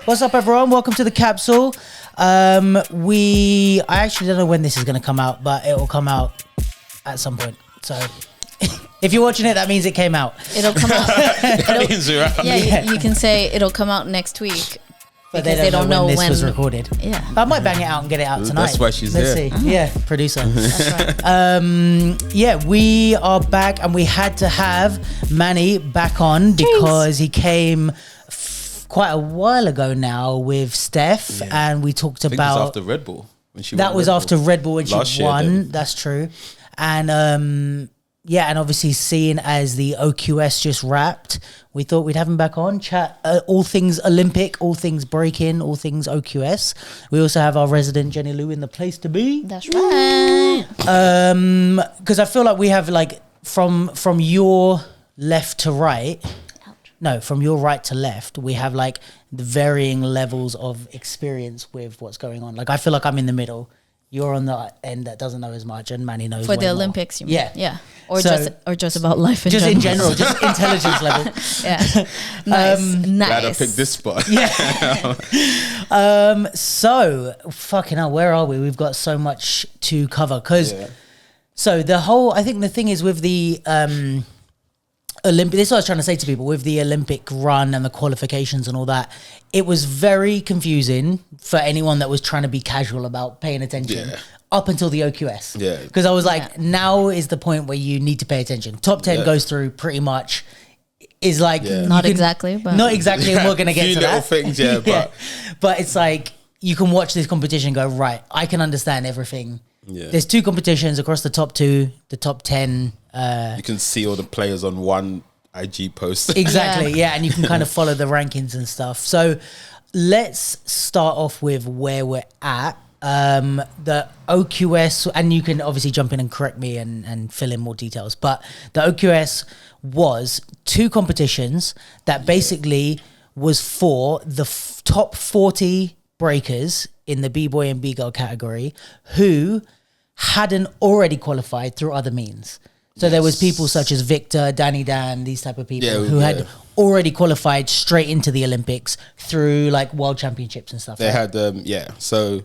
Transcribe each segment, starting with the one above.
What's up, everyone? Welcome to the capsule. I actually don't know when this is going to come out, but it will come out at some point. So if you're watching it, that means it came out. It'll come out. That means you're out. Yeah, you can say it'll come out next week. But they don't know when this was recorded. Yeah. I might bang it out and get it out tonight. That's why she's Let's there. see. Yeah, producer. That's right. Yeah, we are back, and we had to have Manny back on because he came quite a while ago now with Steph, and we talked I think about it was after Red Bull when she that won was Red after Bull. Red Bull when Last she year, won. then. That's true, and yeah, and obviously seeing as the OQS just wrapped, we thought we'd have him back on, chat all things Olympic, all things breaking, all things OQS. We also have our resident Jenny Lou in the place to be. That's right. Because I feel like we have like from your left to right. No, from your right to left, we have like the varying levels of experience with what's going on. Like I feel like I'm in the middle. You're on the end that doesn't know as much, and Manny knows For way the more. Olympics, you mean? Yeah, Yeah. Or So- just about life in just general. in general, just intelligence level. Yeah. Nice. Glad I Nice. picked this spot. So fucking hell, where are we? We've got so much to cover because. So the whole, I think the thing is with the Olympic. This is what I was trying to say to people with the Olympic run and the qualifications and all that. It was very confusing for anyone that was trying to be casual about paying attention. Yeah. Up until the OQS. Yeah. Because I was like, Yeah. now is the point where you need to pay attention. Top 10 Yeah. goes through pretty much. Is like Yeah. you Not can- exactly, but not exactly, and we're gonna get Few to little that. things, yeah, but it's like you can watch this competition and go, right, I can understand everything. Yeah. There's two competitions across the top two, the top 10. You can see all the players on one IG post. Exactly, yeah, and you can kind of follow the rankings and stuff. So let's start off with where we're at. The OQS, and you can obviously jump in and correct me and fill in more details, but the OQS was two competitions that basically was for the top 40 breakers in the B-boy and B-girl category who hadn't already qualified through other means. So there was people such as Victor, Danny Dan, these type of people who had already qualified straight into the Olympics through like world championships and stuff. They right? had so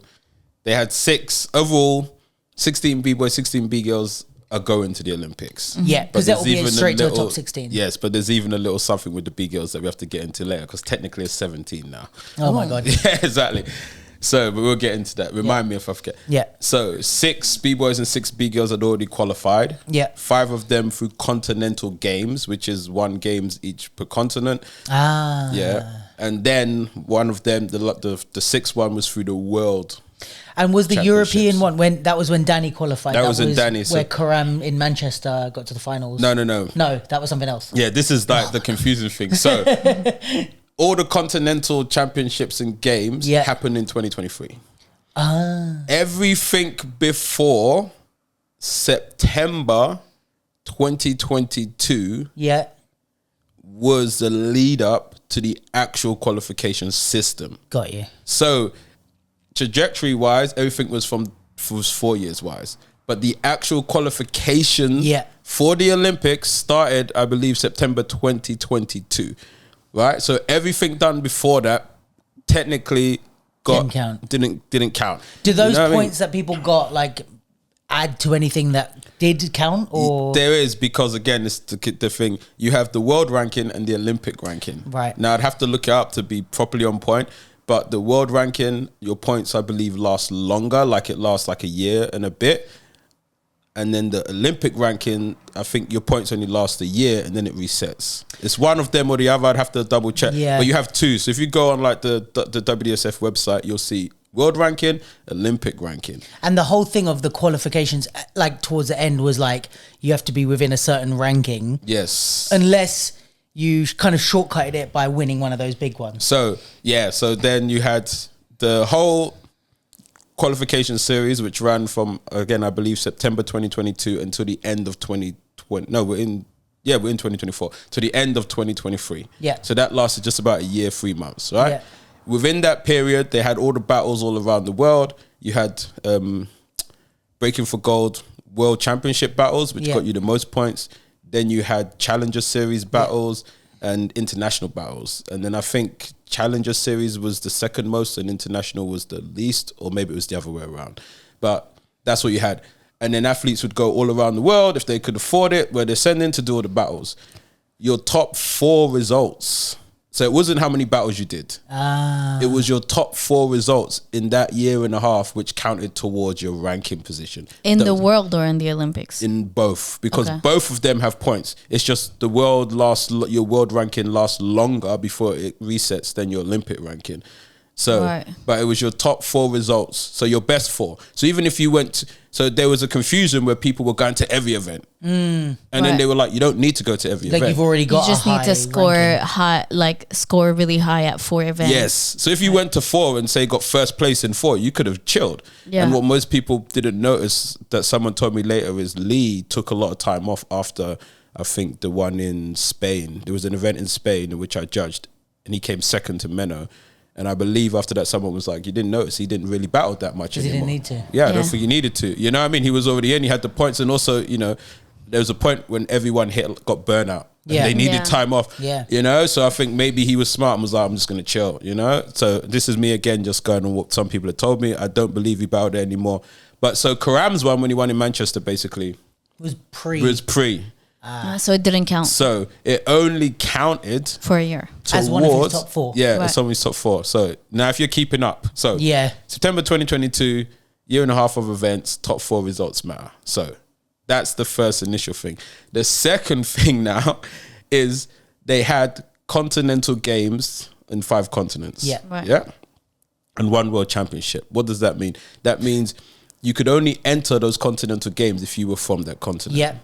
they had 6 overall, 16 B-boys, 16 B-girls are going to the Olympics. Yeah, because that will be there's even straight to the little- top 16. Yes, but there's even a little something with the B-girls that we have to get into later because technically it's 17 now. Oh my God. Yeah, exactly. So, but we'll get into that. Remind me if I forget. Yeah. So 6 B-boys and 6 B-girls had already qualified. Yeah. 5 of them through continental games, which is 1 games each per continent. Ah. Yeah. And then one of them, the 6th one was through the world. And was the Championships. European one when Danny qualified? That was when Danny, so- where Karam in Manchester got to the finals. No. No, that was something else. Yeah, this is like the confusing thing. So all the continental championships and games happened in 2023. Everything before September 2022 Yeah. was the lead up to the actual qualification system. Got you. So trajectory wise, everything was 4 years wise. But the actual qualification for the Olympics started, I believe, September 2022. Right? So everything done before that technically Didn't count. Didn't count. Do those You know what I mean? points that people got like add to anything that did count, or There is, because again, it's the thing. You have the world ranking and the Olympic ranking. Right. Now, I'd have to look it up to be properly on point. But the world ranking, your points, I believe, last longer. Like it lasts like a year and a bit. And then the Olympic ranking, I think your points only last a year and then it resets. It's one of them or the other. I'd have to double check. Yeah. But you have 2. So if you go on like the WSF website, you'll see world ranking, Olympic ranking. and the whole thing of the qualifications, like towards the end, was like you have to be within a certain ranking, Yes. unless you kind of shortcutted it by winning one of those big ones. So, yeah. So then you had the whole qualification series, which ran from, again, I believe September 2022 until the end of 2020. No, we're in 2024 to the end of 2023. Yeah. So that lasted just about a year, 3 months, right? Yeah. Within that period, they had all the battles all around the world. You had Breaking for Gold World Championship battles, which got you the most points. Then you had Challenger Series battles and international battles. And then I think Challenger Series was the second most and international was the least, or maybe it was the other way around. But that's what you had. And then athletes would go all around the world if they could afford it, where they're sending to do all the battles. Your top 4 results. So it wasn't how many battles you did. It was your top 4 results in that year and a half, which counted towards your ranking position. In the world or in the Olympics? In both, because both of them have points. It's just your world ranking lasts longer before it resets than your Olympic ranking. So, but it was your top 4 results. So your best 4. So even if you so there was a confusion where people were going to every event. And then they were like, you don't need to go to every event. You've already got you just need to score high, score really high at 4 events. Yes. So if you went to 4 and say got first place in 4, you could have chilled. Yeah. And what most people didn't notice that someone told me later is Lee took a lot of time off after, I think, the one in Spain. There was an event in Spain in which I judged and he came second to Menno. And I believe after that, someone was like, you didn't notice he didn't really battle that much anymore. He didn't need to. Yeah, I don't think he needed to. You know what I mean? He was already in, he had the points. And also, you know, there was a point when everyone got burnout. Yeah. And they needed time off. Yeah. You know, so I think maybe he was smart and was like, I'm just going to chill, you know? So this is me again, just going on what some people have told me. I don't believe he battled there anymore. But so Karam's one when he won in Manchester, basically. Was pre. So it didn't count. So it only counted for a year as one of his top 4. Yeah, as one of his top 4. So now if you're keeping up, so September 2022, year and a half of events, top 4 results matter. So that's the first initial thing. The second thing now is they had continental games in 5 continents. Yeah, yeah, and 1 world championship. What does that mean? That means you could only enter those continental games if you were from that continent. Yeah.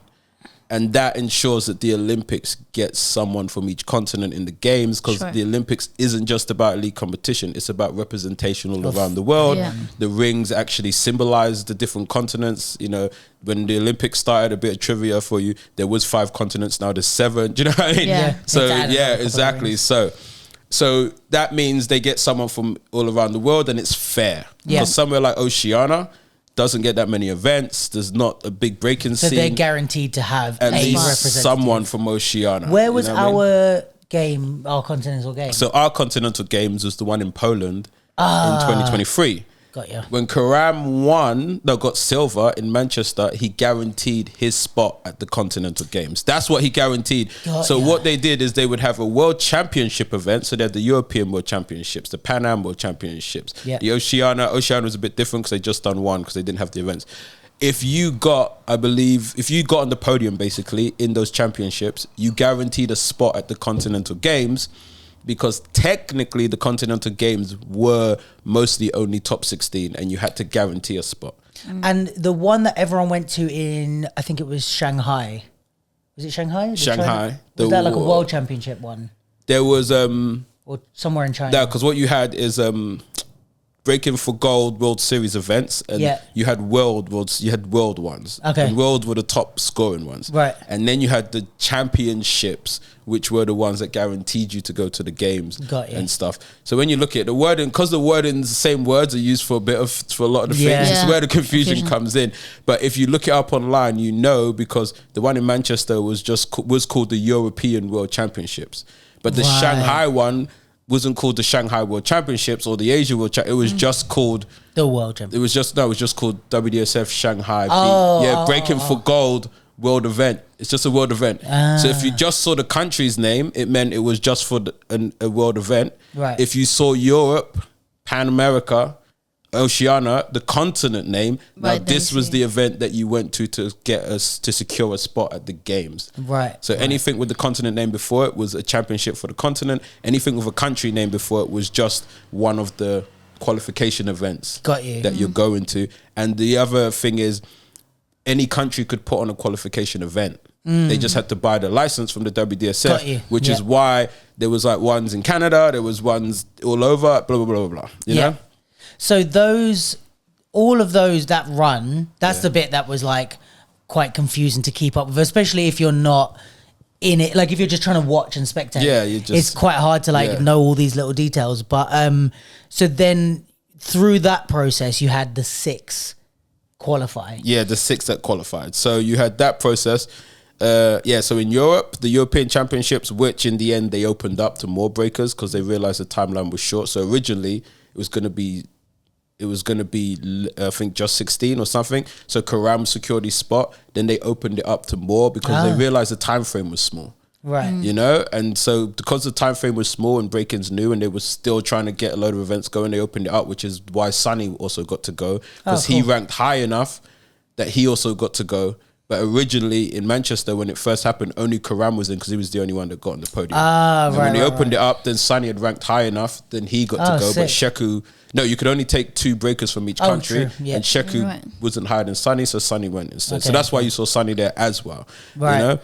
And that ensures that the Olympics gets someone from each continent in the games, because the Olympics isn't just about elite competition. It's about representation all around the world. Yeah. The rings actually symbolize the different continents. You know, when the Olympics started, a bit of trivia for you, there was 5 continents, now there's 7. Do you know what I mean? Yeah. So, yeah, exactly. So that means they get someone from all around the world and it's fair. Yeah. Because somewhere like Oceania doesn't get that many events. There's not a big breaking scene. So they're guaranteed to have at least someone from Oceania. Where was our continental game? So our continental games was the one in Poland in 2023. Got you. When Karam got silver in Manchester, he guaranteed his spot at the Continental Games. That's what he guaranteed. What they did is they would have a World Championship event. So they had the European World Championships, the Pan Am World Championships. Yeah. The Oceania was a bit different because they just done one because they didn't have the events. If you got on the podium basically in those championships, you guaranteed a spot at the Continental Games, because technically the Continental Games were mostly only top 16 and you had to guarantee a spot. And the one that everyone went to in, I think it was Shanghai. Was it Shanghai? Shanghai. Was that like a world championship one? There was... or somewhere in China. Yeah, because what you had is... breaking for gold World Series events, and you had world ones. Okay. And world were the top scoring ones. Right. And then you had the championships, which were the ones that guaranteed you to go to the games and stuff. So when you look at the wording, because the wordings, the same words are used for a lot of the things, it's where the confusion comes in. But if you look it up online, you know, because the one in Manchester was called the European World Championships. But the Shanghai one wasn't called the Shanghai World Championships or the Asia World It was just called the World Championship. It was just called WDSF Shanghai. Breaking for gold world event. It's just a world event. So if you just saw the country's name, it meant it was just for a world event. Right. If you saw Europe, Pan America, Oceania, the continent name, now this was the event that you went to get us to secure a spot at the games. Right. So anything with the continent name before it was a championship for the continent. Anything with a country name before it was just one of the qualification events that you're going to. And the other thing is, any country could put on a qualification event. They just had to buy the license from the WDSF, which is why there was like ones in Canada, there was ones all over, blah, blah, blah, blah, you know? So all of those that run, that's the bit that was like quite confusing to keep up with, especially if you're not in it. Like if you're just trying to watch and spectate, it's quite hard to know all these little details. But so then through that process, you had the 6 qualify. Yeah, the 6 that qualified. So you had that process. So in Europe, the European Championships, which in the end they opened up to more breakers because they realized the timeline was short. So originally it was going to be, I think, just 16 or something. So Karam secured his spot. Then they opened it up to more because they realized the time frame was small. Right. You know, and so because the time frame was small and breaking's new and they were still trying to get a load of events going, they opened it up, which is why Sonny also got to go because he ranked high enough that he also got to go. But originally in Manchester, when it first happened, only Karam was in because he was the only one that got on the podium. And when they opened it up, then Sonny had ranked high enough, then he got to go. Sick. But Sheku, no, you could only take 2 breakers from each country. True. Yeah. And Sheku wasn't higher than Sonny, so Sonny went instead. Okay. So that's why you saw Sonny there as well. Right. You know?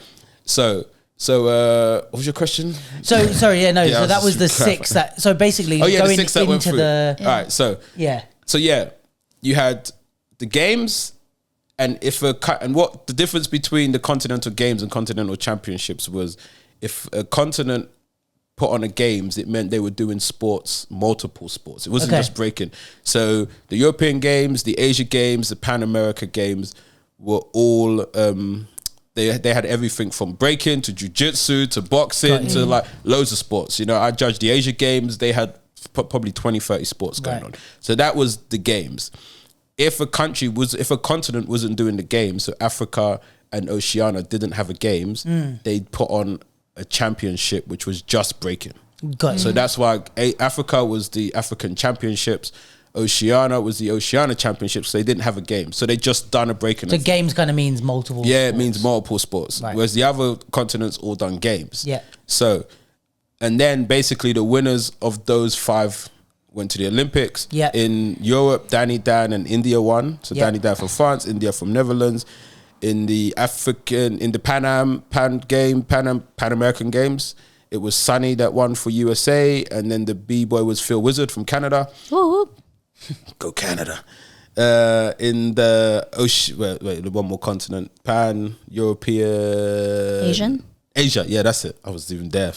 So what was your question? So sorry, so that was the just 6 that. So basically, the going 6 that went into through. the. All right, so you had the games, and what the difference between the continental games and continental championships was, if a continent put on a games, it meant they were doing multiple sports. It wasn't just breaking. So the European games, the Asia games, the Pan America games were all. They had everything from breaking to jiu-jitsu to boxing to like loads of sports. You know, I judged the Asia games. They had probably 20, 30 sports going on. So that was the games. If a continent wasn't doing the games, so Africa and Oceania didn't have a games, they'd put on a championship, which was just breaking. So that's why Africa was the African Championships. Oceania was the Oceania Championships. So they didn't have a game. So they just done a breaking. So games kind of means multiple sports. It means multiple sports. Right. Whereas the other continents all done games. Yeah. So, and then basically the winners of those 5 went to the Olympics. Yeah. In Europe, Danny Dan and India won. So Danny Dan from France, India from Netherlands. In the Pan American Games, it was Sonny that won for USA, and then the B-boy was Phil Wizard from Canada. Woo. Go Canada. In the ocean, one more continent, Pan-European... Asia, yeah, that's it. I was even there.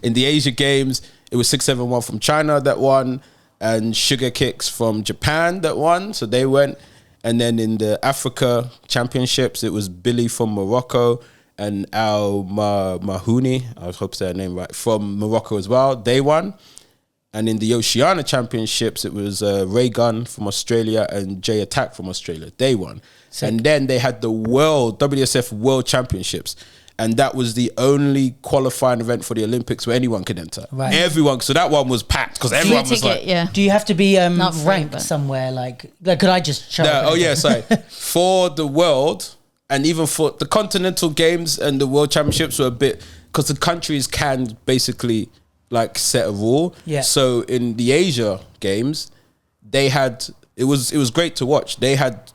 In the Asia Games, it was 671 from China that won, and Sugar Kicks from Japan that won, so they went. And then in the Africa Championships, it was Billy from Morocco and Al Mahouni, I hope I said her name right, from Morocco as well. They won. And in the Oceania Championships, it was Ray Gunn from Australia and Jay Attack from Australia. They won. Sick. And then they had the WSF World Championships. And that was the only qualifying event for the Olympics where anyone could enter. Right. Everyone. So that one was packed because everyone was like... Yeah. Do you have to be ranked somewhere? Like, could I just show up? Sorry. For the world, and even for the Continental Games and the World Championships were a bit... Because the countries can basically... like set a rule. Yeah. So in the Asia Games, they had it was great to watch. They had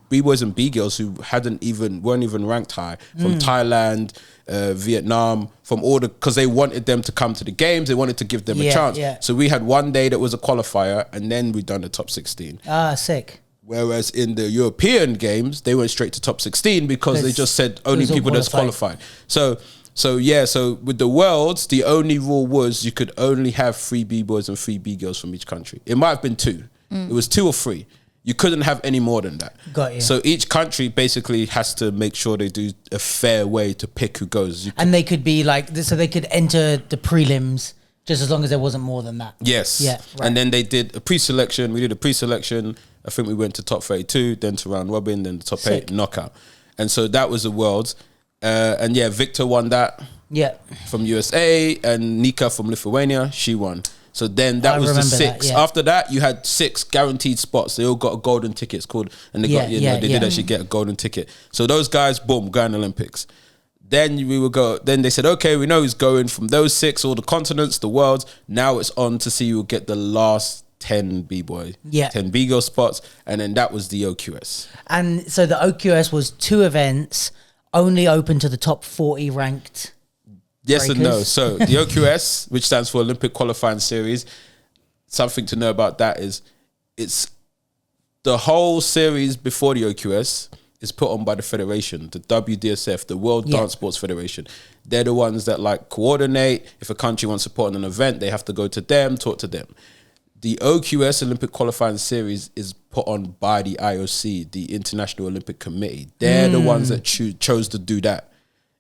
B-boys and B-girls who weren't even ranked high from Thailand, Vietnam, from all because they wanted them to come to the games. They wanted to give them a chance. Yeah. So we had one day that was a qualifier, and then we done the top 16. Sick. Whereas in the European Games, they went straight to top 16 because they just said only people that's qualified. So with the Worlds, the only rule was you could only have 3 B-boys and 3 B-girls from each country. It might have been 2. It was 2 or 3. You couldn't have any more than that. Got you. So each country basically has to make sure they do a fair way to pick who goes. And they could be like, so they could enter the prelims just as long as there wasn't more than that. Yes. Yeah. Right. And then they did a pre-selection. We did a pre-selection. I think we went to top 32, then to round robin, then the top 8 knockout. And so that was the Worlds. And Victor won that. Yeah. From USA, and Nika from Lithuania, she won. So then that was the 6. After that, you had 6 guaranteed spots. They all got a golden ticket. It's called, and they did actually get a golden ticket. So those guys, boom, going Olympics. Then we would go. Then they said, okay, we know who's going from those 6, all the continents, the worlds. Now it's on to see who will get the last 10 B-boy, 10 B-girl spots, and then that was the OQS. And so the OQS was 2 events, only open to the top 40 ranked. Yes breakers. And no. So the OQS, which stands for Olympic Qualifying Series, something to know about that is it's the whole series before the OQS is put on by the federation, the WDSF, the World Dance Sports Federation. They're the ones that like coordinate. If a country wants to put on an event, they have to go to them, talk to them. The OQS, Olympic Qualifying Series, is put on by the IOC, the International Olympic Committee. They're the ones that chose to do that.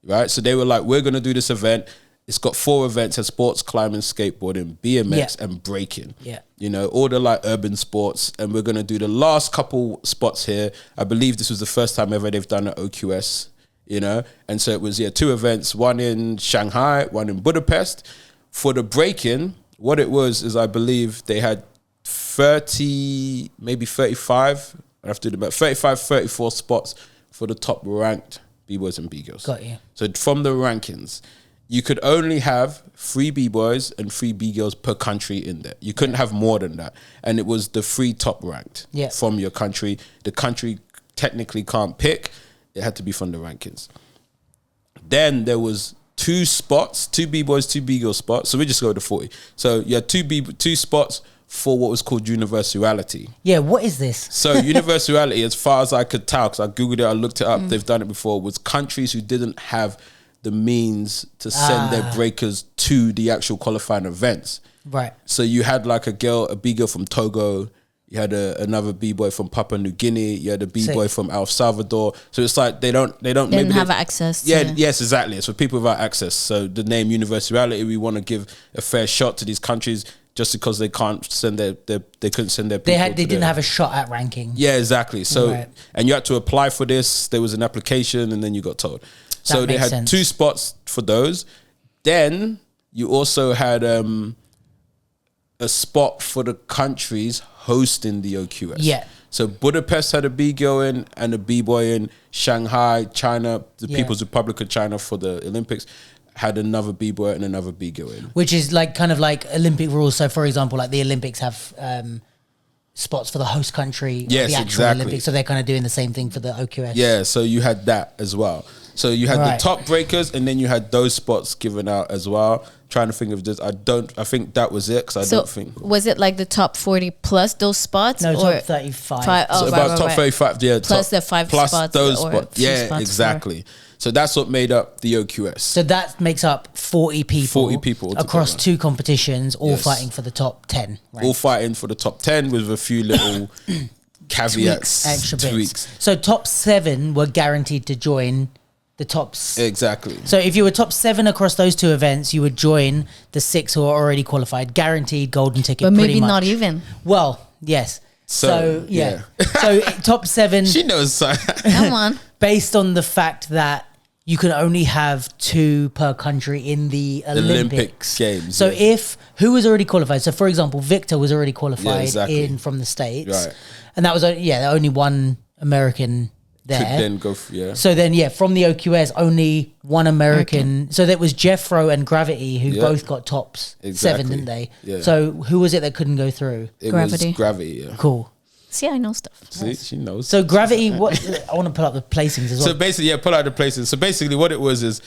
right? So they were like, we're going to do this event. It's got 4 events: has sports, climbing, skateboarding, BMX, and breaking. Yeah. You know, all the like urban sports. And we're going to do the last couple spots here. I believe this was the first time ever they've done an OQS, you know? And so it was, 2 events, one in Shanghai, one in Budapest. For the breaking, what it was is I believe they had 30, maybe 35, I have to do about 35, 34 spots for the top ranked B-boys and B-girls. Got you. So from the rankings, you could only have 3 B-boys and 3 B-girls per country in there. You couldn't have more than that. And it was the 3 top ranked from your country. The country technically can't pick. It had to be from the rankings. Then there was 2 spots, 2 B-boys, 2 B-girls spots. So we just go to 40. So you had 2 spots for what was called universality. Yeah, what is this? So universality, as far as I could tell, because I Googled it, I looked it up, they've done it before, was countries who didn't have the means to send their breakers to the actual qualifying events. Right. So you had like a B-girl from Togo, you had another B-boy from Papua New Guinea, you had a B-boy from El Salvador. So it's like they didn't have access. Yes, exactly. It's for people without access. So the name universality, we want to give a fair shot to these countries just because they can't send they couldn't send their people. They didn't have a shot at ranking. Yeah, exactly. So and you had to apply for this. There was an application, and then you got told. So they had sense. 2 spots for those. Then you also had a spot for the countries hosting the OQS. Yeah. So Budapest had a B-girl in and a B-boy in. Shanghai, China, the People's Republic of China for the Olympics had another B-boy and another B-girl in. Which is like kind of like Olympic rules. So for example, like the Olympics have spots for the host country. Yes, the actual exactly. Olympics. So they're kind of doing the same thing for the OQS. Yeah, so you had that as well. So you had the top breakers, and then you had those spots given out as well. Trying to think of this, I think that was it, because I don't think. Was it like the top 40 plus those spots? No, or top 35. So about top 35, yeah. Plus the 5 plus spots. those or spots. few Yeah, spots exactly. So that's what made up the OQS. So that makes up 40 people. 40 people across altogether. 2 competitions, all fighting for the top 10. Right? All fighting for the top 10 with a few little caveats, extra tweaks. bits. So top 7 were guaranteed to join the tops. Exactly. So if you were top 7 across those 2 events, you would join the 6 who are already qualified, guaranteed golden ticket. But maybe pretty much. not even. Well, yes. So yeah. So top 7. She knows. Come on. Based on the fact that you can only have 2 per country in the Olympics. Games. So if who was already qualified? So for example, Victor was already qualified in from the States, right? And that was only one American there. Could then go So then from the OQS, only one American. So that was Jeffro and Gravity who both got tops 7, didn't they? Yeah. So who was it that couldn't go through? It Gravity. was Gravity. Yeah. Cool. See, I know stuff. See, she knows. So Gravity, what I want to pull up the placings as well. So basically, pull out the places. So basically, what it was is,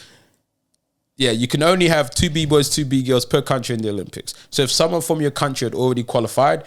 you can only have 2 B-boys, 2 B-girls per country in the Olympics. So if someone from your country had already qualified,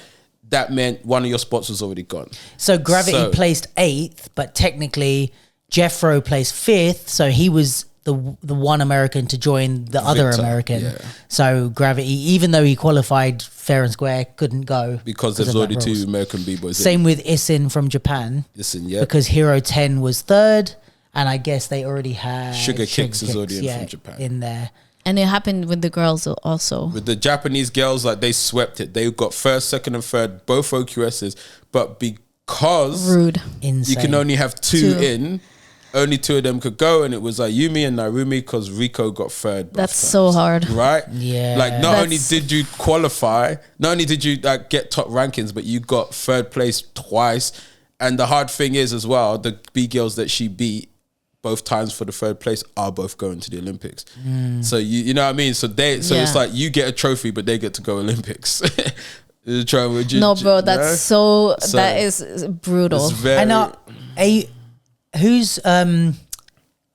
that meant one of your spots was already gone. So Gravity placed 8th, but technically Jeffro placed 5th. So he was the one American to join the other American. Yeah. So Gravity, even though he qualified fair and square, couldn't go Because there's of already that 2 rules. American B-boys. Same with Isin from Japan. Because Hero 10 was 3rd, and I guess they already had Sugar Kicks is already in from Japan. in there. And it happened with the girls also. With the Japanese girls, like they swept it. They got 1st, 2nd, and 3rd, both OQSs. But because Rude. Insane. you can only have 2 in, only 2 of them could go, and it was like Yumi and Narumi because Rico got 3rd. both That's times. so hard. Right? Yeah. Like not only did you qualify, not only did you get top rankings, but you got 3rd place twice. And the hard thing is as well, the B girls that she beat both times for the 3rd place are both going to the Olympics. So you know what I mean? So it's like you get a trophy, but they get to go Olympics. No, bro, that's so that is brutal. It's very, And who's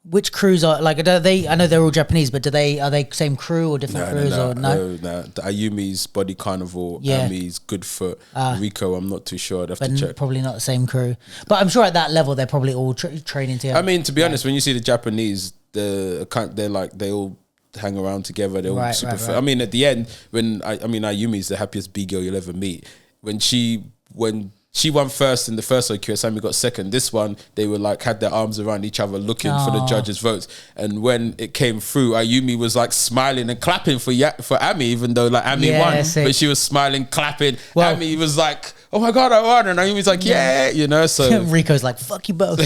which crews are like? Are they? I know they're all Japanese, but are they same crew or different crews or no? The Ayumi's Body Carnival, Yeah. Ami's Good Foot, Rico. I'm not too sure. I'd have But to check. probably not the same crew. But I'm sure at that level they're probably all training together. I mean, to be honest, when you see the Japanese, they're like they all hang around together. They're all super fit. I mean, at the end, when Ayumi's the happiest B girl you'll ever meet. When she won first in the first OQS, Amy got second. This one, they were like, had their arms around each other looking for the judges' votes. And when it came through, Ayumi was like smiling and clapping for Amy, even though like Amy won. But she was smiling, clapping. Well, Amy was like, oh my God, I won. And Ayumi's like, yeah, you know, so. Rico's like, fuck you both.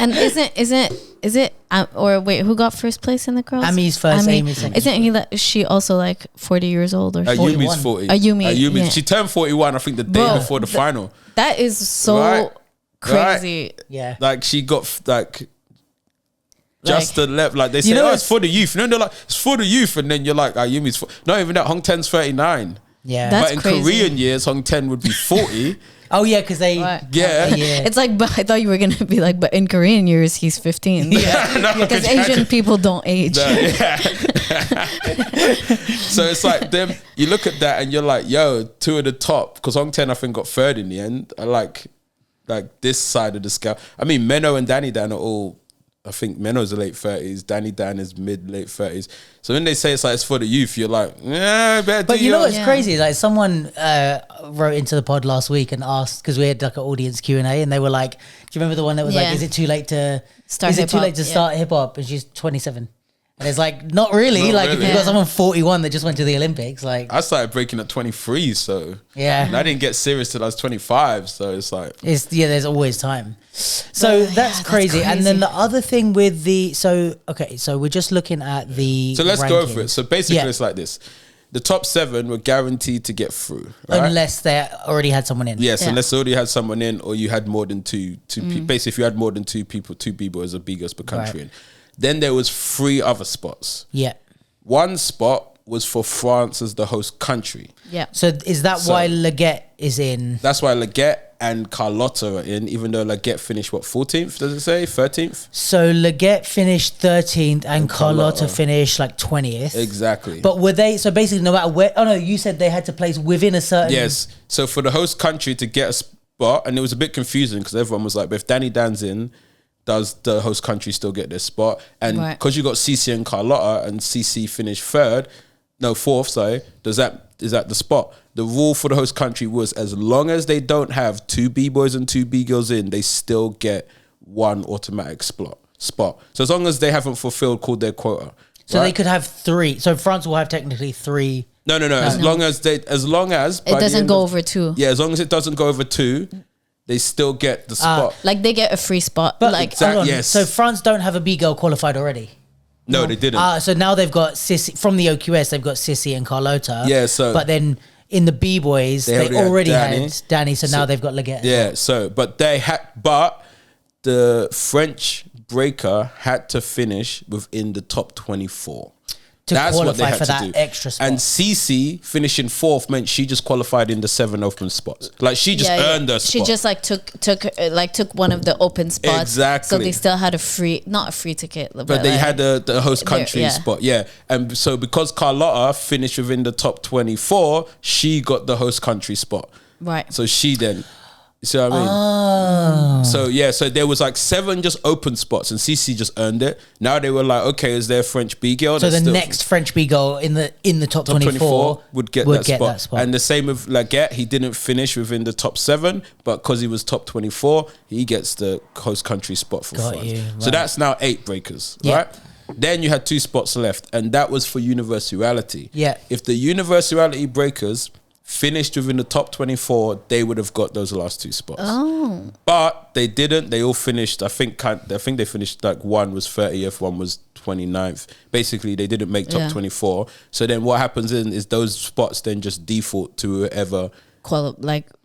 And is it, or wait, who got first place in the girls? Amy's first, Amy's second. Isn't she also like 40 years old or something? Ayumi's 40. Ayumi. Yeah. She turned 41, I think, the day before the final. That is so crazy. Right? Yeah. Like she got like just the left. Like they say, it's for the youth. No, they're like, it's for the youth. And then you're like, Ayumi's not even that. Hong Ten's 39. Yeah. That's but in crazy. Korean years, Hong Ten would be 40. Oh yeah, because they It's like, but I thought you were gonna be like, but in Korean years he's 15. Because Asian people don't age. So it's like them. You look at that and you're like, yo, two of the top. Because Hong Ten I think got third in the end. I like this side of the scale. I mean, Menno and Danny Dan are all. I think Menno's the late 30s, Danny Dan is mid-late 30s. So when they say it's like it's for the youth, you're like, yeah, better. But you know what's crazy? Like someone wrote into the pod last week and asked, because we had like an audience Q&A, and they were like, do you remember the one that was like, is it too late to start hip hop? And she's 27. And it's like, not really. If you've got someone 41 that just went to the Olympics, like. I started breaking at 23, so. Yeah. And I didn't get serious till I was 25, so it's like. There's always time. So that's crazy. And then the other thing with so we're just looking at the. So let's go over it. So basically it's like this. The top 7 were guaranteed to get through. Right? Unless they already had someone in. Yes, unless they already had someone in, or you had more than two people. Basically, if you had more than 2 people, 2 B-boys or B-girls per country in. Then there was 3 other spots. Yeah. One spot was for France as the host country. Yeah. So is that why Leggett is in? That's why Leggett and Carlotta are in, even though Leggett finished, 14th, does it say? 13th? So Leggett finished 13th and Carlotta finished like 20th. Exactly. But were they, so basically no matter where, you said they had to place within a certain... Yes. So for the host country to get a spot, and it was a bit confusing because everyone was like, but if Danny Dan's in, does the host country still get their spot? And because you got CC and Carlotta, and CC finished 4th, sorry, is that the spot? The rule for the host country was as long as they don't have 2 B-boys and 2 B-girls in, they still get 1 automatic spot. So as long as they haven't fulfilled their quota. So they could have 3. So France will have technically 3. No. As long as it doesn't go over 2. Yeah, as long as it doesn't go over 2, they still get the spot. Like they get a free spot. But like yes. So France don't have a B-girl qualified already. No, they didn't. So now they've got Sissy from the OQS. They've got Sissy and Carlotta. Yeah. So, but then in the B-boys, they already had Danny. So now they've got Leggett. Yeah. So, but the French breaker had to finish within the top 24. That's what they had for that extra spot. And CC finishing 4th meant she just qualified in the 7 open spots. Like she just earned her spot. She just like took one of the open spots. Exactly. So they still had not a free ticket, but they had the host country spot. Yeah. And so because Carlotta finished within the top 24, she got the host country spot. Right. So she then. You see what I mean? Oh. So there was like 7 just open spots, and CC just earned it. Now they were like, okay, is there a French B girl? So the next French B girl in the top 24 would get that spot. And the same with Leggett, he didn't finish within the top 7, but because he was top 24, he gets the host country spot for France. Right. So that's now 8 breakers, right? Then you had 2 spots left, and that was for universality. Yeah. If the universality breakers finished within the top 24, they would have got those last 2 spots. Oh. But they didn't. They all finished, I think they finished like one was 30th, one was 29th. Basically, they didn't make top 24. So then what happens is those spots then just default to whoever...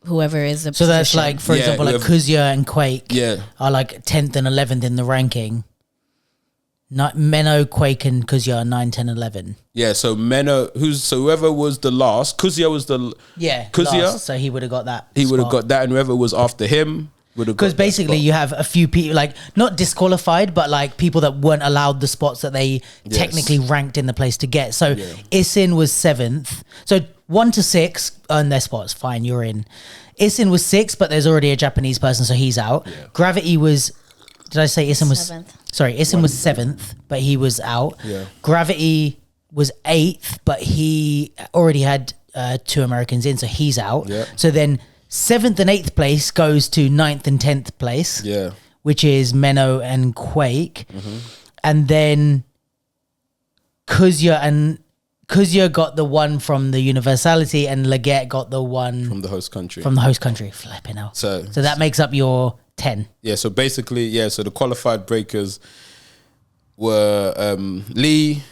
whoever is the So that's like, for example, like Kuzia and Quake are like 10th and 11th in the ranking. Menno, Quake, and Kuzia are 9, 10, 11. Yeah, so Menno, whoever was the last, Kuzia was the Kuzia, last, so he would have got that. He would have got that, and whoever was after him would have got. Because basically, you have a few people like not disqualified, but like people that weren't allowed the spots that they technically ranked in the place to get. So Isin was 7th. So 1 to 6 earned their spots. Fine, you're in. Isin was 6th, but there's already a Japanese person, so he's out. Yeah. Gravity was. Did I say Isin was 7th? Sorry, Isin was 7th, but he was out. Yeah. Gravity was 8th, but he already had 2 Americans in, so he's out. Yeah. So then 7th and 8th place goes to 9th and 10th place. Yeah. Which is Menno and Quake. And then Kuzya got the one from the Universality, and Leggett got the one From the host country. Flipping hell. So that makes up your 10. Yeah, so basically, so the qualified breakers were Lee,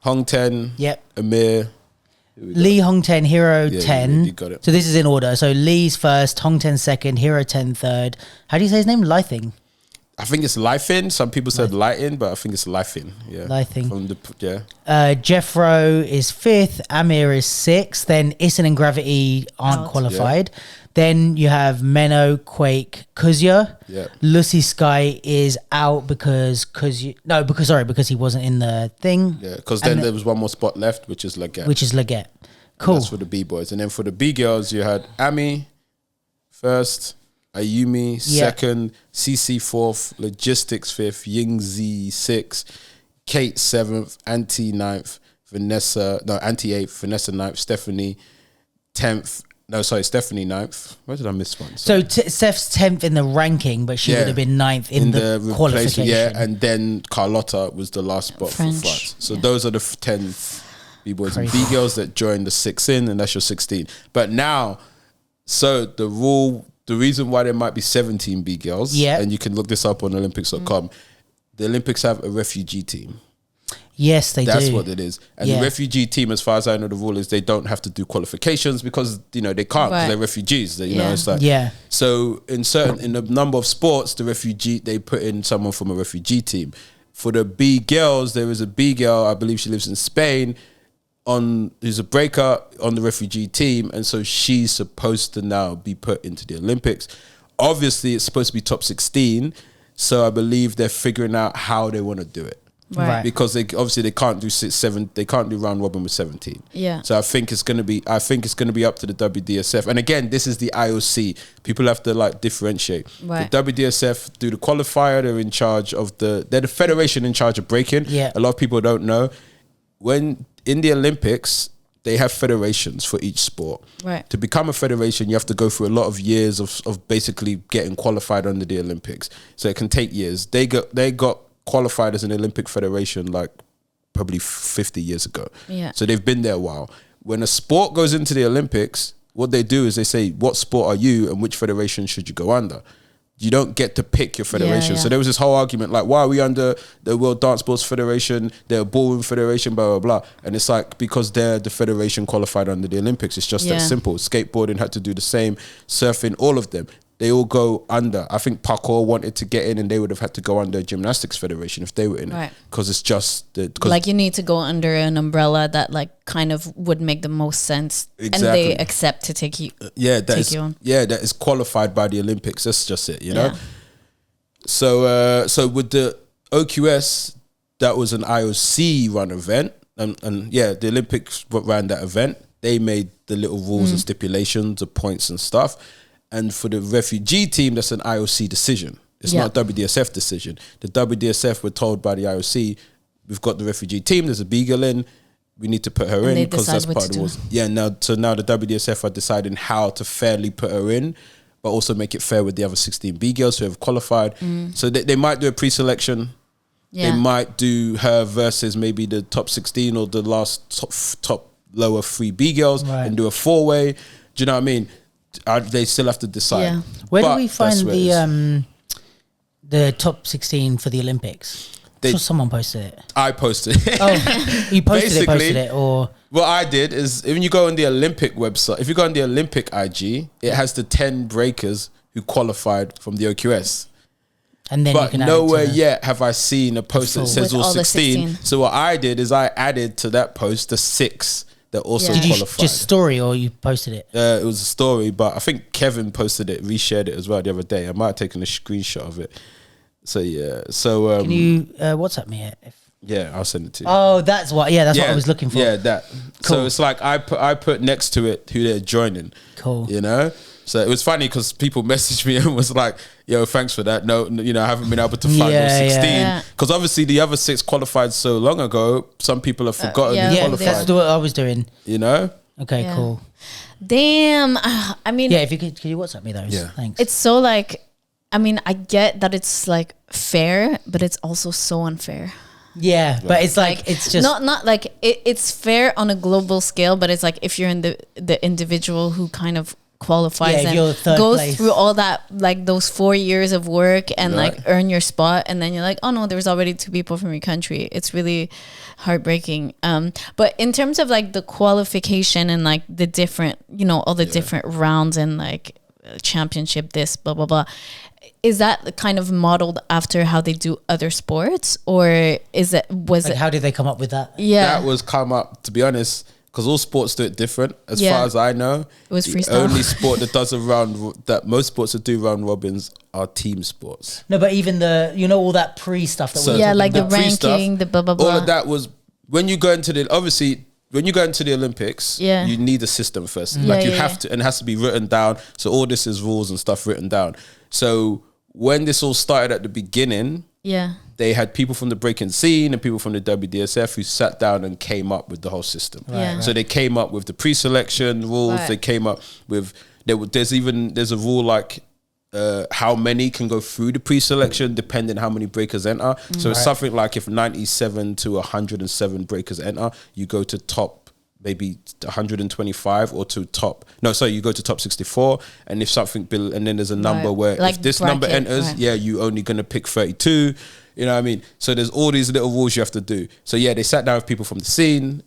Hong Ten, Amir. Lee, Hong Ten, Hero 10. You got it. So this is in order. So Lee's first, Hong Ten second, Hero 10 third. How do you say his name? Lithing. I think it's Lifin. Some people said Lightin, but I think it's Lifin. Yeah. Lithing. From the Jeffro is 5th, Amir is 6th, then Issen and Gravity aren't qualified. Yeah. Then you have Menno, Quake, Kuzya. Yeah. Lucy Sky is out because he wasn't in the thing. Yeah, because then there was one more spot left, which is Leggett. Cool. And that's for the B-boys. And then for the B-girls, you had Ami first, Ayumi second, CC 4th, Logistics 5th, Yingzi 6th, Kate 7th, Anti 9th, Anti 8th, Vanessa 9th, Stephanie 10th. Stephanie 9th. Where did I miss one? So Steph's 10th in the ranking, but she would have been 9th in the qualification. Yeah, and then Carlotta was the last spot for France. So those are the 10 B-boys and B-girls that joined the 6 in, and that's your 16. But now, so the reason why there might be 17 B-girls, and you can look this up on Olympics.com, the Olympics have a refugee team. Yes, they do. That's what it is. And the refugee team, as far as I know, the rule is they don't have to do qualifications because, they can't because they're refugees. It's like, so in a number of sports, they put in someone from a refugee team. For the B girls, there is a B girl, I believe she lives in Spain, who's a breaker on the refugee team, and so she's supposed to now be put into the Olympics. Obviously, it's supposed to be top 16, so I believe they're figuring out how they want to do it. Right. Because they can't do 6-7, they can't do round robin with 17. Yeah. So I think it's gonna be up to the WDSF. And again, this is the IOC. People have to differentiate. Right. The WDSF do the qualifier. They're in charge of they're the federation in charge of breaking. Yeah. A lot of people don't know. When in the Olympics, they have federations for each sport. Right. To become a federation, you have to go through a lot of years of basically getting qualified under the Olympics. So it can take years. They got qualified as an Olympic federation probably 50 years ago. Yeah. So they've been there a while. When a sport goes into the Olympics, what they do is they say, what sport are you and which federation should you go under? You don't get to pick your federation. Yeah. So there was this whole argument why are we under the World Dance Sports Federation, the Ballroom Federation, blah, blah, blah. And it's because they're the federation qualified under the Olympics. It's just that simple. Skateboarding had to do the same, surfing, all of them. They all go under. I think parkour wanted to get in and they would have had to go under Gymnastics Federation if they were in it. Because it's just... you need to go under an umbrella that kind of would make the most sense. Exactly. And they accept to take you on. That is qualified by the Olympics. That's just it, you know? So with the OQS, that was an IOC run event. And the Olympics ran that event. They made the little rules and stipulations, the points and stuff. And for the refugee team, that's an IOC decision. It's not a WDSF decision. The WDSF were told by the IOC, we've got the refugee team, there's a B girl in, we need to put her in because that's part of the rules. Yeah, now the WDSF are deciding how to fairly put her in, but also make it fair with the other 16 B girls who have qualified. So they might do a pre-selection. Yeah. They might do her versus maybe the top 16 or the last top lower 3 B girls and do a 4-way. Do you know what I mean? They still have to decide. Yeah. Where do we find the top 16 for the Olympics? I'm sure someone posted it. I posted it. Oh, you posted it, or... What I did is, when you go on the Olympic website, if you go on the Olympic IG, it has the 10 breakers who qualified from the OQS. And then but you can nowhere yet have I seen a post that says all 16. 16. So what I did is I added to that post the 6 that also qualified. Did you just story or you posted it? It was a story, but I think Kevin posted it, reshared it as well the other day. I might have taken a screenshot of it. So yeah, so can you WhatsApp me it? Yeah, I'll send it to you. Oh, that's what. Yeah, that's what I was looking for. Yeah, that. Cool. So it's I put next to it who they're joining. Cool. You know. So it was funny because people messaged me and was like, "Yo, thanks for that." No, I haven't been able to find all 16 because obviously the other 6 qualified so long ago. Some people have forgotten who qualified. That's what I was doing. You know. Okay, Yeah. cool. Damn. I mean, Yeah, if you could you WhatsApp me those? Yeah. Thanks. it's so like, I mean, I get that it's like fair, but it's also so unfair. yeah, but it's like it's just not like it's fair on a global scale, but it's like if you're in the individual who kind of qualifies Yeah, if you're and third goes place. through all that, like those 4 years of work and Right. like earn your spot, and then you're like, oh no, there's already 2 people from your country. It's really heartbreaking. But in terms of like the qualification and like the different, you know, all the different rounds and like championship, this blah blah blah, is that kind of modeled after how they do other sports, or was like, it? how did they come up with that? Yeah, That was come up, to be honest, because all sports do it different. As Yeah. far as I know, It was the freestyle. only sport that does that most sports that do round robins are team sports. No, but even the all that pre stuff that So- we yeah, were like the the pre-stuff, ranking, the blah blah blah. All of that was when you go into the Olympics, Yeah. you need a system first. Yeah, Like you yeah, have yeah. to, and it has to be written down. So all this is rules and stuff written down. So when this all started at the beginning, Yeah, they had people from the breaking scene and people from the WDSF who sat down and came up with the whole system. Yeah. So they came up with the pre-selection rules. Right. They came up with there's a rule like how many can go through the pre-selection depending how many breakers enter. So it's something like if 97 to 107 breakers enter, you go to top maybe 125 or to top. No, sorry, you go to top 64. And if something and then there's a number Right. where Like if this bracket, number enters, right. yeah, you only gonna pick 32. You know what I mean? So there's all these little rules you have to do. So yeah, they sat down with people from the scene,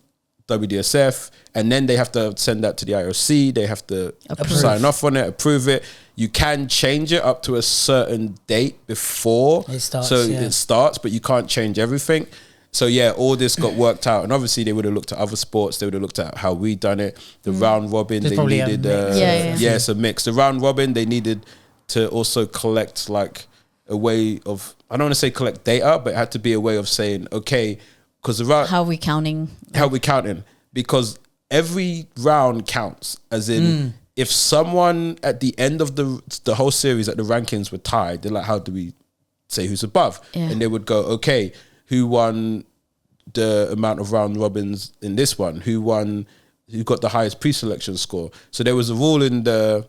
WDSF, and then they have to send that to the IOC. They have to sign off on it, approve it. You can change it up to a certain date before It starts, so yeah. it starts, but you can't change everything. So yeah, all this got worked out, and obviously they would have looked at other sports. They would have looked at how we done it. The round robin, There's they probably a needed. mix. Yeah. It's a mix. The round robin, they needed to also collect like a way of, I don't want to say collect data, but it had to be a way of saying, okay, because the round, how we counting? how we counting, because every round counts, as in if someone at the end of the whole series at the rankings were tied, they're like, how do we say who's above? Yeah. And they would go, okay, who won the amount of round robins in this one? Who got the highest pre-selection score? So there was a rule in the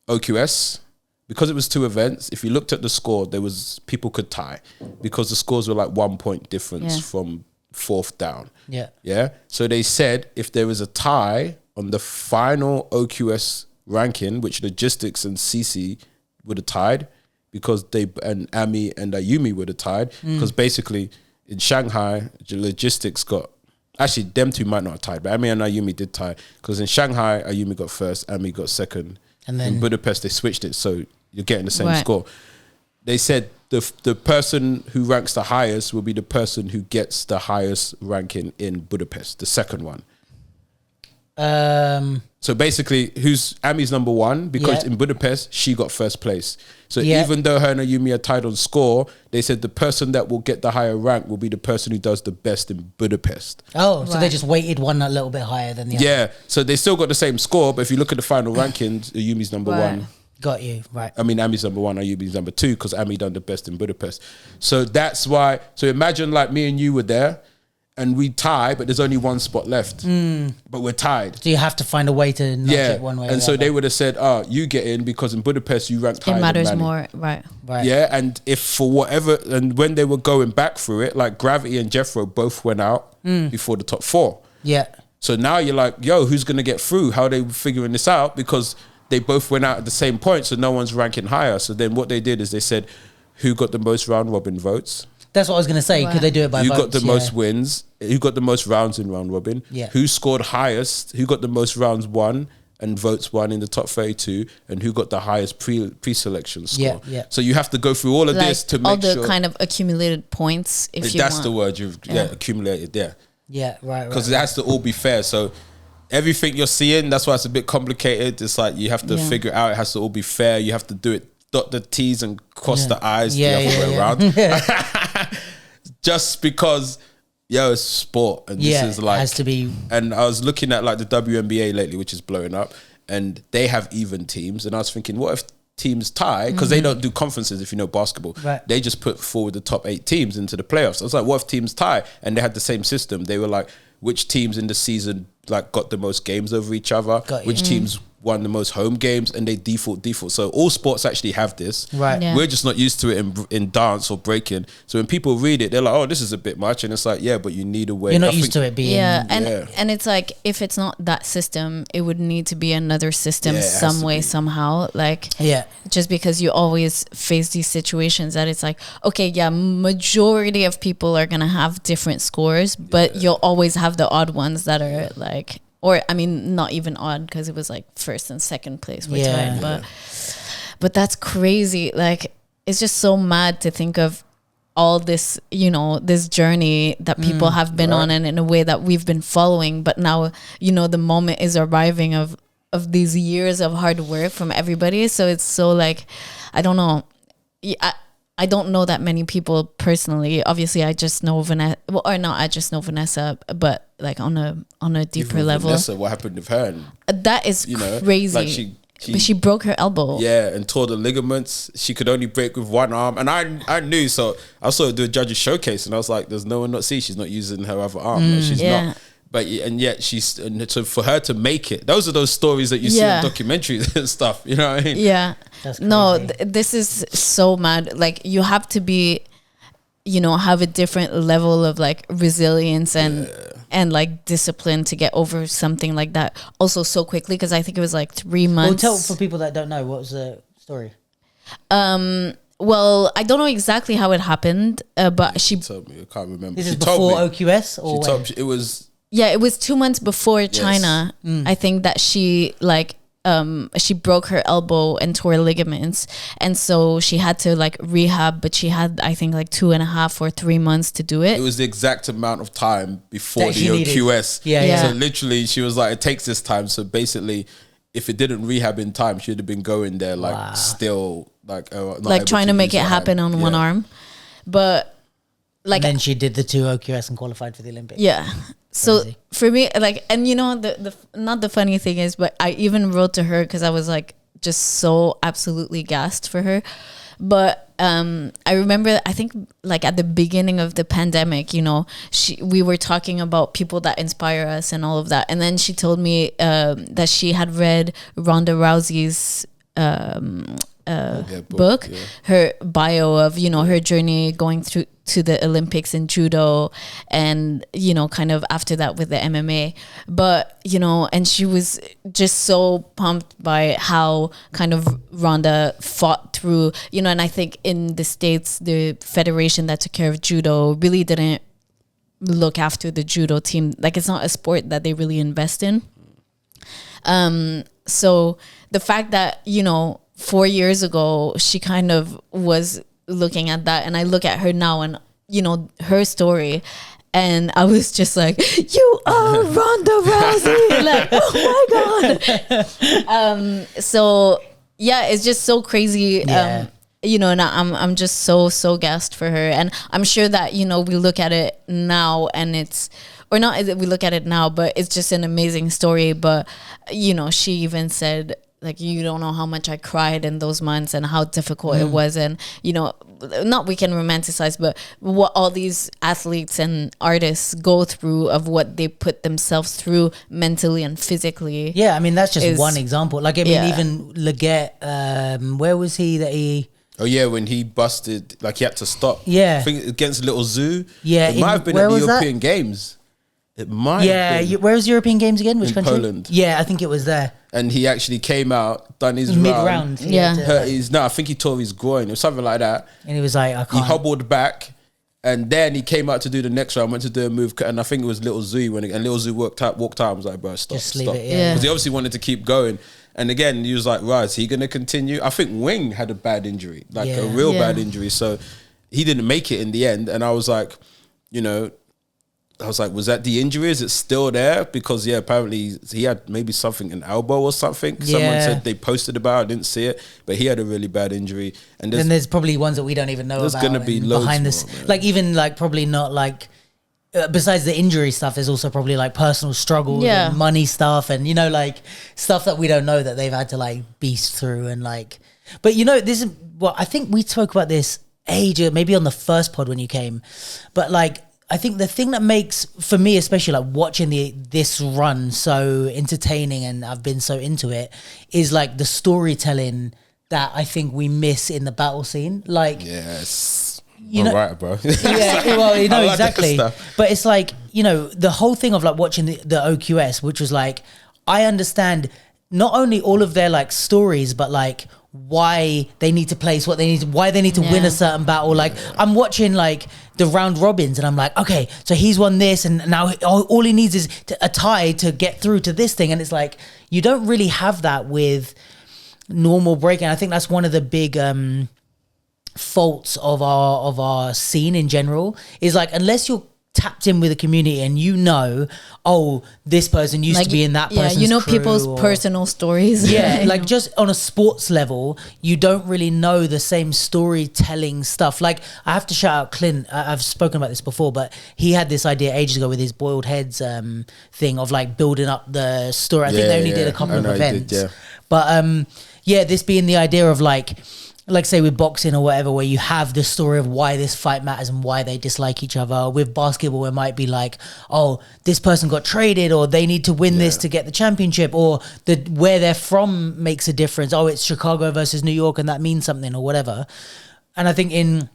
OQS, because it was 2 events. If you looked at the score, people could tie because the scores were like 1 point difference Yeah. from 4th down. Yeah. Yeah. So they said if there was a tie on the final OQS ranking, which logistics and CC would have tied, because and Ami and Ayumi would have tied, because basically in Shanghai, the logistics got, actually them two might not have tied, but Ami and Ayumi did tie, because in Shanghai Ayumi got first, Ami got second, And then in Budapest they switched it, so you're getting the same Right. score. They said the person who ranks the highest will be the person who gets the highest ranking in Budapest, the second one. So basically, who's Ami's number 1, because Yeah. in Budapest she got first place. So Yeah. even though her and Ayumi are tied on score, they said the person that will get the higher rank will be the person who does the best in Budapest. Oh, so they Right. just weighted one a little bit higher than the other. Yeah, so they still got the same score, but if you look at the final rankings, Ayumi's number Right. 1. Got you. Right. I mean, Ami's number 1, Ayumi's number 2, because Ami done the best in Budapest. So that's why. So imagine like me and you were there, and we tie, but there's only 1 spot left, but we're tied. So you have to find a way to nudge Yeah, it one way. and or so the they other. would have said, "Oh, you get in because in Budapest you ranked higher It matters than Manny." more, right? Right. Yeah, and if for whatever, and when they were going back through it, like Gravity and Jeffro both went out before the top 4. Yeah. So now you're like, yo, who's gonna get through? How are they figuring this out? Because they both went out at the same point, so no one's ranking higher. So then what they did is they said, who got the most round robin votes? That's what I was going to say. Could they do it by Who votes? got the most wins? Who got the most rounds in round robin? Yeah. Who scored highest? Who got the most rounds won and votes won in the top 32? And who got the highest pre-selection score? Yeah, yeah. So you have to go through all of Like this to all make the sure. kind of accumulated points. If you That's want. the word you've accumulated. Yeah. Yeah, right. Because it has to all be fair. So everything you're seeing, that's why it's a bit complicated. It's like you have to Yeah. figure it out. It has to all be fair. You have to do it, dot the T's and cross the I's Yeah, the other way yeah. around. Just because, it's sport. And Yeah, this is it like, has to be. and I was looking at like the WNBA lately, which is blowing up, and they have even teams. And I was thinking, what if teams tie? Because they don't do conferences, if you know basketball. Right. They just put forward the top 8 teams into the playoffs. I was like, what if teams tie? And they had the same system. They were like, which teams in the season like got the most games over each other, which teams won the most home games, and they default. So all sports actually have this. Right. Yeah. We're just not used to it in dance or breaking. So when people read it, they're like, oh, this is a bit much. And it's like, yeah, but you need a way. You're not used to it being... and it's like, if it's not that system, it would need to be another system some way, somehow. Like, just because you always face these situations that it's like, okay, majority of people are gonna have different scores, but you'll always have the odd ones that are like, or I mean, not even odd, because it was like first and second place were tied, but that's crazy. Like, it's just so mad to think of all this, you know, this journey that people have been on, and in a way that we've been following, but now, you know, the moment is arriving of these years of hard work from everybody. So it's so like, I don't know. I don't know that many people personally. Obviously, I just know Vanessa. Well, or not, I just know Vanessa, but like on a deeper level. Vanessa, what happened with her? And, that is crazy. Like she broke her elbow. Yeah, and tore the ligaments. She could only break with one arm, and I knew. So I saw her do a judge's showcase, and I was like, "There's no one not see. She's not using her other arm. Like, she's not." But and yet she's, and so for her to make it, those are those stories that you see in documentaries and stuff. You know what I mean? Yeah. No, this is so mad. Like, you have to be, you know, have a different level of like resilience and like discipline to get over something like that. Also so quickly, because I think it was like 3 months. Well, tell for people that don't know, what was the story? Well, I don't know exactly how it happened, but she told me. I can't remember. This is before OQS, or she told me, it was. Yeah, it was 2 months before China. I think that she like she broke her elbow and tore ligaments, and so she had to like rehab, but she had, I think, like 2.5 or 3 months to do it. It was the exact amount of time before the OQS. So literally she was like, it takes this time. So basically, if it didn't rehab in time, she'd have been going there like still like like trying to make it happen on one arm. But like, and then she did the 2 OQS and qualified for the Olympics. So for me, like, and you know, the not the funny thing is, but I even wrote to her because I was like just so absolutely gassed for her. But I remember, I think like at the beginning of the pandemic, you know, we were talking about people that inspire us and all of that. And then she told me that she had read Ronda Rousey's book, her bio of, you know, her journey going through to the Olympics in judo, and, you know, kind of after that with the MMA. But, you know, and she was just so pumped by how kind of Ronda fought through, you know, and I think in the States, the federation that took care of judo really didn't look after the judo team. Like, it's not a sport that they really invest in. So the fact that, you know, 4 years ago, she kind of was looking at that, and I look at her now and, you know, her story, and I was just like, you are Ronda Rousey. Like, oh my God. So yeah, it's just so crazy. You know, and I'm just so gassed for her. And I'm sure that, you know, we look at it now and it's, or not that we look at it now, but it's just an amazing story. But, you know, she even said, like, you don't know how much I cried in those months and how difficult it was. And, you know, not we can romanticize, but what all these athletes and artists go through, of what they put themselves through mentally and physically. Yeah, I mean, that's just one example. Like, I mean, even Leggett, where was he that he... Oh yeah, when he busted, like he had to stop. Yeah, I think against Little Zoo. Yeah, it might have been at the European Games. It might. Yeah, where was the European Games again? Which country? Poland. Yeah, I think it was there. And he actually came out, done his mid-round. I think he tore his groin or something like that. And he was like, I can't. He hobbled back, and then he came out to do the next round. Went to do a move, and I think it was Little Zoo and Little Zoo walked out. I was like, bro, stop, just leave stop. it. Yeah, because he obviously wanted to keep going. And again, he was like, right, is he going to continue? I think Wing had a bad injury, like a real bad injury. So he didn't make it in the end. And I was like, you know, was that the injury? Is it still there? Because, apparently he had maybe something, an elbow or something. Yeah. Someone said they posted about it, I didn't see it. But he had a really bad injury. And then there's probably ones that we don't even know about. There's going to be loads behind this. Like, even like probably not like... besides the injury stuff, there's also probably like personal struggles and money stuff, and, you know, like stuff that we don't know that they've had to like beast through. And like, but you know, this is what I think we spoke about this maybe on the first pod when you came, but like I think the thing that makes, for me especially, like watching this run so entertaining, and I've been so into it, is like the storytelling that I think we miss in the battle scene. Like, yes, you know, right, bro. Yeah, well, you know, I like that exactly. stuff. But it's like, you know, the whole thing of like watching the OQS, which was like, I understand not only all of their like stories, but like why they need to place what they need to, why they need to win a certain battle. Like I'm watching like the round robins and I'm like, okay, so he's won this and now all he needs is a tie to get through to this thing. And it's like, you don't really have that with normal breaking. I think that's one of the big faults of our scene in general, is like, unless you're tapped in with the community and you know, oh, this person used like, to be in that person's you know, crew, people's personal stories. Yeah, like just on a sports level, you don't really know the same storytelling stuff. Like I have to shout out Clint. I've spoken about this before, but he had this idea ages ago with his boiled heads thing of like building up the story. I think they only did a couple of events. But this being the idea of like say with boxing or whatever, where you have the story of why this fight matters and why they dislike each other. With basketball, it might be like, oh, this person got traded, or they need to win this to get the championship, or where they're from makes a difference. Oh, it's Chicago versus New York and that means something, or whatever. And I think in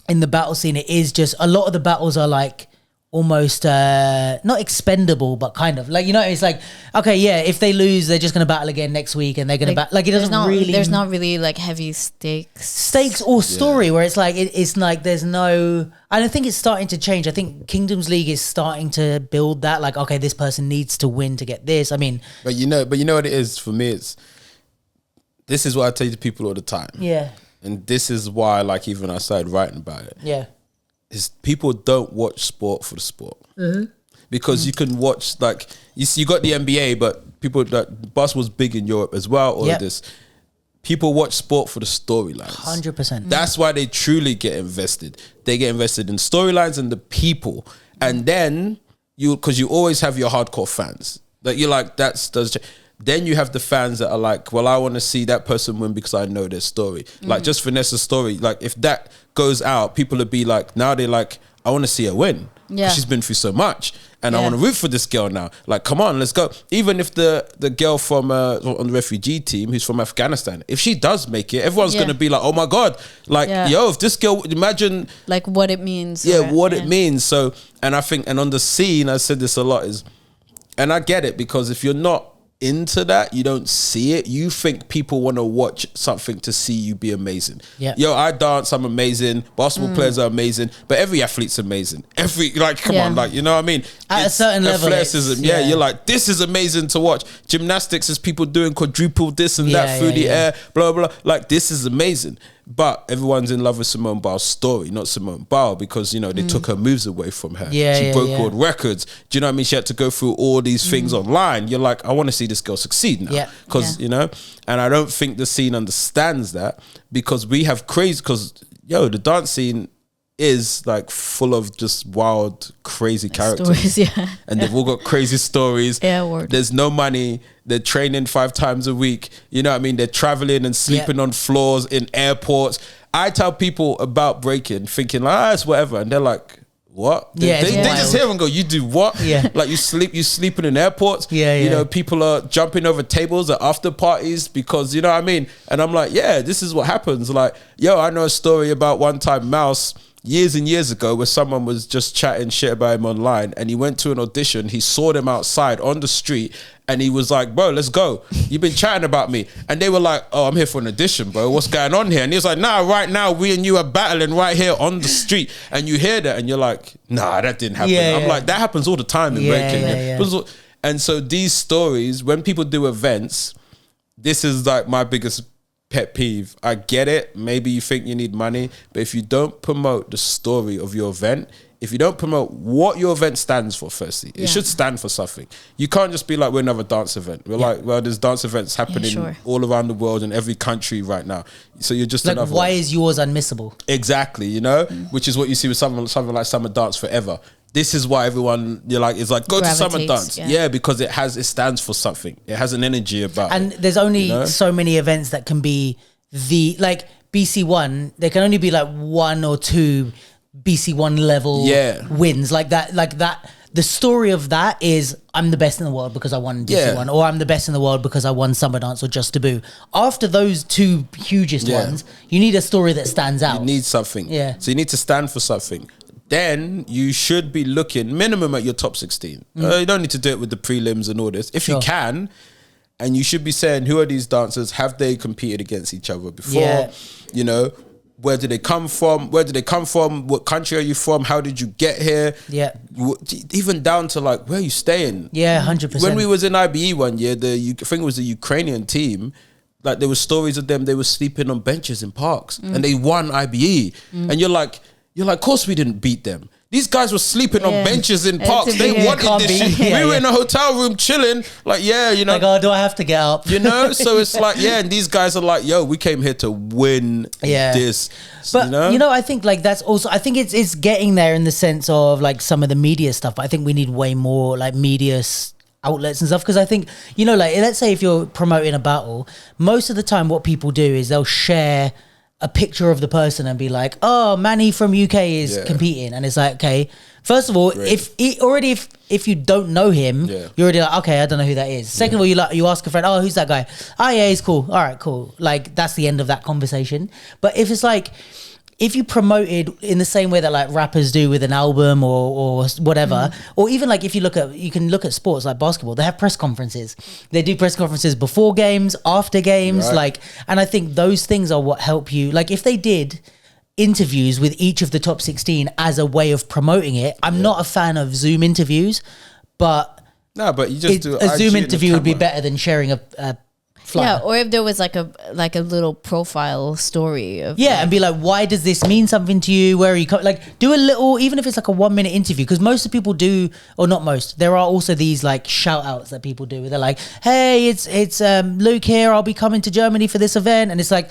the battle scene, it is just, a lot of the battles are like almost not expendable, but kind of like, you know, it's like, okay, yeah, if they lose, they're just gonna battle again next week and they're gonna like it doesn't really, there's not really like heavy stakes or story where it's like it's like there's no, I don't think it's starting to change. I think Kingdoms League is starting to build that, like, okay, this person needs to win to get this. I mean, but you know what it is for me, this is what I tell to people all the time, and this is why, like, even I started writing about it, is people don't watch sport for the sport. Because you can watch, like, you got the NBA, but people, that basketball's big in Europe as well, all of this. People watch sport for the storylines. 100%. That's why they truly get invested. They get invested in storylines and the people. And then because you always have your hardcore fans that you're like, then you have the fans that are like, well, I want to see that person win because I know their story. Like just Vanessa's story. Like if that goes out, people would be like, now they're like, I want to see her win. Yeah. She's been through so much. And I want to root for this girl now. Like, come on, let's go. Even if the girl from on the refugee team who's from Afghanistan, if she does make it, everyone's going to be like, oh my God. Like, yo, if this girl, imagine. Like what it means. Yeah, what it means. So, and I think, and on the scene, I said this a lot, and I get it, because if you're not into that, you don't see it, you think people want to watch something to see you be amazing. Yo, I dance, I'm amazing, basketball players are amazing, but every athlete's amazing. Come on, like, you know what I mean? At a certain level, athleticism, you're like, this is amazing to watch. Gymnastics is people doing quadruple this and that through the air, blah blah, like, this is amazing. But everyone's in love with Simone Biles' story, not Simone Biles, because, you know, they took her moves away from her. She broke world records. Do you know what I mean? She had to go through all these things online. You're like, I want to see this girl succeed now. Because, you know, and I don't think the scene understands that, because we have crazy, because, yo, the dance scene is like full of just wild, crazy characters. Stories, and they've all got crazy stories. There's no money. They're training 5 times a week. You know what I mean? They're traveling and sleeping on floors in airports. I tell people about breaking, thinking, it's whatever. And they're like, what? They just hear and go, you do what? Like you sleeping in airports. You know, people are jumping over tables at after parties because, you know what I mean? And I'm like, this is what happens. Like, yo, I know a story about one time Mouse, years and years ago, where someone was just chatting shit about him online, and he went to an audition. He saw them outside on the street, and he was like, bro, let's go. You've been chatting about me. And they were like, oh, I'm here for an audition, bro. What's going on here? And he was like, nah, right now, we and you are battling right here on the street. And you hear that, and you're like, nah, that didn't happen. I'm like, that happens all the time in breaking. And so these stories, when people do events, this is like my biggest pet peeve. I get it. Maybe you think you need money, but if you don't promote the story of your event, if you don't promote what your event stands for, firstly, it should stand for something. You can't just be like, we're another dance event. We're like, well, there's dance events happening all around the world in every country right now. So you're just like, another why is yours unmissable? Exactly, you know, which is what you see with something like Summer Dance Forever. This is why everyone, you're like, it's like, go to Summer Dance. Because it stands for something. It has an energy about it. And there's only so many events that can be like BC1, there can only be like 1 or 2 BC1 level wins like that. The story of that is I'm the best in the world because I won BC1, or I'm the best in the world because I won Summer Dance or Just Taboo. After those two hugest ones, you need a story that stands out. You need something. Yeah. So you need to stand for something. Then you should be looking minimum at your top 16. You don't need to do it with the prelims and all this. If you can, and you should be saying, who are these dancers? Have they competed against each other before? Yeah. You know, where did they come from? Where did they come from? What country are you from? How did you get here? Yeah. Even down to like, where are you staying? Yeah, 100%. When we was in IBE one year, I think it was the Ukrainian team, like there were stories of them, they were sleeping on benches in parks and they won IBE. And you're like, of course we didn't beat them. These guys were sleeping on benches in parks. They wanted this shit. We were in a hotel room chilling. Like, you know. Like, oh, do I have to get up? You know? So it's like, and these guys are like, yo, we came here to win this. But, you know, I think like that's also, I think it's getting there in the sense of like some of the media stuff. But I think we need way more like media outlets and stuff. Because I think, you know, like, let's say if you're promoting a battle, most of the time what people do is they'll share a picture of the person and be like, oh, Manny from UK is competing. And it's like, okay, first of all, if you don't know him, you're already like, okay, I don't know who that is. Second of all, you ask a friend, oh, who's that guy? Oh yeah, he's cool. All right, cool. Like that's the end of that conversation. But if it's like, if you promoted in the same way that like rappers do with an album or whatever, or even like if you can look at sports like basketball, they have press conferences. They do press conferences before games, after games, and I think those things are what help you. Like if they did interviews with each of the top 16 as a way of promoting it, I'm not a fan of Zoom interviews, but you just do a Zoom interview would be better than sharing a flyer. Yeah, or if there was like a little profile story of and be like, why does this mean something to you? Where are you like do a little, even if it's like a 1 minute interview, because most of people do, or not most, there are also these like shout outs that people do where they're like, hey, it's Luke here, I'll be coming to Germany for this event, and it's like,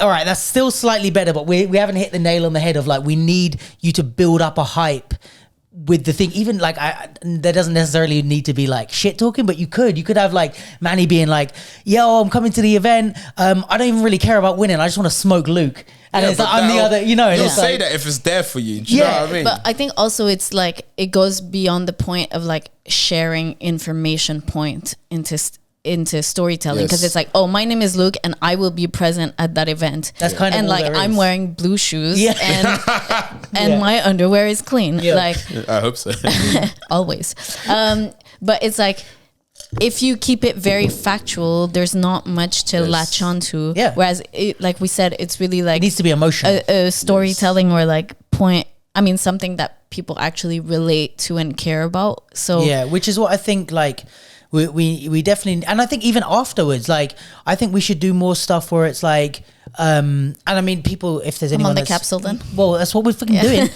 all right, that's still slightly better, but we haven't hit the nail on the head of like, we need you to build up a hype with the thing. Even like there doesn't necessarily need to be like shit talking, but you could have like Manny being like, yo, I'm coming to the event, I don't even really care about winning, I just want to smoke Luke, and it's like I'm the other, you know. You'll say that if it's there for you. Do you know what I mean? But I think also it's like it goes beyond the point of like sharing information point into storytelling, because it's like, oh, my name is Luke and I will be present at that event. That's kind of, and like I'm wearing blue shoes and my underwear is clean. Like I hope so. Always. But it's like, if you keep it very factual, there's not much to latch onto. Yeah. Whereas like we said, it's really like it needs to be emotional. A storytelling or like something that people actually relate to and care about. So which is what I think like we definitely, and I think even afterwards, like I think we should do more stuff where it's like and I mean, people, if there's anyone on the capsule, then well, that's what we're fucking doing.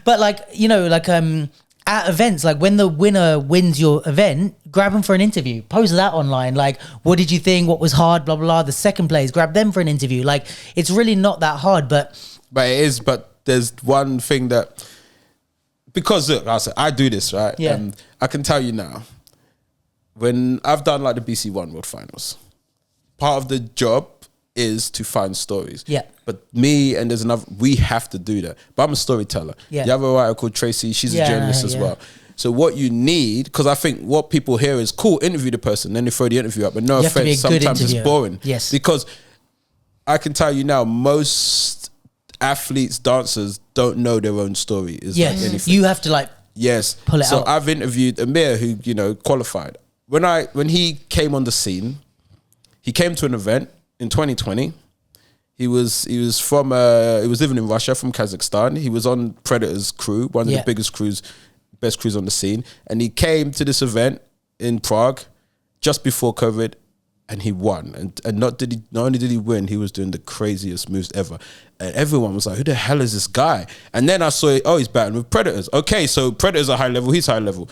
But like, you know, like at events, like when the winner wins your event, grab them for an interview, post that online, like what did you think, what was hard, blah blah blah. The second place, grab them for an interview. Like it's really not that hard, but it is. But there's one thing that, because look, I do this, right? I can tell you now, when I've done like the BC1 World Finals, part of the job is to find stories. Yeah. But me and there's another, we have to do that. But I'm a storyteller. Yeah. You have a writer called Tracy, she's a journalist as well. So what you need, because I think what people hear is, cool, interview the person, then they throw the interview up. But no offense, sometimes it's boring. Yes. Because I can tell you now, most athletes, dancers don't know their own story. Like anything. You have to like pull it out. So I've interviewed Amir, who, you know, qualified. When he came on the scene, he came to an event in 2020. He was living in Russia, from Kazakhstan. He was on Predator's crew, one of the biggest crews, best crews on the scene. And he came to this event in Prague just before COVID, and he won. And not only did he win, he was doing the craziest moves ever. And everyone was like, who the hell is this guy? And then I saw, he's battling with Predators. Okay, so Predators are high level, he's high level.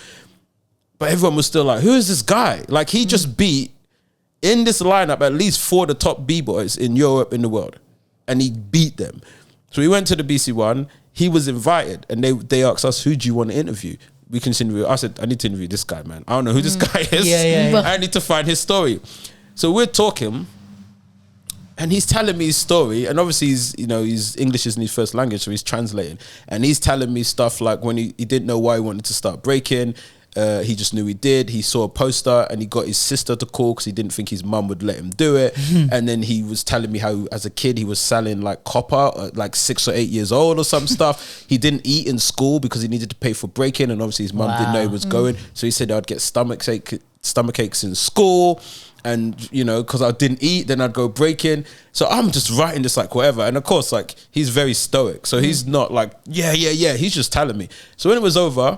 But everyone was still like, who is this guy? Like, he just beat, in this lineup, at least 4 of the top B-boys in Europe, in the world. And he beat them. So we went to the BC1. He was invited. And they asked us, who do you want to interview? We can interview. I said, I need to interview this guy, man. I don't know who this guy is. I need to find his story. So we're talking. And he's telling me his story, and obviously he's English isn't his first language, so he's translating. And he's telling me stuff like when he didn't know why he wanted to start breaking. He just knew he did. He saw a poster and he got his sister to call because he didn't think his mum would let him do it. And then he was telling me how as a kid he was selling like copper at like 6 or 8 years old or some stuff. He didn't eat in school because he needed to pay for breaking, and obviously his mum didn't know he was going. So he said I'd get stomach aches in school. And because I didn't eat, then I'd go breaking. So I'm just writing this like whatever. And of course, like he's very stoic, so he's not like yeah. He's just telling me. So when it was over,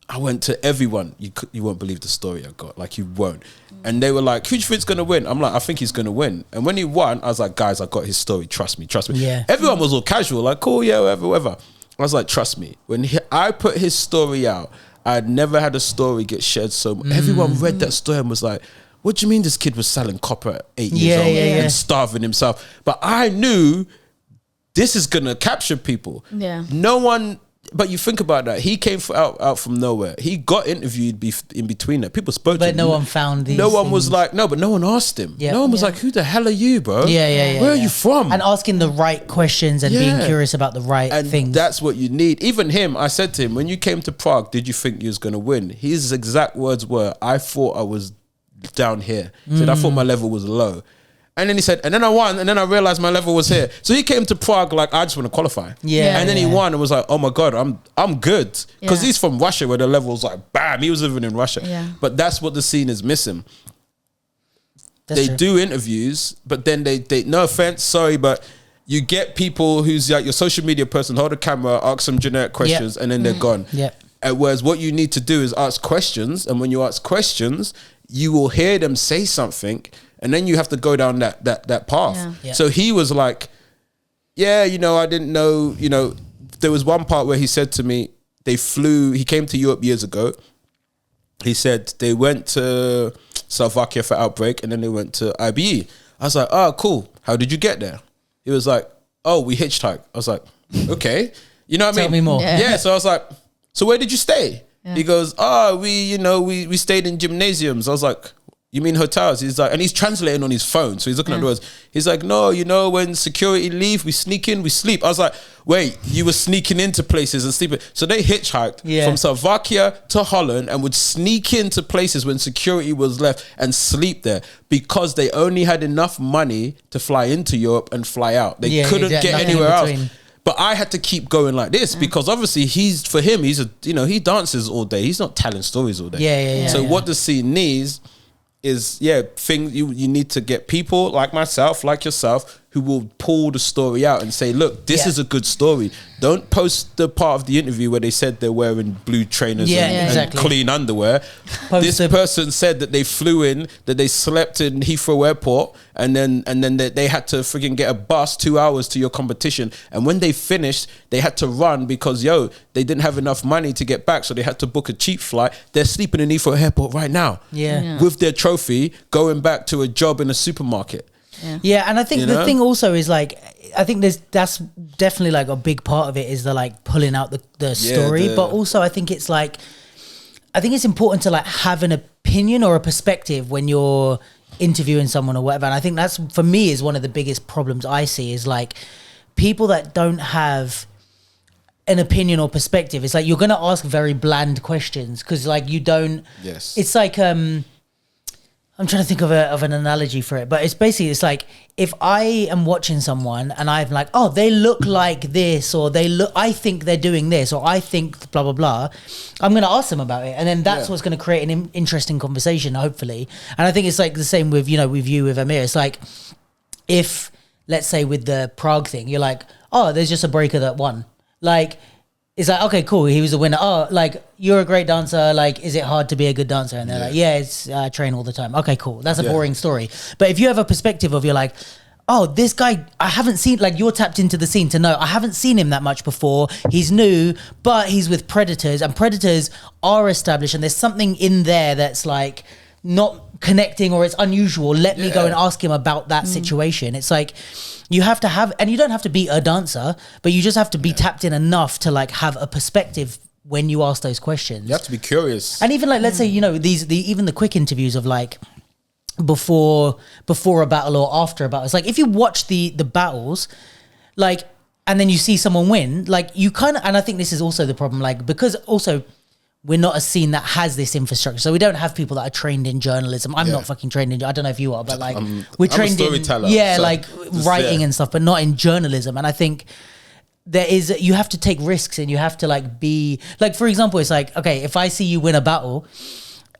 I went to everyone. You won't believe the story I got. Like you won't. And they were like, "Who do you think's gonna win?" I'm like, "I think he's gonna win." And when he won, I was like, "Guys, I got his story. Trust me." Yeah. Everyone was all casual, like, "Cool, yeah, whatever." I was like, "Trust me." When I put his story out, I'd never had a story get shared so much. Everyone read that story and was like, "What do you mean this kid was selling copper at 8 years old and starving himself?" But I knew this is gonna capture people. Yeah. No one. But you think about that. He came out from nowhere. He got interviewed in between that. People spoke to him. But no one found these No one things. was like, no, but no one asked him. Yeah. No one was like, "Who the hell are you, bro? Where are you from?" And asking the right questions and being curious about the right And things. that's what you need. Even him, I said to him, when you came to Prague, did you think you was going to win? His exact words were, "I thought I was down here." He said, "I thought my level was low." And then he said, "And then I won, and then I realized my level was here." So he came to Prague like, "I just want to qualify." Yeah. And then he won and was like, "Oh my God, I'm good." Because Yeah. he's from Russia where the level's like, bam, he was living in Russia. Yeah. But that's what the scene is missing. That's They true. do interviews, but then they no offense, sorry, but you get people who's like your social media person, hold a camera, ask some generic questions, and then they're gone. Yeah. Whereas what you need to do is ask questions, and when you ask questions, you will hear them say something, and then you have to go down that path. Yeah. Yeah. So he was like, "Yeah, I didn't know." There was one part where he said to me, he came to Europe years ago. He said they went to Slovakia for outbreak, and then they went to IBE. I was like, "Oh, cool. How did you get there?" He was like, "Oh, we hitchhiked." I was like, "Okay." You know what I mean? Tell me more. Yeah. So I was like, "So where did you stay?" Yeah. He goes, "Oh, we stayed in gymnasiums." I was like, "You mean hotels?" He's like, and he's translating on his phone, so he's looking at the words. He's like, "No, when security leave, we sneak in, we sleep." I was like, "Wait, you were sneaking into places and sleeping?" So they hitchhiked from Slovakia to Holland and would sneak into places when security was left and sleep there because they only had enough money to fly into Europe and fly out. They couldn't get nothing in anywhere else. between. But I had to keep going like this because obviously he dances all day. He's not telling stories all day. Yeah. So what the scene needs is things you need to get people like myself, like yourself, who will pull the story out and say, "Look, this is a good story." Don't post the part of the interview where they said they're wearing blue trainers and exactly. clean underwear. This person said that they flew in, that they slept in Heathrow Airport, and then they had to freaking get a bus 2 hours to your competition. And when they finished, they had to run because they didn't have enough money to get back, so they had to book a cheap flight. They're sleeping in Heathrow Airport right now, with their trophy, going back to a job in a supermarket. Yeah, and I think the thing also is like, I think that's definitely like a big part of it is the like pulling out the story, but also I think it's like, I think it's important to like have an opinion or a perspective when you're interviewing someone or whatever. And I think that's, for me, is one of the biggest problems I see is like people that don't have an opinion or perspective. It's like you're going to ask very bland questions because like you don't. Yes. It's like I'm trying to think of an analogy for it, but it's like if I am watching someone and I'm like, "Oh, they look like this," or I think they're doing this, or I think blah blah blah, I'm going to ask them about it, and then that's what's going to create an interesting conversation, hopefully. And I think it's like the same with with Amir. It's like if, let's say, with the Prague thing, you're like, "Oh, there's just a breaker that won," like. It's like, okay, cool, he was a winner. Oh, like, you're a great dancer. Like, is it hard to be a good dancer? And they're like, I train all the time. Okay, cool. That's a boring story. But if you have a perspective of, you're like, oh, this guy, I haven't seen, like, you're tapped into the scene to know, I haven't seen him that much before. He's new, but he's with Predators, and Predators are established, and there's something in there that's, like, not connecting or it's unusual. Let me go and ask him about that situation. It's like, you have to have, and you don't have to be a dancer, but you just have to be tapped in enough to like have a perspective when you ask those questions. You have to be curious. And even like, let's say, even the quick interviews of like, before a battle or after a battle. It's like if you watch the battles, like, and then you see someone win, like you kind of, and I think this is also the problem, like, because also we're not a scene that has this infrastructure. So we don't have people that are trained in journalism. I'm not fucking trained in, I don't know if you are, but like we're trained in, so like writing and stuff, but not in journalism. And I think you have to take risks and you have to like be, like, for example, it's like, okay, if I see you win a battle,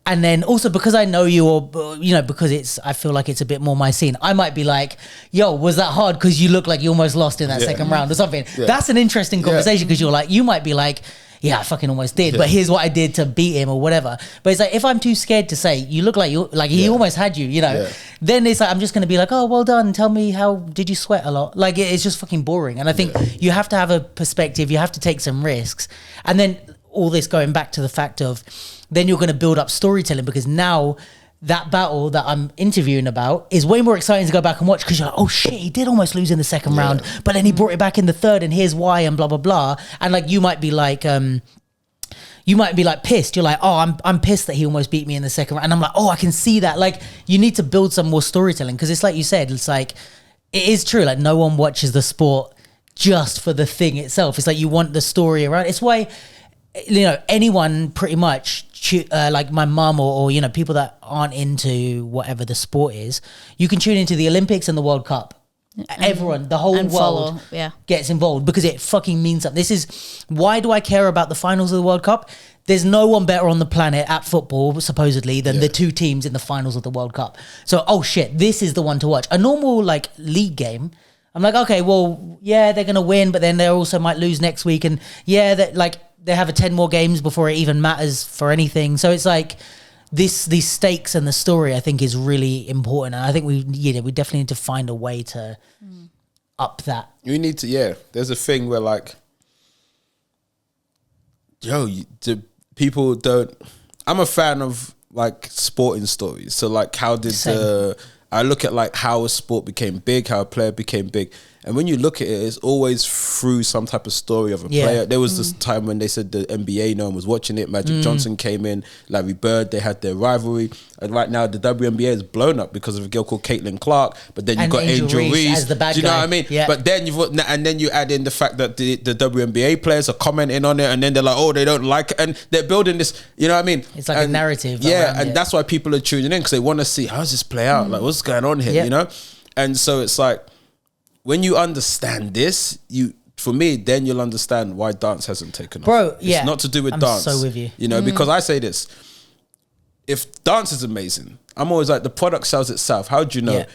and then also because I know you, or, you know, because I feel like it's a bit more my scene, I might be like, yo, was that hard? Because you look like you almost lost in that second round or something. Yeah. That's an interesting conversation because you might be like, yeah, I fucking almost did, but here's what I did to beat him or whatever. But it's like, if I'm too scared to say, you look like he almost had you, you know, then it's like, I'm just going to be like, oh, well done. Tell me, how did you sweat a lot? Like, it's just fucking boring. And I think you have to have a perspective. You have to take some risks. And then all this going back to the fact of, then you're going to build up storytelling, because now that battle that I'm interviewing about is way more exciting to go back and watch, because you're like, oh shit, he did almost lose in the second round, but then he brought it back in the third, and here's why, and blah blah blah. And like you might be like pissed. You're like, oh, I'm pissed that he almost beat me in the second round. And I'm like, oh, I can see that. Like, you need to build some more storytelling, because it's like you said, it's like, it is true. Like, no one watches the sport just for the thing itself. It's like you want the story around. It's why, you know, anyone pretty much, like my mum or you know, people that aren't into whatever the sport is, you can tune into the Olympics and the World Cup. Everyone, the whole world gets involved, because it fucking means something. This is why do I care about the finals of the World Cup? There's no one better on the planet at football, supposedly, than the two teams in the finals of the World Cup. So, oh shit, this is the one to watch. A normal like league game, I'm like, okay, well, yeah, they're gonna win, but then they also might lose next week, and that like they have 10 more games before it even matters for anything. So it's like these stakes and the story, I think, is really important. And I think we definitely need to find a way to up that. We need to, there's a thing where like, people don't, I'm a fan of like sporting stories. So like, how did I look at like how a sport became big, how a player became big. And when you look at it, it's always through some type of story of a player. There was this time when they said the NBA, no one was watching it. Magic Johnson came in, Larry Bird, they had their rivalry. And right now the WNBA is blown up because of a girl called Caitlin Clark. But then you've got Angel Reese as the bad do you know guy. what I mean? Yeah. But then you add in the fact that the WNBA players are commenting on it, and then they're like, oh, they don't like it. And they're building this, you know what I mean? It's like a narrative. Yeah, and that's why people are tuning in, because they want to see, how does this play out? Like, what's going on here, you know? And so it's like, when you understand this, for me, then you'll understand why dance hasn't taken off. Bro, it's not to do with dance. I'm so with you. You know, because I say this, if dance is amazing, I'm always like, the product sells itself. How do you know? Yeah.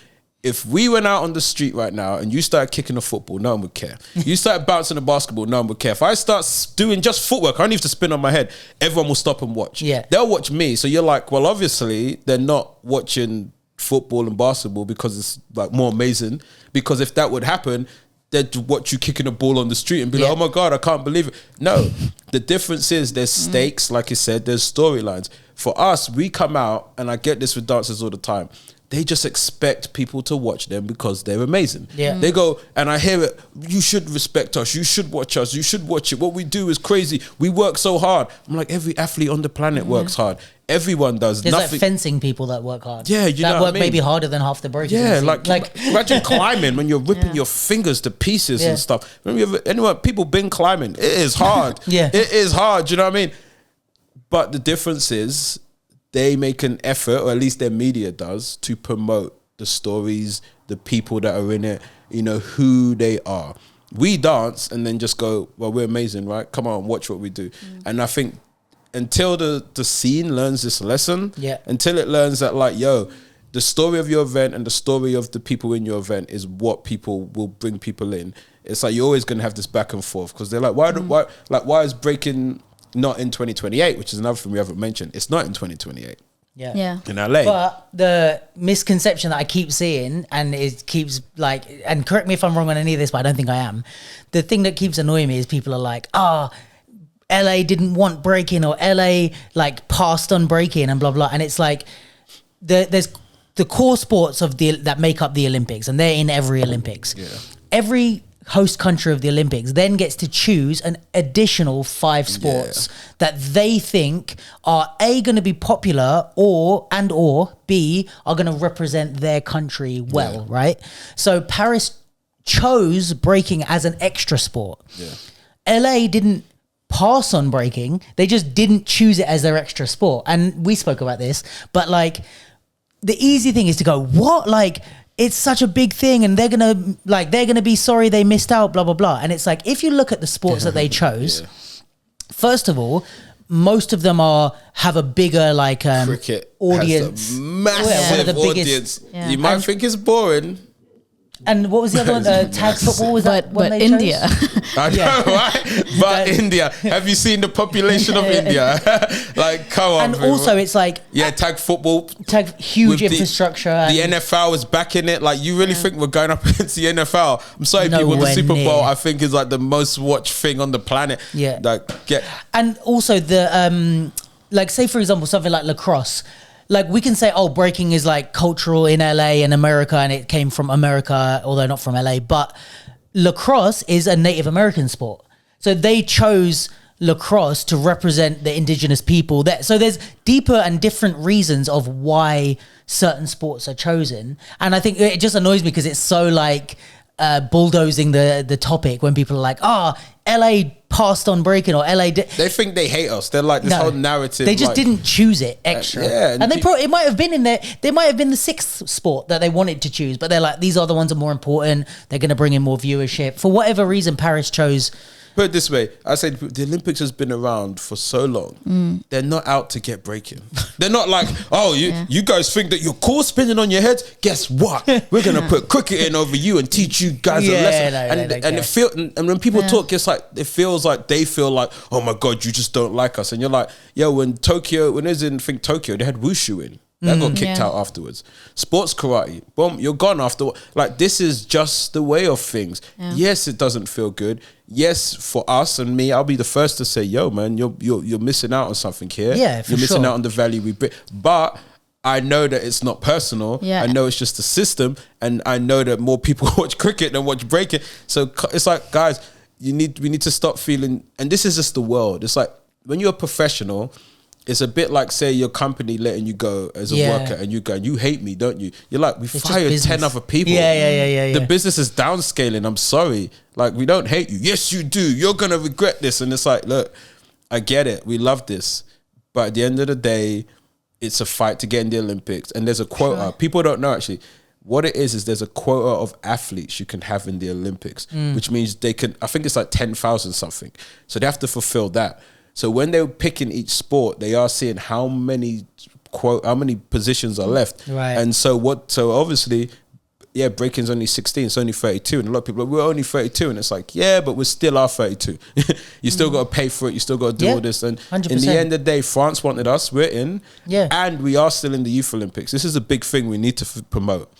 If we went out on the street right now and you started kicking a football, no one would care. You started bouncing a basketball, no one would care. If I start doing just footwork, I don't have to spin on my head, everyone will stop and watch. Yeah. They'll watch me. So you're like, well, obviously, they're not watching football and basketball because it's like more amazing, because if that would happen, they'd watch you kicking a ball on the street and be like, oh my God, I can't believe it. No, the difference is there's stakes, like you said, there's storylines. For us, we come out, and I get this with dancers all the time, they just expect people to watch them because they're amazing. They go, and I hear it, you should respect us, you should watch us, you should watch it, what we do is crazy, we work so hard. I'm like, every athlete on the planet works hard. Everyone does. There's nothing. like fencing people that work hard. Yeah, you know what I mean? Maybe harder than half the breakers. Yeah, like imagine climbing when you're ripping your fingers to pieces and stuff. People been climbing. It is hard. It is hard. You know what I mean? But the difference is they make an effort, or at least their media does, to promote the stories, the people that are in it, you know, who they are. We dance and then just go, well, we're amazing, right? Come on, watch what we do. And I think until the scene learns this lesson, until it learns that, like, yo, the story of your event and the story of the people in your event is what people will bring people in. It's like you're always going to have this back and forth, because they're like, why is breaking not in 2028, which is another thing we haven't mentioned. It's not in 2028. Yeah. In LA. But the misconception that I keep seeing, and it keeps like, and correct me if I'm wrong on any of this, but I don't think I am. The thing that keeps annoying me is people are like, LA didn't want breaking, or LA like passed on breaking and blah, blah. And it's like, there's the core sports of that make up the Olympics, and they're in every Olympics. Every host country of the Olympics then gets to choose an additional 5 sports that they think are A, going to be popular, or B, are going to represent their country well, right? So Paris chose breaking as an extra sport. LA didn't pass on breaking, they just didn't choose it as their extra sport. And we spoke about this, but like the easy thing is to go, what, like it's such a big thing and they're gonna be sorry they missed out, blah blah blah. And it's like, if you look at the sports that they chose, first of all, most of them have a bigger like cricket audience, has a massive audience. You might think it's boring. And what was the other one? Tag football, was that one but they India. I know, right? But India, have you seen the population of India? Like, come on. And people. also, it's like tag football, huge infrastructure. The NFL is backing it. Like, you really think we're going up against the NFL? I'm sorry, people. The Super Bowl, I think, is like the most watched thing on the planet. And also the like, say for example, something like lacrosse. Like, we can say, oh, breaking is like cultural in LA and America, and it came from America, although not from LA. But lacrosse is a Native American sport. So they chose lacrosse to represent the indigenous people there. So there's deeper and different reasons of why certain sports are chosen. And I think it just annoys me because it's so like bulldozing the topic when people are like, LA passed on breaking, or LA did. They think they hate us. They're like this whole narrative. They just didn't choose it extra. And it might have been in there. They might have been the 6th sport that they wanted to choose, but they're like, these other ones are more important. They're going to bring in more viewership. For whatever reason, Paris chose. Put it this way, I said the Olympics has been around for so long. They're not out to get breaking. They're not like, you guys think that you're cool spinning on your heads? Guess what? We're gonna put cricket in over you and teach you guys a lesson. And when people talk, it's like it feels like they feel like, oh my god, you just don't like us. And you're like, when it was in Tokyo, they had wushu in. That got kicked out afterwards. Sports karate, boom, you're gone after. Like, this is just the way of things. Yes, it doesn't feel good. Yes, for us and me, I'll be the first to say, yo, man, you're missing out on something here. You're missing out on the value we bring. But I know that it's not personal. I know it's just a system, and I know that more people watch cricket than watch breaking. So it's like, guys, we need to stop feeling. And this is just the world. It's like when you're a professional. It's a bit like, say, your company letting you go as a worker, and you go, you hate me, don't you? You're like, we fired 10 other people. The business is downscaling. I'm sorry. Like, we don't hate you. Yes, you do. You're going to regret this. And it's like, look, I get it. We love this. But at the end of the day, it's a fight to get in the Olympics. And there's a quota. Sure. People don't know, actually. What it is there's a quota of athletes you can have in the Olympics, which means they can, I think it's like 10,000 something. So they have to fulfill that. So when they're picking each sport, they are seeing how many positions are left. Right. And so obviously, breaking's only 16, it's only 32. And a lot of people are like, we're only 32. And it's like, but we still are 32. You still got to pay for it. You still got to do all this. And 100%. In the end of the day, France wanted us, we're in. And we are still in the Youth Olympics. This is a big thing we need to promote.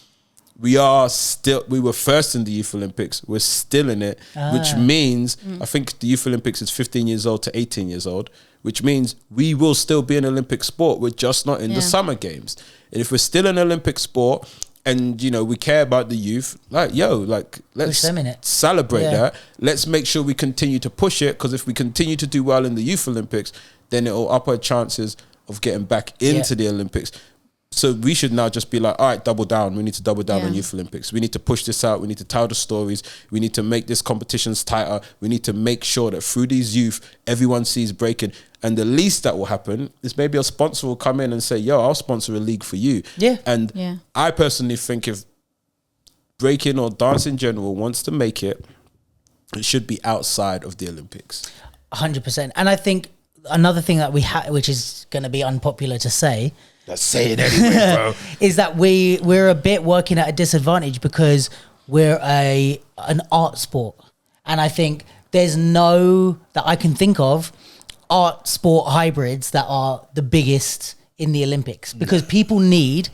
We were first in the Youth Olympics. We're still in it, which means, I think the Youth Olympics is 15 years old to 18 years old, which means we will still be an Olympic sport. We're just not in the Summer Games. And if we're still an Olympic sport and, we care about the youth, let's celebrate that. Let's make sure we continue to push it, because if we continue to do well in the Youth Olympics, then it'll up our chances of getting back into the Olympics. So we should now just be like, all right, double down. We need to double down on Youth Olympics. We need to push this out. We need to tell the stories. We need to make this competitions tighter. We need to make sure that through these youth, everyone sees breaking. And the least that will happen is maybe a sponsor will come in and say, yo, I'll sponsor a league for you. And I personally think if breaking or dance in general wants to make it, it should be outside of the Olympics. 100%. And I think another thing that we have, which is going to be unpopular to say, let's say it anyway, bro. is that we're a bit working at a disadvantage because we're an art sport. And I think there's that I can think of art sport hybrids that are the biggest in the Olympics, because people need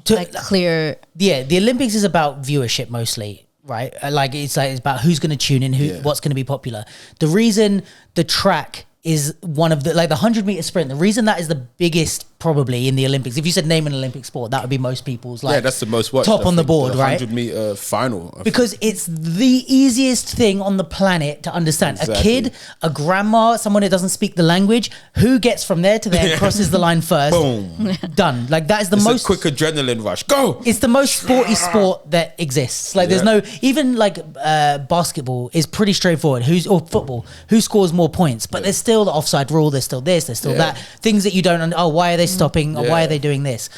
to clear. The Olympics is about viewership mostly, right? It's about who's going to tune in, what's going to be popular. The reason the track is one of the 100-meter sprint, the reason that is the biggest probably in the Olympics. If you said name an Olympic sport, that would be most people's like that's the most watched. top on the board, the right? 100-meter final. Because it's the easiest thing on the planet to understand. Exactly. A kid, a grandma, someone who doesn't speak the language, who gets from there to there, crosses the line first, Boom. done. Like that is the It's most a quick adrenaline rush. Go. It's the most sporty sport that exists. Like there's no, even like basketball is pretty straightforward. Or football, who scores more points? But there's still the offside rule. There's still this. There's still that. Things that you don't. Why are they stopping? Or why are they doing this?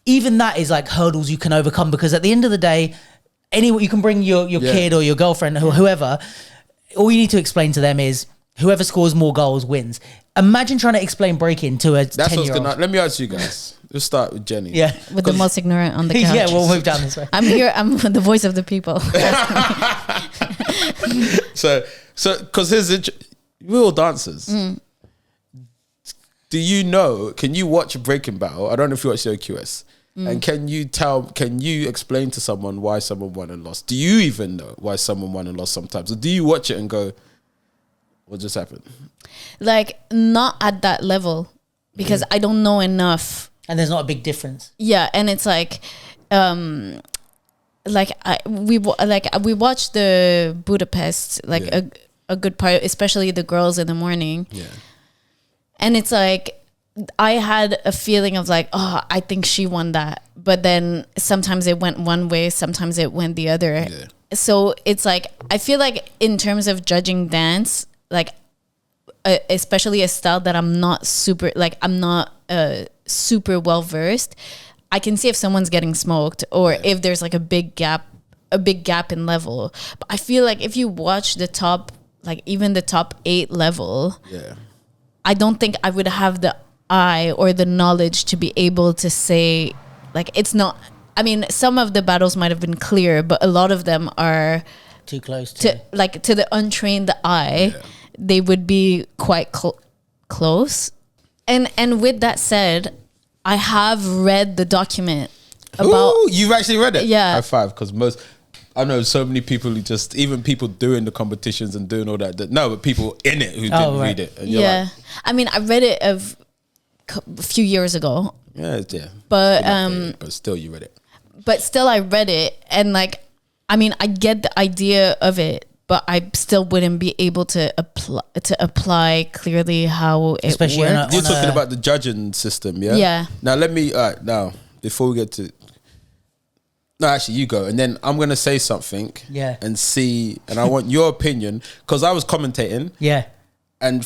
Even that is like hurdles you can overcome, because at the end of the day, you can bring your kid or your girlfriend or whoever. All you need to explain to them is whoever scores more goals wins. Imagine trying to explain breaking to a 10-year-old. Let me ask you guys. Let's start with Jenny. Yeah, with the most ignorant on the couch. Yeah, we'll move down this way. I'm here. I'm the voice of the people. So because we're all dancers. Do you know? Can you watch a breaking battle? I don't know if you watch the OQS. And can you explain to someone why someone won and lost? Do you even know why someone won and lost sometimes? Or do you watch it and go, what just happened? Like, not at that level, because I don't know enough. And there's not a big difference. Yeah, and it's like, we watched the Budapest, like a good part, especially the girls in the morning. Yeah. And it's like, I had a feeling of like, oh, I think she won that. But then sometimes it went one way, sometimes it went the other. Yeah. So it's like, I feel like in terms of judging dance, like, especially a style that I'm not super well versed, I can see if someone's getting smoked or if there's like a big gap in level. But I feel like if you watch the top, like even the top 8 level, I don't think I would have the eye or the knowledge to be able to say, like, it's not, I mean, some of the battles might have been clear, but a lot of them are too close to the untrained eye. They would be quite close. And with that said, I have read the document about... Ooh, you've actually read it? Yeah. High five, because I know so many people who just, even people doing the competitions and doing all that, but people in it who didn't read it. And yeah. Like, I mean, I read it a few years ago. Yeah. But still you read it. But still I read it, and like, I mean, I get the idea of it, but I still wouldn't be able to apply clearly how it Especially works. You're talking about the judging system, yeah? Yeah. Now now before we get to... No, actually, you go, and then I'm going to say something and see, and I want your opinion, because I was commentating. Yeah. And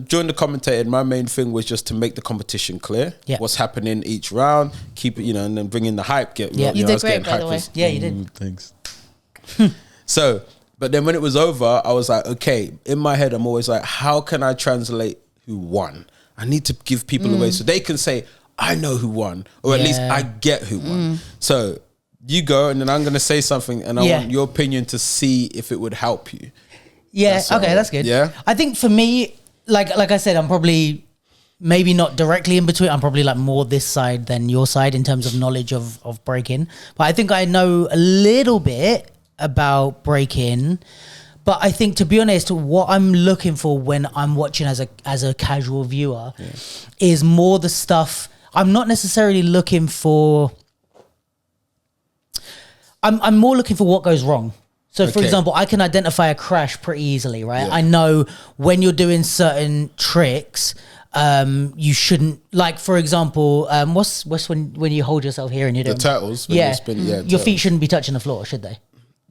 during the commentating, my main thing was just to make the competition clear. Yeah. What's happening each round, keep it, and then bring in the hype. You did great, by the way. Yeah, you did. Thanks. So... But then when it was over, I was like, okay, in my head, I'm always like, how can I translate who won? I need to give people away so they can say, I know who won, or at least I get who won. So you go, and then I'm going to say something, and I want your opinion to see if it would help you. Yeah, okay, that's good. Yeah? I think for me, like I said, I'm probably maybe not directly in between. I'm probably like more this side than your side in terms of knowledge of breaking. But I think I know a little bit about breaking, but I think, to be honest, what I'm looking for when I'm watching as a casual viewer is more the stuff. I'm not necessarily looking for. I'm more looking for what goes wrong. So, for example, I can identify a crash pretty easily, right? Yeah. I know when you're doing certain tricks, you shouldn't, like, for example, what's when you hold yourself here and you're doing the turtles? When you spin, your feet shouldn't be touching the floor, should they?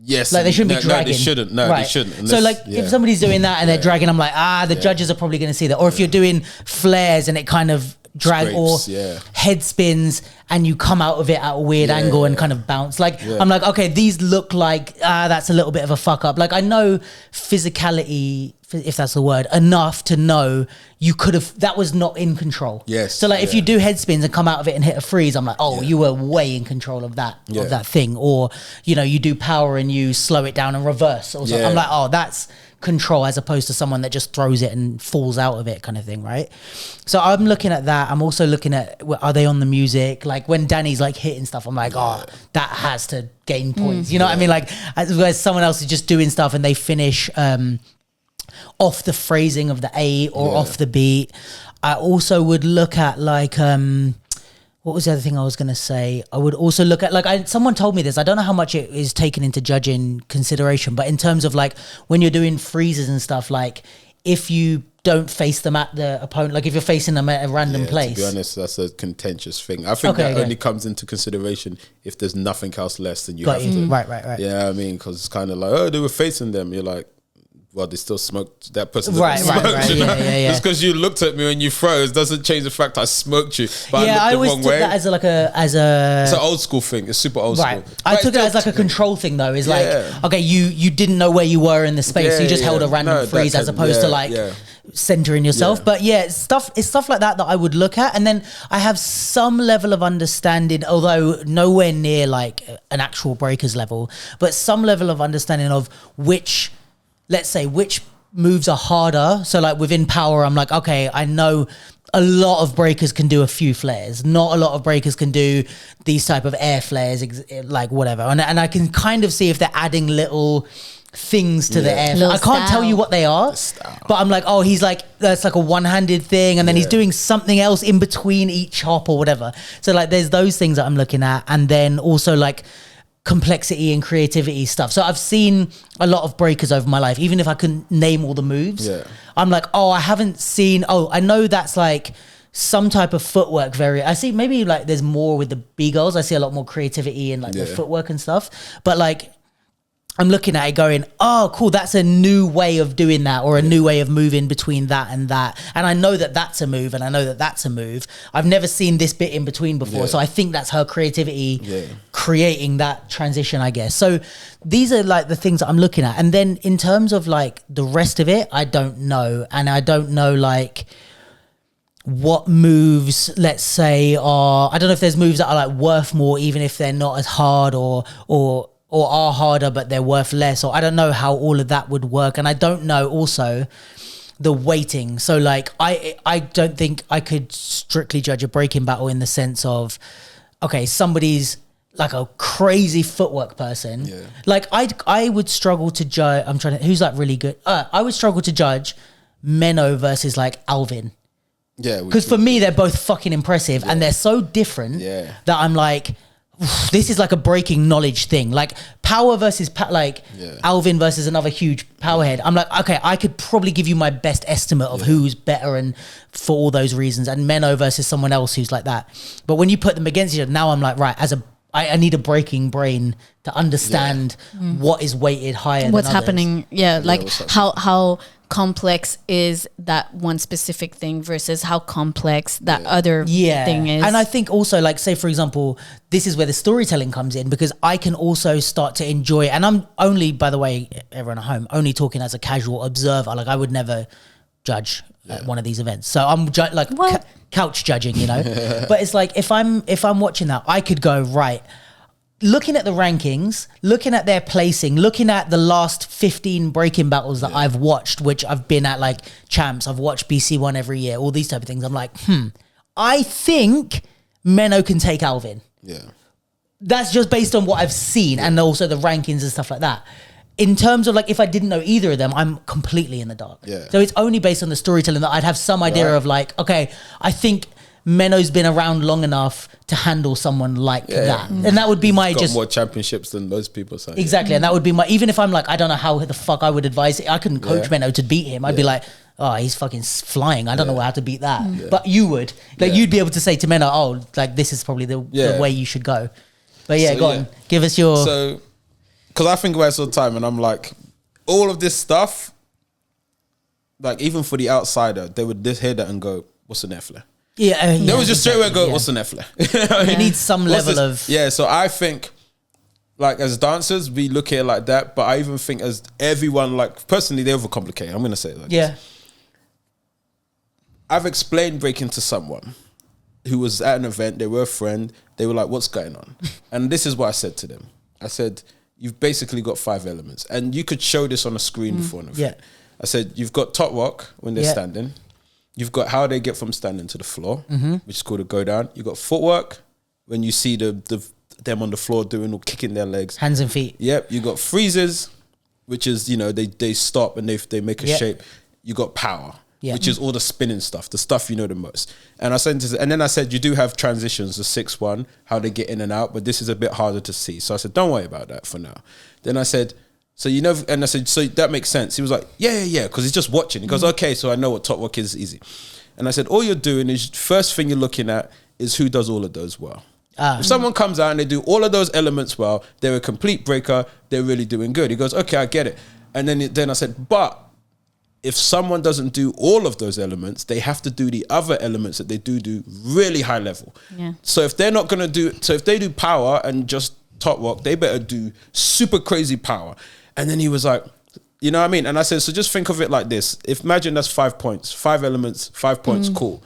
Yes. Like, they shouldn't be dragging. No, they shouldn't. No, right. They shouldn't. Unless, so, like, if somebody's doing that and they're dragging, I'm like, the judges are probably going to see that. Or if you're doing flares and it kind of drag or head spins and you come out of it at a weird angle and kind of bounce. Like, I'm like, okay, these look like, that's a little bit of a fuck up. Like, I know physicality, if that's the word, enough to know you could have, that was not in control. Yes. So like if you do head spins and come out of it and hit a freeze, I'm like, you were way in control of that thing. Or, you do power and you slow it down and reverse or something. I'm like, that's control, as opposed to someone that just throws it and falls out of it kind of thing, right? So I'm looking at that. I'm also looking at, are they on the music? Like when Danny's like hitting stuff, I'm like, that has to gain points. You know what I mean? Like, whereas someone else is just doing stuff and they finish off the phrasing of the 8 or Yeah. off the beat. I also would look at like what was the other thing I was going to say? I would also look at someone told me this. I don't know how much it is taken into judging consideration, but in terms of like when you're doing freezes and stuff, like if you don't face them at the opponent, like if you're facing them at a random place. To be honest, that's a contentious thing. I think that only comes into consideration if there's nothing else less than you have to. Right. Yeah, I mean, because it's kind of like, oh, they were facing them. You're like, well, they still smoked that person. Right. You know? Yeah. Just because you looked at me when you froze doesn't change the fact I smoked you. But I I always looked took the wrong way. that as a. It's an old school thing. It's super old school. I took it as like a control thing though. It's like, okay, you didn't know where you were in the space. So you just held a random freeze as opposed to like centering yourself. But it's stuff like that I would look at. And then I have some level of understanding, although nowhere near like an actual breakers level, but some level of understanding of which moves are harder. So like within power, I'm like, okay, I know a lot of breakers can do a few flares. Not a lot of breakers can do these type of air flares, like whatever. And I can kind of see if they're adding little things to the air. I can't tell you what they are, but I'm like, oh, he's like, that's like a one-handed thing. And then he's doing something else in between each hop or whatever. So like there's those things that I'm looking at. And then also like complexity and creativity stuff. So I've seen a lot of breakers over my life, even if I couldn't name all the moves. I'm like, oh, I haven't seen, I know that's like some type of footwork I see maybe like there's more with the B girls. I see a lot more creativity in like the footwork and stuff. But like I'm looking at it going, oh, cool, that's a new way of doing that, or a new way of moving between that and that. And I know that that's a move, and I know that that's a move. I've never seen this bit in between before. So I think that's her creativity creating that transition, I guess. So these are like the things that I'm looking at. And then in terms of like the rest of it, I don't know. And I don't know like what moves, let's say, are, I don't know if there's moves that are like worth more, even if they're not as hard or are harder but they're worth less, or I don't know how all of that would work. And I don't know also the weighting. So like I don't think I could strictly judge a breaking battle in the sense of, okay, somebody's like a crazy footwork person. Like I would struggle to judge, who's like really good, I would struggle to judge Menno versus like Alvin. Because for me they're both fucking impressive and they're so different that I'm like, this is like a breaking knowledge thing. Like power versus Alvin versus another huge powerhead. I'm like, okay, I could probably give you my best estimate of who's better, and for all those reasons. And Menno versus someone else who's like that. But when you put them against each other, now I'm like, right, I need a breaking brain to understand what is weighted higher. What's than others. happening? Like how complex is that one specific thing versus how complex that other thing is. And I think also, like, say for example, this is where the storytelling comes in, because I can also start to enjoy, and I'm only, by the way, everyone at home, only talking as a casual observer. Like I would never judge at one of these events, so I'm couch judging, you know. But it's like if I'm watching that, I could go, right, looking at the rankings, looking at their placing, looking at the last 15 breaking battles that I've watched, which I've been at like champs, I've watched BC1 every year, all these type of things. I'm like, I think Menno can take Alvin. That's just based on what I've seen and also the rankings and stuff like that. In terms of like, if I didn't know either of them, I'm completely in the dark. So it's only based on the storytelling that I'd have some idea of like, okay, I think Menno's been around long enough to handle someone like that. And that would be my got more championships than most people. So exactly. And that would be my, even if I'm like, I don't know how the fuck I would advise it. I couldn't coach Menno to beat him. I'd be like, oh, he's fucking flying. I don't know how to beat that. But you would. Like you'd be able to say to Menno, oh, like this is probably the way you should go. But go on. Give us your... So, because I think about it all the time and I'm like, all of this stuff, like even for the outsider, they would just hear that and go, what's an F-flare? They would just straight away go, what's an F-flare? You need some level of... so I think, like, as dancers, we look at it like that, but I even think as everyone, like, personally, they overcomplicate. I'm going to say it like this. I've explained breaking to someone who was at an event, they were a friend, they were like, what's going on? And this is what I said to them. I said, you've basically got 5 elements, and you could show this on a screen before an event. I said, you've got top rock when they're standing. You've got how they get from standing to the floor, which is called a go down. You've got footwork when you see them on the floor doing or kicking their legs. Hands and feet. Yep. You got freezes which is, you know, they stop and they make a shape. You got power, which is all the spinning stuff, the stuff you know the most. And then I said, you do have transitions, the 6-1, how they get in and out, but this is a bit harder to see. So I said, don't worry about that for now. Then I said, so you know, and I said, so that makes sense. He was like, yeah, because he's just watching. He goes, okay, so I know what top work is easy. And I said, all you're doing is, first thing you're looking at is who does all of those well. If someone comes out and they do all of those elements well, they're a complete breaker, they're really doing good. He goes, okay, I get it. And then I said, but if someone doesn't do all of those elements, they have to do the other elements that they do really high level. Yeah. So if they're not going to if they do power and just top work, they better do super crazy power. And then he was like, you know what I mean? And I said, so just think of it like this. Imagine that's 5 points, 5 elements, 5 points, cool.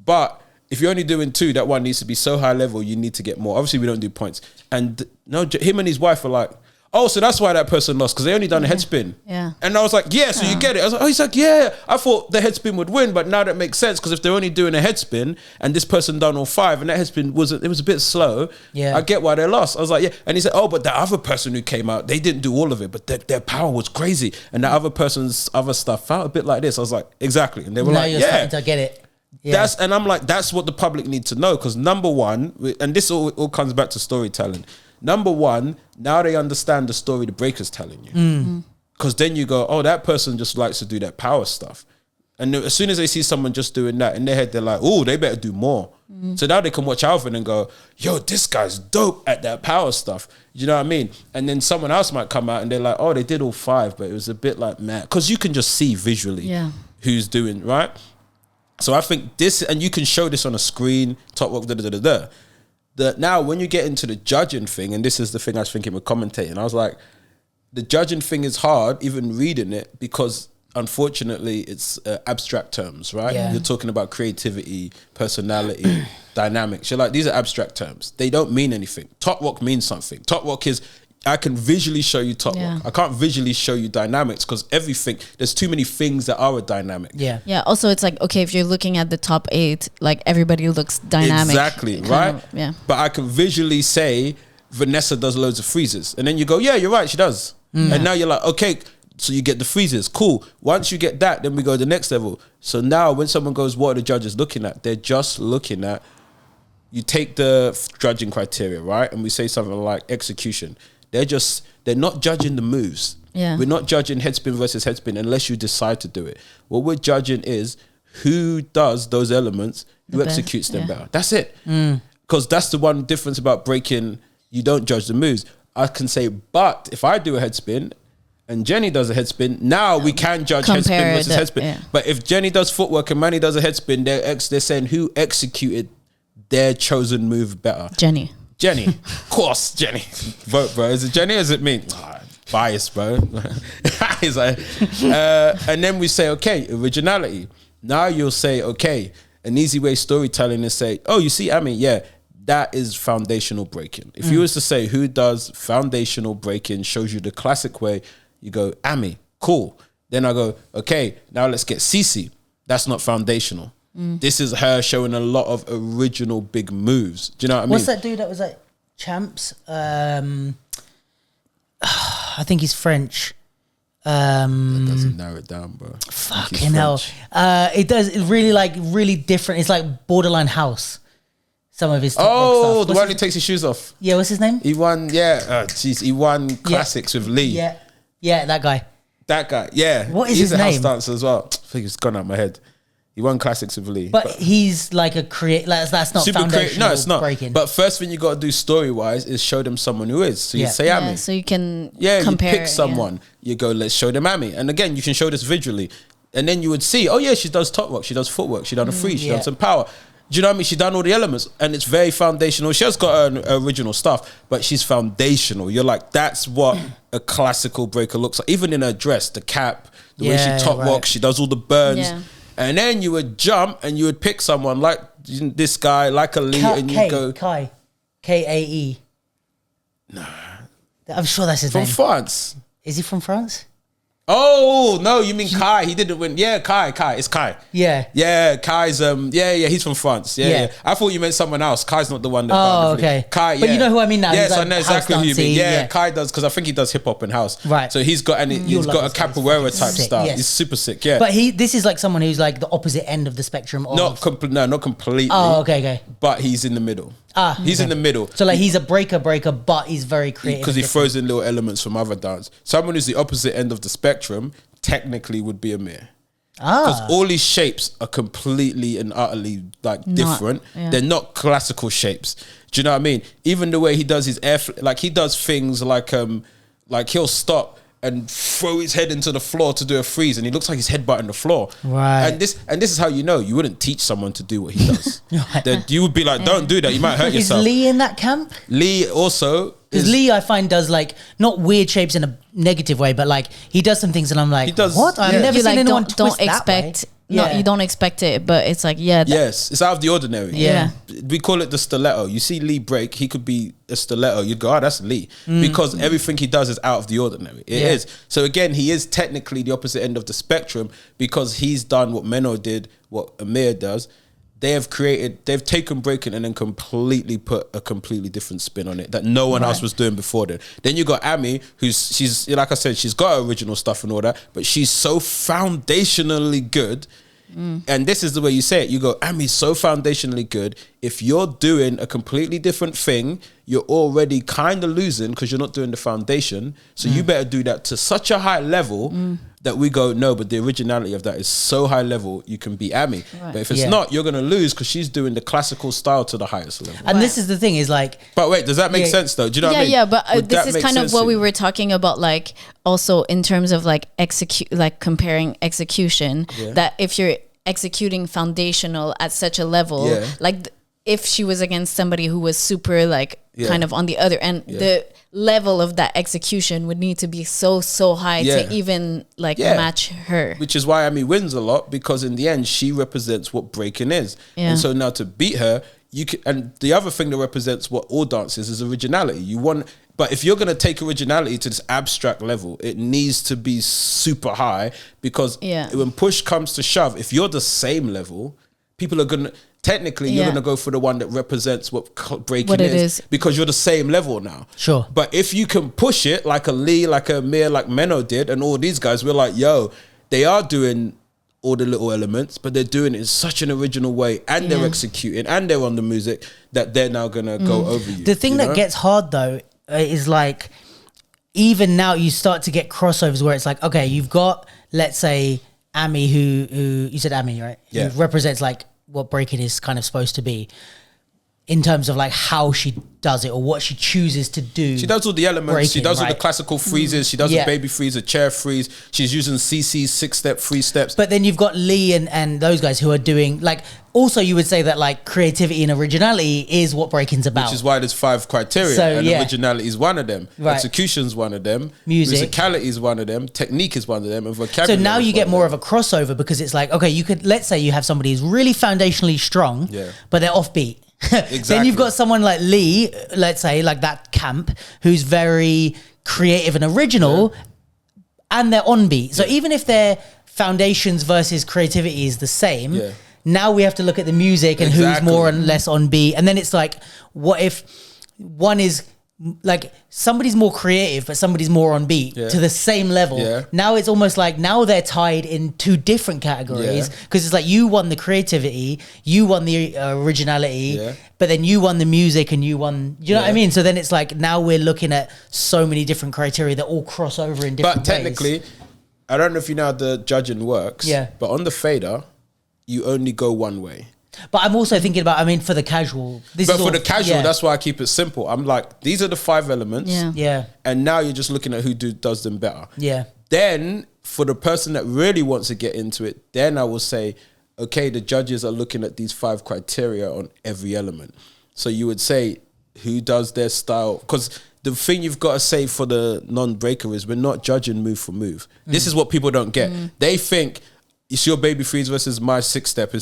But if you're only doing 2, that one needs to be so high level, you need to get more. Obviously, we don't do points. And no, him and his wife are like, oh, so that's why that person lost, because they only done a head spin. Yeah. And I was like, yeah, so you get it. I was like, oh, he's like, yeah, I thought the head spin would win, but now that makes sense, because if they're only doing a head spin and this person done all 5 and that head spin was a bit slow, I get why they lost. I was like, yeah. And he said, oh, but the other person who came out, they didn't do all of it, but their power was crazy. And the other person's other stuff felt a bit like this. I was like, exactly. And they were like, yeah. I get it. Yeah. And I'm like, that's what the public need to know, because number one, and this all comes back to storytelling. Number one, now they understand the story the breaker's telling you. Because then you go, oh, that person just likes to do that power stuff. And as soon as they see someone just doing that, in their head, they're like, oh, they better do more. So now they can watch out for it and go, yo, this guy's dope at that power stuff. You know what I mean? And then someone else might come out and they're like, oh, they did all 5, but it was a bit like, man. Because you can just see visually who's doing, right? So I think this, and you can show this on a screen, top work, now, when you get into the judging thing, and this is the thing I was thinking with commentating, I was like, the judging thing is hard, even reading it, because unfortunately it's abstract terms, right? Yeah. You're talking about creativity, personality, dynamics. You're like, these are abstract terms. They don't mean anything. Top work means something. Top work is, I can visually show you top work. I can't visually show you dynamics, because there's too many things that are a dynamic. Yeah. Also, it's like, okay, if you're looking at the top 8, like everybody looks dynamic. Exactly, right? But I can visually say Vanessa does loads of freezes. And then you go, yeah, you're right, she does. And now you're like, okay, so you get the freezes. Cool. Once you get that, then we go to the next level. So now when someone goes, what are the judges looking at? They're just looking at, you take the judging criteria, right? And we say something like execution. They're not judging the moves. Yeah. We're not judging headspin versus headspin unless you decide to do it. What we're judging is who does those elements, who executes them better. That's it. Because that's the one difference about breaking. You don't judge the moves. I can say, but if I do a headspin and Jenny does a headspin, now we can judge headspin versus headspin. Yeah. But if Jenny does footwork and Manny does a headspin, they're saying who executed their chosen move better. Jenny, of course, Jenny. Vote, bro. Is it Jenny or is it me? Bias, bro. He's like, and then we say, okay, originality. Now you'll say, okay, an easy way storytelling is say, oh, you see, that is foundational breaking. If you was to say who does foundational breaking, shows you the classic way, you go, Ami, cool. Then I go, okay, now let's get Cece. That's not foundational. This is her showing a lot of original big moves. Do you know what I mean? What's that dude that was like champs? I think he's French. That doesn't narrow it down, bro. Fucking hell. It does. It's really different. It's like borderline house. Some of his top rock stuff. The one who takes his shoes off. Yeah, what's his name? He won, he won classics with Lee. Yeah, that guy. Yeah. What is his name? He's a house dancer as well. I think it's gone out of my head. He won classics with Lee. But he's like a that's not foundational. No, it's not. Breaking. But first thing you got to do story-wise is show them someone who is. So you say Ami. So you can compare. You pick someone. You go, let's show them Ami. And again, you can show this visually. And then you would see, oh yeah, she does top work. She does footwork. She done a freeze. She done some power. Do you know what I mean? She done all the elements. And it's very foundational. She has got her original stuff, but she's foundational. You're like, that's what a classical breaker looks like. Even in her dress, the cap, the way she top walks, she does all the burns. Yeah. And then you would jump and you would pick someone like this guy, like a Lee, and you go Kai, Kae. Nah, I'm sure that's his name. From France. Is he from France? Oh no, you mean Kai? He didn't win. Yeah, Kai. It's Kai. Yeah. Kai's he's from France. Yeah. I thought you meant someone else. Kai's not the one that Oh, okay. Kai, But you know who I mean now. Yes, He's I know like exactly who you mean. house Yeah, dancey, Kai does, because I think he does hip hop and house. Right. So he's got You'll got a love this guy. He's capoeira fucking type sick, style. yes. He's super sick. Yeah. But this is like someone who's like the opposite end of the spectrum of... not completely. Oh, okay. But he's in the middle. He's in the middle. So like he's a breaker, but he's very creative. Because he throws in little elements from other dance. Someone who's the opposite end of the spectrum technically would be Amir. Because all these shapes are completely and utterly like different. They're not classical shapes. Do you know what I mean? Even the way he does his like he does things like he'll stop and throw his head into the floor to do a freeze, and he looks like he's headbutting the floor. Right. And this is how you know you wouldn't teach someone to do what he does. That you would be like, don't do that. You might hurt yourself. Is Lee in that camp? Lee also. Because Lee, I find, does like not weird shapes in a negative way, but like he does some things, and I'm like, He does- what? I've yeah. never You seen like anyone don't twist expect. that way. No, you don't expect it, but it's like Yes, it's out of the ordinary. Yeah. We call it the stiletto. You see Lee break, he could be a stiletto. You'd go, oh, that's Lee. Because everything he does is out of the ordinary. It is. So again, he is technically the opposite end of the spectrum because he's done what Menno did, what Amir does. They've taken breaking and then completely put a completely different spin on it that no one else was doing before then. Then you got Ami, she's like I said, she's got original stuff and all that, but she's so foundationally good. And this is the way you say it. You go, Ami's so foundationally good. If you're doing a completely different thing, you're already kind of losing because you're not doing the foundation. So you better do that to such a high level that we go, no, but the originality of that is so high level, you can beat Ami. Right. But if it's not, you're going to lose because she's doing the classical style to the highest level. And this is the thing is like... But wait, does that make sense though? Do you know what I mean? Yeah, but this is kind of what we were talking about, like also in terms of like comparing execution, that if you're executing foundational at such a level, like if she was against somebody who was super like kind of on the other end, the level of that execution would need to be so high to even like match her. Which is why Ami wins a lot, because in the end she represents what breaking is. And so now to beat her, you can, and the other thing that represents what all dance is originality. But if you're going to take originality to this abstract level, it needs to be super high, because when push comes to shove, if you're the same level, people are going to, technically, you're going to go for the one that represents what breaking is, because you're the same level now. Sure. But if you can push it like a Lee, like a Amir, like Menno did, and all these guys, we're like, yo, they are doing all the little elements, but they're doing it in such an original way, and they're executing, and they're on the music, that they're now going to go over you. The thing that gets hard though is like, even now you start to get crossovers where it's like, okay, you've got, let's say, Ami, who you said Ami, right? Yeah. Who represents like what breaking is kind of supposed to be in terms of like how she does it or what she chooses to do. She does all the elements. Breaking, she does all the classical freezes. She does a baby freeze, a chair freeze. She's using CC's 6-step, 3 steps. But then you've got Lee and those guys who are doing like, also you would say that like creativity and originality is what breaking's about. Which is why there's 5 criteria. So, and originality is one of them. Right. Execution's one of them. Music. Musicality is one of them. Technique is one of them. And vocabulary. So now you get more of a crossover, because it's like, okay, you could, let's say you have somebody who's really foundationally strong, but they're offbeat. Exactly. Then you've got someone like Lee, let's say, like that camp, who's very creative and original, and they're on beat. So even if their foundations versus creativity is the same, now we have to look at the music and who's more and less on beat. And then it's like, what if one is like somebody's more creative but somebody's more on beat to the same level? Now it's almost like now they're tied in 2 different categories, because it's like you won the creativity, you won the originality, but then you won the music and you won, you know what I mean? So then it's like now we're looking at so many different criteria that all cross over in different ways. But technically, I don't know if you know how the judging works, but on the fader you only go one way. But I'm also thinking about, I mean, for the casual. That's why I keep it simple. I'm like, these are the 5 elements. Yeah. And now you're just looking at who does them better. Yeah. Then, for the person that really wants to get into it, then I will say, okay, the judges are looking at these 5 criteria on every element. So you would say, who does their style? Because the thing you've got to say for the non-breaker is we're not judging move for move. This is what people don't get. They think, it's your baby freeze versus my 6-step.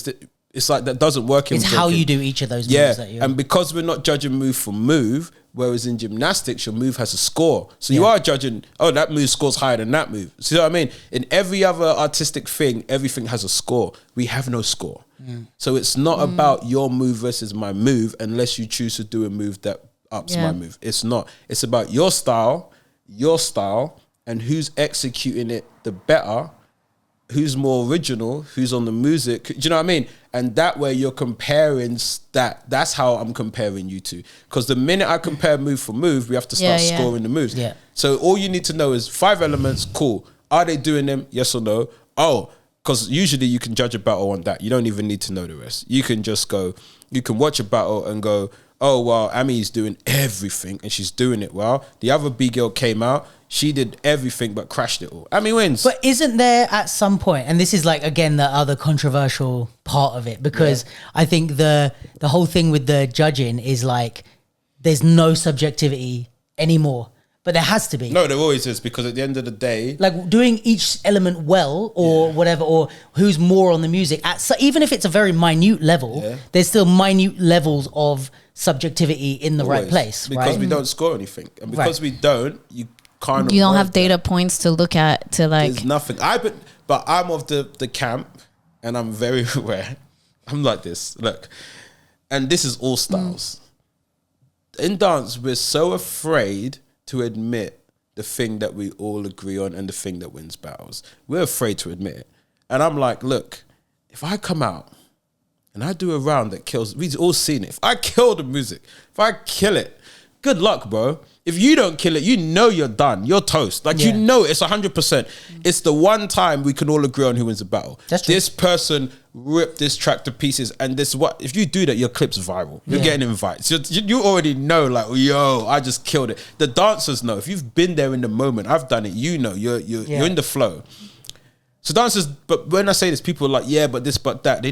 It's like that doesn't work in It's how breaking. you do each of those moves. Yeah, That you and because we're not judging move for move, whereas in gymnastics, your move has a score. So you are judging, oh, that move scores higher than that move. See what I mean? In every other artistic thing, everything has a score. We have no score. So it's not about your move versus my move unless you choose to do a move that ups my move. It's not. It's about your style, and who's executing it the better, who's more original, who's on the music. Do you know what I mean? And that way you're comparing that's how I'm comparing you two. Because the minute I compare move for move, we have to start scoring the moves. Yeah. So all you need to know is 5 elements, cool. Are they doing them? Yes or no? Oh, because usually you can judge a battle on that. You don't even need to know the rest. You can just go, you can watch a battle and go, oh, well, Ami's doing everything and she's doing it well. The other B girl came out, she did everything but crashed it all. Ami wins. But isn't there at some point, and this is like, again, the other controversial part of it, because I think the whole thing with the judging is like, there's no subjectivity anymore. But there has to be. No, there always is, because at the end of the day, like doing each element well or whatever, or who's more on the music, even if it's a very minute level, there's still minute levels of subjectivity in the right place. Because we don't score anything. And because we don't, you kind of... You don't have data points to look at to like... There's nothing. But I'm of the camp, and I'm very aware. I'm like this, look. And this is all styles. In dance, we're so afraid to admit the thing that we all agree on and the thing that wins battles. We're afraid to admit it. And I'm like, look, if I come out and I do a round that kills, we've all seen it. If I kill the music, if I kill it, good luck, bro. If you don't kill it, you know you're done. You're toast. Like, you know it's 100%. It's the one time we can all agree on who wins the battle. That's true. This person ripped this track to pieces, and this what if you do that, your clip's viral. You're getting invites. You already know, like, yo, I just killed it. The dancers know. If you've been there in the moment, I've done it. You know, you're in the flow. So dancers, but when I say this, people are like, yeah, but this, but that.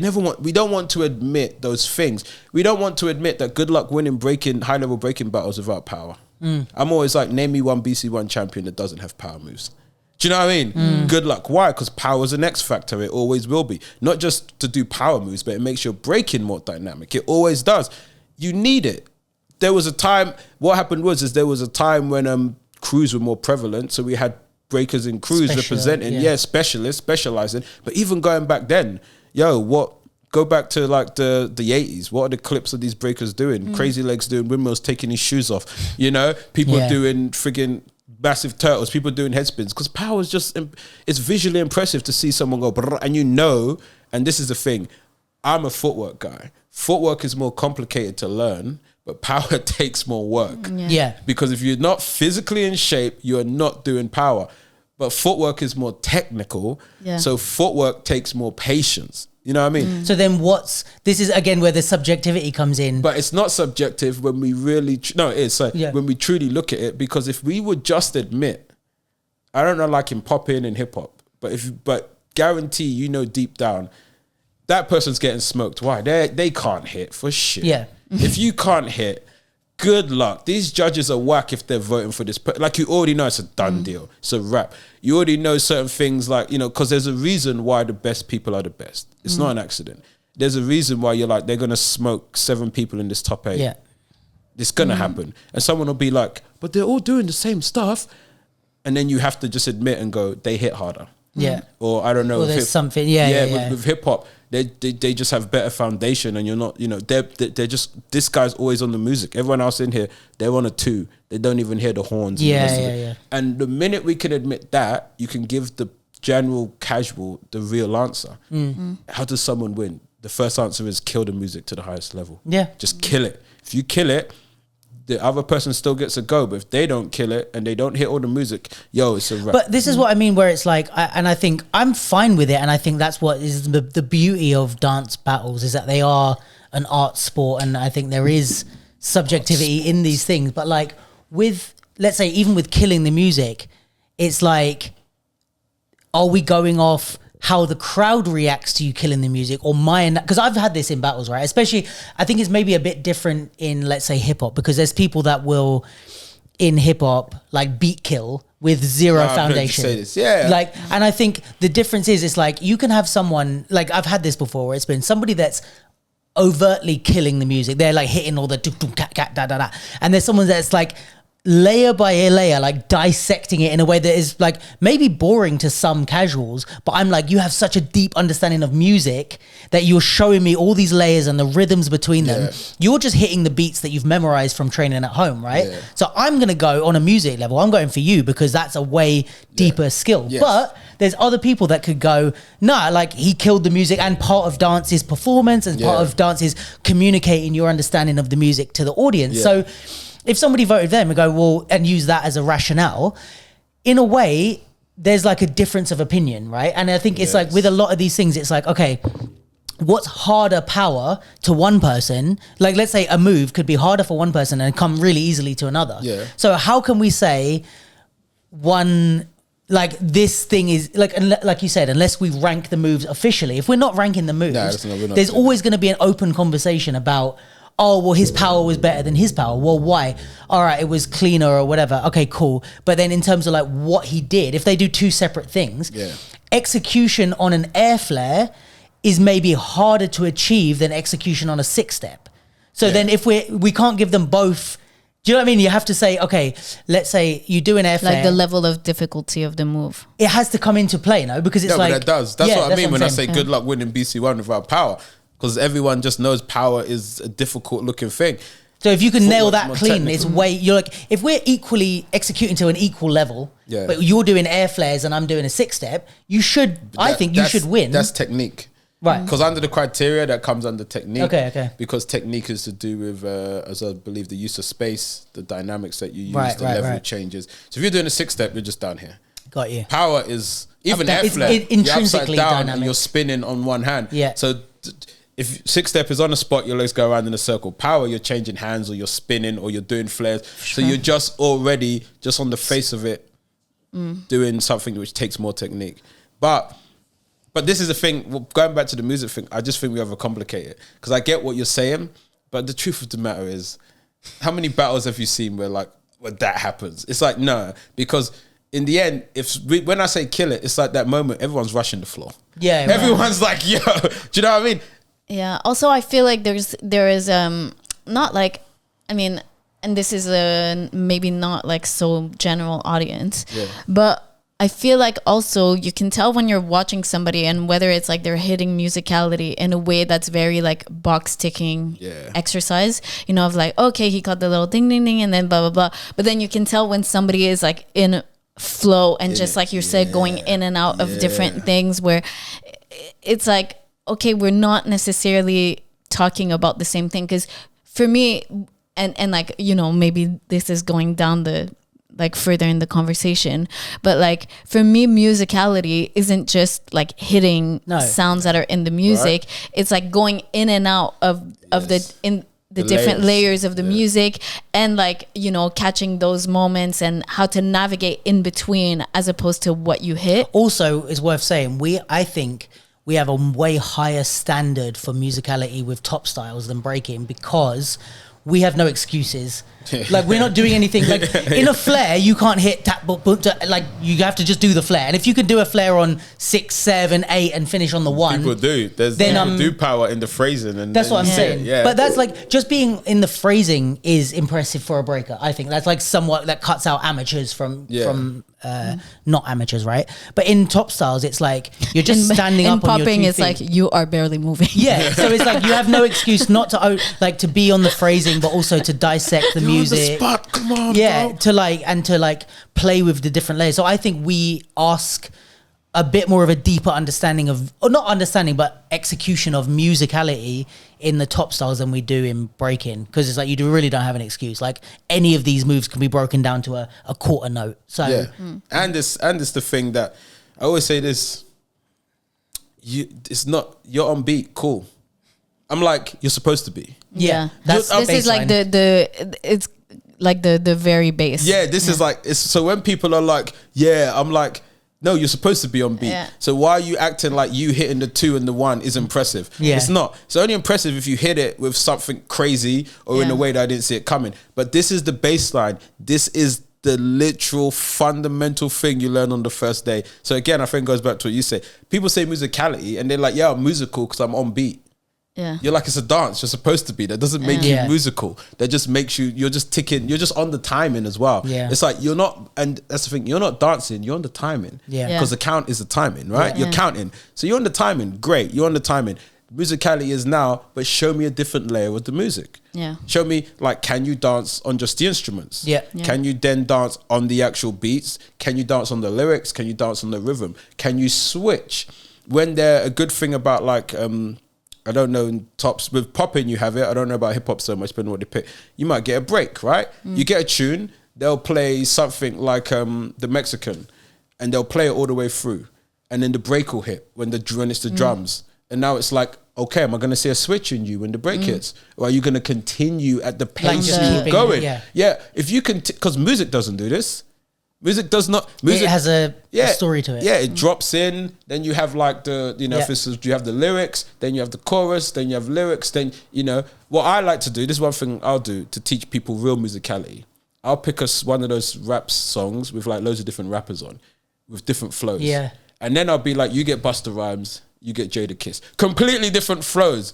We don't want to admit those things. We don't want to admit that good luck winning high level breaking battles without power. I'm always like, name me one BC1 champion that doesn't have power moves. Do you know what I mean? Good luck. Why? Because power is an X factor. It always will be. Not just to do power moves, but it makes your breaking more dynamic. It always does. You need it. There was a time, what happened was there was a time when crews were more prevalent. So we had breakers in crews representing, specialists, specializing. But even going back then, go back to like the 80s. What are the clips of these breakers doing? Crazy Legs doing windmills, taking his shoes off. You know, people doing friggin' massive turtles, people doing head spins. Because power is just, it's visually impressive to see someone go, brrr, and you know, and this is the thing, I'm a footwork guy. Footwork is more complicated to learn, but power takes more work. Because if you're not physically in shape, you are not doing power. But footwork is more technical. So footwork takes more patience. You know what I mean? So then this is again where the subjectivity comes in. But it's not subjective when we really, no, it is. So when we truly look at it, because if we would just admit, I don't know, like in pop-in and hip-hop, but guarantee, you know, deep down, that person's getting smoked. Why? They can't hit for shit. If you can't hit, good luck. These judges are whack if they're voting for this. Like, you already know it's a done deal. It's a wrap. You already know certain things, like, you know, because there's a reason why the best people are the best. It's not an accident. There's a reason why you're like, they're going to smoke 7 people in this top 8. It's going to happen. And someone will be like, but they're all doing the same stuff. And then you have to just admit and go, they hit harder. Or I don't know. Or there's something. With hip hop, they just have better foundation, and you're not, you know, they're just, this guy's always on the music. Everyone else in here, they're on a 2. They don't even hear the horns. And the minute we can admit that, you can give the general casual the real answer. How does someone win? The first answer is kill the music to the highest level. Just kill it. If you kill it, the other person still gets a go. But if they don't kill it and they don't hit all the music, it's a wrap. But this is what I mean, where it's like, I think I'm fine with it, and I think that's what is the beauty of dance battles, is that they are an art sport, and I think there is subjectivity in these things. But like with, let's say, even with killing the music, it's like, are we going off how the crowd reacts to you killing the music, or because I've had this in battles, right? Especially, I think it's maybe a bit different in, let's say, hip hop, because there's people that will in hip hop, like beat kill with zero I've heard you foundation. say this, yeah. Like, and I think the difference is, it's like you can have someone, like I've had this before, where it's been somebody that's overtly killing the music. They're like hitting all the dum dum cat cat da da da, and there's someone that's like layer by layer, like dissecting it in a way that is like maybe boring to some casuals, but I'm like, you have such a deep understanding of music that you're showing me all these layers and the rhythms between them. You're just hitting the beats that you've memorized from training at home, right? So I'm gonna go on a music level, I'm going for you because that's a way deeper skill. But there's other people that could go, nah, like he killed the music, and part of dance is performance, and part of dance is communicating your understanding of the music to the audience. So if somebody voted them and go, well, and use that as a rationale, in a way, there's like a difference of opinion, right? And I think it's like with a lot of these things, it's like, okay, what's harder power to one person? Like, let's say a move could be harder for one person and come really easily to another. So how can we say one, like this thing is like you said, unless we rank the moves officially, if we're not ranking the moves, there's always going to be an open conversation about, oh, well, his power was better than his power. Well, why? All right, it was cleaner or whatever. Okay, cool. But then in terms of like what he did, if they do two separate things, execution on an air flare is maybe harder to achieve than execution on a 6-step. So then if we can't give them both, do you know what I mean? You have to say, okay, let's say you do an air flare. Like the level of difficulty of the move. It has to come into play, no? Because it's like... but that does. That's what I mean when I say good luck winning BC1 without power. Because everyone just knows power is a difficult looking thing. So if you can nail that clean, technical. it's way, you're like, if we're equally executing to an equal level, but you're doing air flares and I'm doing a 6-step, you should, I think you should win. That's technique. Right. Because under the criteria that comes under technique. Okay. Because technique is to do with, as I believe, the use of space, the dynamics that you use, the level changes. So if you're doing a 6-step, you're just down here. Got you. Power is, even air flare, you're upside down dynamic. and you're spinning on one hand. Yeah. So if 6-step is on a spot, your legs go around in a circle. Power, you're changing hands or you're spinning or you're doing flares. So you're just already, just on the face of it, doing something which takes more technique. But this is the thing, going back to the music thing, I just think we overcomplicate it. Because I get what you're saying, but the truth of the matter is, how many battles have you seen where like, when that happens? It's like, no, because in the end, when I say kill it, it's like that moment, everyone's rushing the floor. Yeah. Everyone's like, yo, do you know what I mean? Yeah. Also, I feel like there is not like, I mean, and this is a maybe not like so general audience, but I feel like also you can tell when you're watching somebody and whether it's like they're hitting musicality in a way that's very like box ticking exercise, you know, of like, okay, he got the little ding ding ding and then blah blah blah, but then you can tell when somebody is like in flow and just like you said, going in and out of different things where it's like, okay, we're not necessarily talking about the same thing. Because for me, and like, you know, maybe this is going down the like further in the conversation, but like for me, musicality isn't just like hitting sounds that are in the music. It's like going in and out of the different layers of the music, and like, you know, catching those moments and how to navigate in between as opposed to what you hit. Also, it's worth saying, I think we have a way higher standard for musicality with top styles than breaking, because we have no excuses. Like, we're not doing anything. Like, in a flare, you can't hit tap, boop, boop, like, you have to just do the flare. And if you could do a flare on 6, 7, 8 and finish on the 1. People do. People do power in the phrasing. And that's what I'm saying. Yeah. But that's like, just being in the phrasing is impressive for a breaker. I think that's like somewhat, that cuts out amateurs from not amateurs, right? But in top styles, it's like, you're just standing up on your 2 feet. In popping, it's like, you are barely moving. Yeah. So it's like, you have no excuse not to, like, to be on the phrasing, but also to dissect the music. On the spot. Come on, bro. to play with the different layers. So I think we ask a bit more of a deeper understanding of, or not understanding, but execution of musicality in the top styles than we do in breaking, because it's like you really don't have an excuse. Like, any of these moves can be broken down to a quarter note. So and it's the thing that I always say this. It's not, you're on beat, cool. I'm like, you're supposed to be. Yeah, this is like it's like the very base. Yeah, this is like, it's so when people are like, I'm like, No, you're supposed to be on beat. Yeah. So why are you acting like you hitting the 2 and the 1 is impressive? Yeah. It's not. It's only impressive if you hit it with something crazy or in a way that I didn't see it coming. But this is the baseline. This is the literal fundamental thing you learn on the first day. So again, I think it goes back to what you say. People say musicality and they're like, yeah, I'm musical because I'm on beat. Yeah. You're like, it's a dance. You're supposed to be. That doesn't make you musical. That just makes you, you're just ticking. You're just on the timing as well. Yeah. It's like you're not, and that's the thing, you're not dancing. You're on the timing. Yeah. Because the count is the timing, right? You're counting. So you're on the timing. Great. You're on the timing. Musicality is now, but show me a different layer with the music. Yeah. Show me, like, can you dance on just the instruments? Yeah. Can you then dance on the actual beats? Can you dance on the lyrics? Can you dance on the rhythm? Can you switch? When they're a good thing about, like, I don't know, in tops with popping you have it. I don't know about hip hop so much, but what they pick. You might get a break, right? You get a tune, they'll play something like the Mexican, and they'll play it all the way through, and then the break will hit when it's the drums, and now it's like, okay, am I going to see a switch in you when the break hits, or are you going to continue at the pace you were going? Yeah, if you can, because music doesn't do this. Music does not. Music it has a story to it. Yeah, it drops in. Then you have like the, you know, for instance, you have the lyrics. Then you have the chorus. Then you have lyrics. Then, you know, what I like to do. This is one thing I'll do to teach people real musicality. I'll pick one of those rap songs with like loads of different rappers on, with different flows. Yeah, and then I'll be like, you get Busta Rhymes, you get Jada Kiss, completely different flows.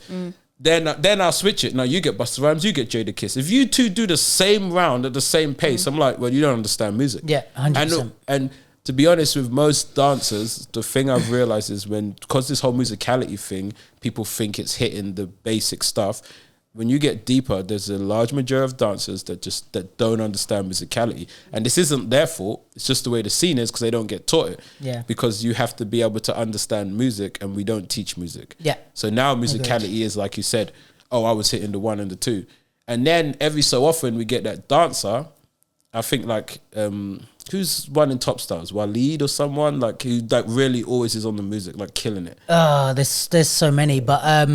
Then I'll switch it. Now you get Busta Rhymes, you get Jada Kiss. If you two do the same round at the same pace, I'm like, well, you don't understand music. Yeah, 100%. And to be honest, with most dancers, the thing I've realized is because this whole musicality thing, people think it's hitting the basic stuff. When you get deeper, there's a large majority of dancers that don't understand musicality. And this isn't their fault. It's just the way the scene is because they don't get taught it. Yeah. Because you have to be able to understand music, and we don't teach music. Yeah. So now musicality is, like you said, oh, I was hitting the 1 and the 2. And then every so often we get that dancer, I think like, who's one in Top Stars? Waleed or someone like who like really always is on the music, like killing it. There's so many, but I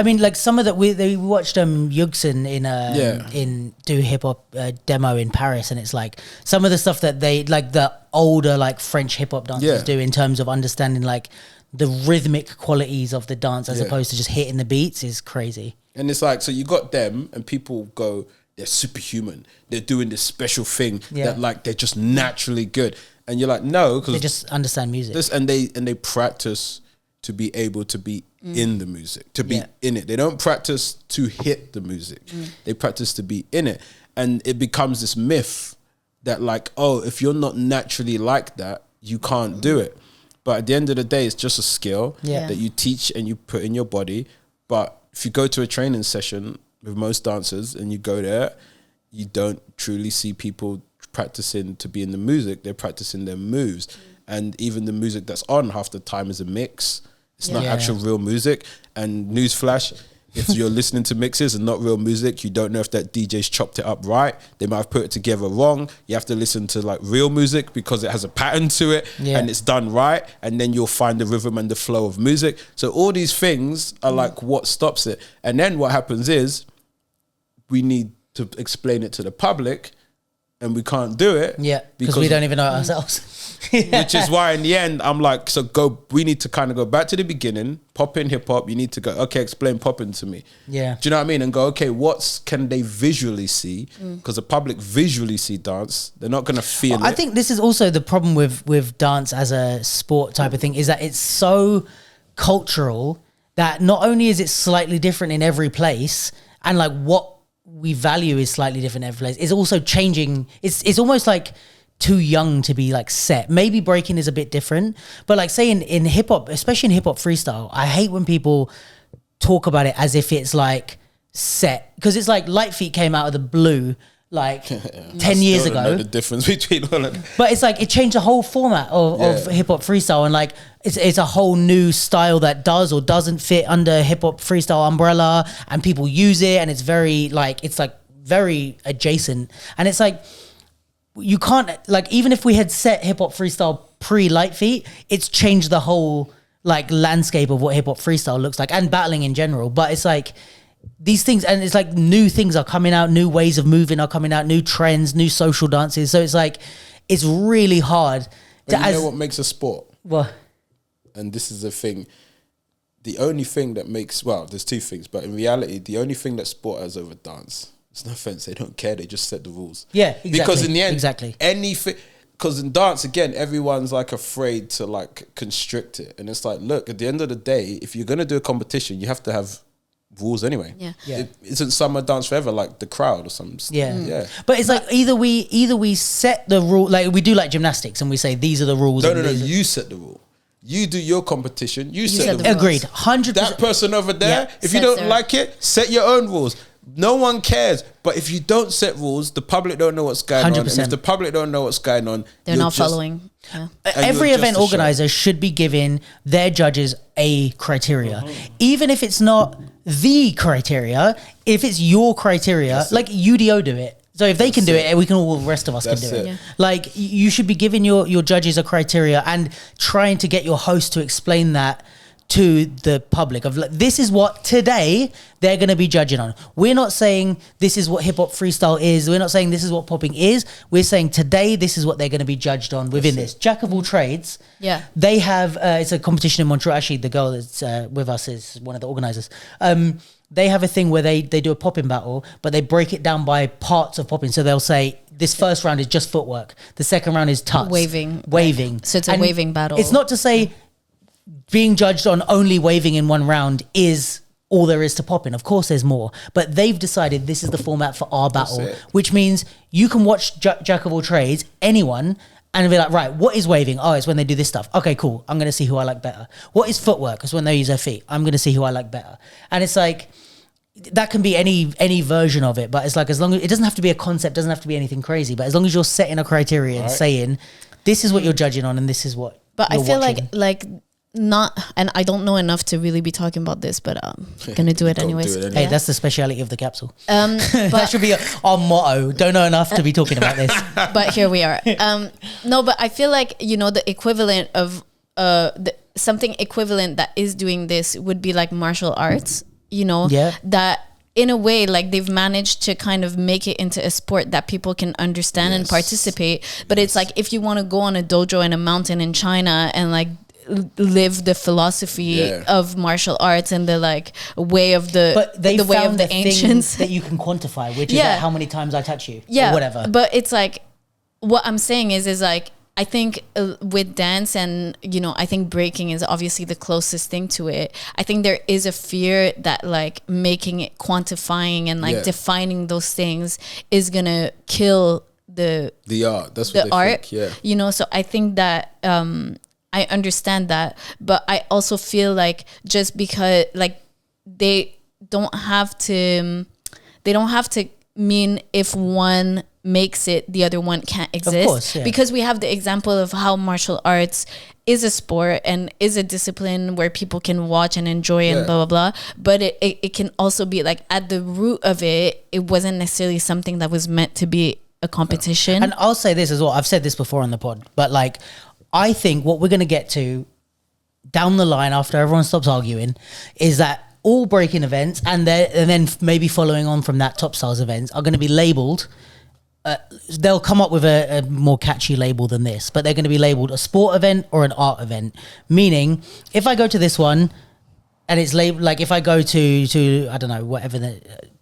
mean, like some of that we watched Yugson in do hip hop demo in Paris, and it's like some of the stuff that they like the older like French hip hop dancers do in terms of understanding like the rhythmic qualities of the dance as opposed to just hitting the beats is crazy. And it's like, so you got them, and people go, they're superhuman. They're doing this special thing that like they're just naturally good, and you're like, no, because they just understand music. And they practice to be able to be in the music, to be in it. They don't practice to hit the music. They practice to be in it, and it becomes this myth that like, oh, if you're not naturally like that, you can't do it. But at the end of the day, it's just a skill that you teach and you put in your body. But if you go to a training session with most dancers and you go there, you don't truly see people practicing to be in the music. They're practicing their moves. And even the music that's on half the time is a mix. It's not actual real music. And newsflash, if you're listening to mixes and not real music, you don't know if that DJ's chopped it up right. They might have put it together wrong. You have to listen to like real music because it has a pattern to it and it's done right. And then you'll find the rhythm and the flow of music. So all these things are like what stops it. And then what happens is we need to explain it to the public, and we can't do it. Yeah, because we don't even know it ourselves. Which is why in the end, I'm like, we need to kind of go back to the beginning, pop in hip hop. You need to go, okay, explain popping to me. Yeah. Do you know what I mean? And go, okay, can they visually see? Because the public visually see dance. They're not going to feel it. I think this is also the problem with dance as a sport type of thing, is that it's so cultural that not only is it slightly different in every place, and like what we value is slightly different in every place, it's also changing. It's almost like too young to be like set. Maybe breaking is a bit different, but like say in hip hop, especially in hip hop freestyle, I hate when people talk about it as if it's like set, because it's like Light Feet came out of the blue like 10 years ago. Know the difference between all of them. But it's like it changed the whole format of hip hop freestyle, and like it's a whole new style that does or doesn't fit under hip hop freestyle umbrella, and people use it, and it's very adjacent, and it's like you can't, like, even if we had set hip hop freestyle pre Light Feet, it's changed the whole like landscape of what hip hop freestyle looks like, and battling in general. But it's like these things, and it's like new things are coming out, new ways of moving are coming out, new trends, new social dances. So it's like it's really hard But you know what makes a sport? Well, And this is the thing. The only thing that makes, well, there's two things, but in reality, the only thing that sport has over dance, it's no offense, they don't care, they just set the rules. Yeah, exactly. Because in the end, exactly. anything, because in dance, again, everyone's like afraid to like constrict it. And it's like, look, at the end of the day, if you're going to do a competition, you have to have rules anyway. Yeah. It isn't summer dance forever like the crowd or something. Yeah. Yeah. But it's like either we set the rule, like we do like gymnastics and we say these are the rules. No, and these are- you set the rule. You do your competition. You set set the the rules. Agreed. 100%. That person over there, Yeah. if you Set don't their- like it, set your own rules. No one cares. But if you don't set rules, the public don't know what's going on. And 100%. if the public don't know what's going on, They're you're not just- following. Yeah. And Every you're just event a show. organizer should be giving their judges a criteria, even if it's not the criteria. If it's your criteria, That's like UDO do it. So if they can do it, we can all the rest of us That's can do it. it. Yeah. Like you should be giving your judges a criteria and trying to get your host to explain that to the public of like, this is what today they're going to be judging on. We're not saying this is what hip hop freestyle is. We're not saying this is what popping is. We're saying today this is what they're going to be judged on within this. Jack of all trades. Yeah. They have it's a competition in Montreal. Actually, the girl that's with us is one of the organizers. They have a thing where they do a popping battle, but they break it down by parts of popping. So they'll say this first round is just footwork. The second round is tuts. Waving. So it's a waving battle. It's not to say being judged on only waving in one round is all there is to popping. Of course there's more, but they've decided this is the format for our battle, it. which means you can watch Jack of all trades, anyone, and be like, right, what is waving? Oh, it's when they do this stuff. Okay, cool. I'm going to see who I like better. What is footwork? It's when they use their feet. I'm going to see who I like better. And it's like, that can be any version of it, but it's like, as long as it doesn't have to be a concept, doesn't have to be anything crazy, but as long as you're setting a criteria and saying, this is what you're judging on and this is what But I you're feel watching. like not, and I don't know enough to really be talking about this, but I'm gonna do it Gotta do anyways. it anyway. Hey, that's the speciality of the capsule. But That should be our motto. Don't know enough to be talking about this. but here we are. No, but I feel like, you know, the equivalent of something equivalent that is doing this would be like martial arts, you know, Yeah. that in a way, like they've managed to kind of make it into a sport that people can understand and Yes. participate. But it's like, if you want to go on a dojo in a mountain in China and like live the philosophy Yeah. of martial arts and the like way of the But they the way found of the thing ancients. that you can quantify, which is Yeah. like how many times I touch you, Yeah, or whatever. But it's like, what I'm saying is like, I think with dance and, you know, I think breaking is obviously the closest thing to it. I think there is a fear that like making it quantifying and like Yeah. defining those things is gonna kill the art. That's what the they art, think. Yeah. you know. So I think that I understand that, but I also feel like just because like they don't have to mean if one makes it, the other one can't exist. course, yeah. Because we have the example of how martial arts is a sport and is a discipline where people can watch and enjoy and Yeah. blah blah blah. But it can also be like at the root of it, it wasn't necessarily something that was meant to be a competition. And I'll say this as well. I've said this before on the pod, but like, I think what we're going to get to down the line after everyone stops arguing is that all breaking events and then maybe following on from that top stars events are going to be labeled. They'll come up with a more catchy label than this, but they're going to be labeled a sport event or an art event. Meaning, if I go to this one and it's labeled, like if I go to I don't know, whatever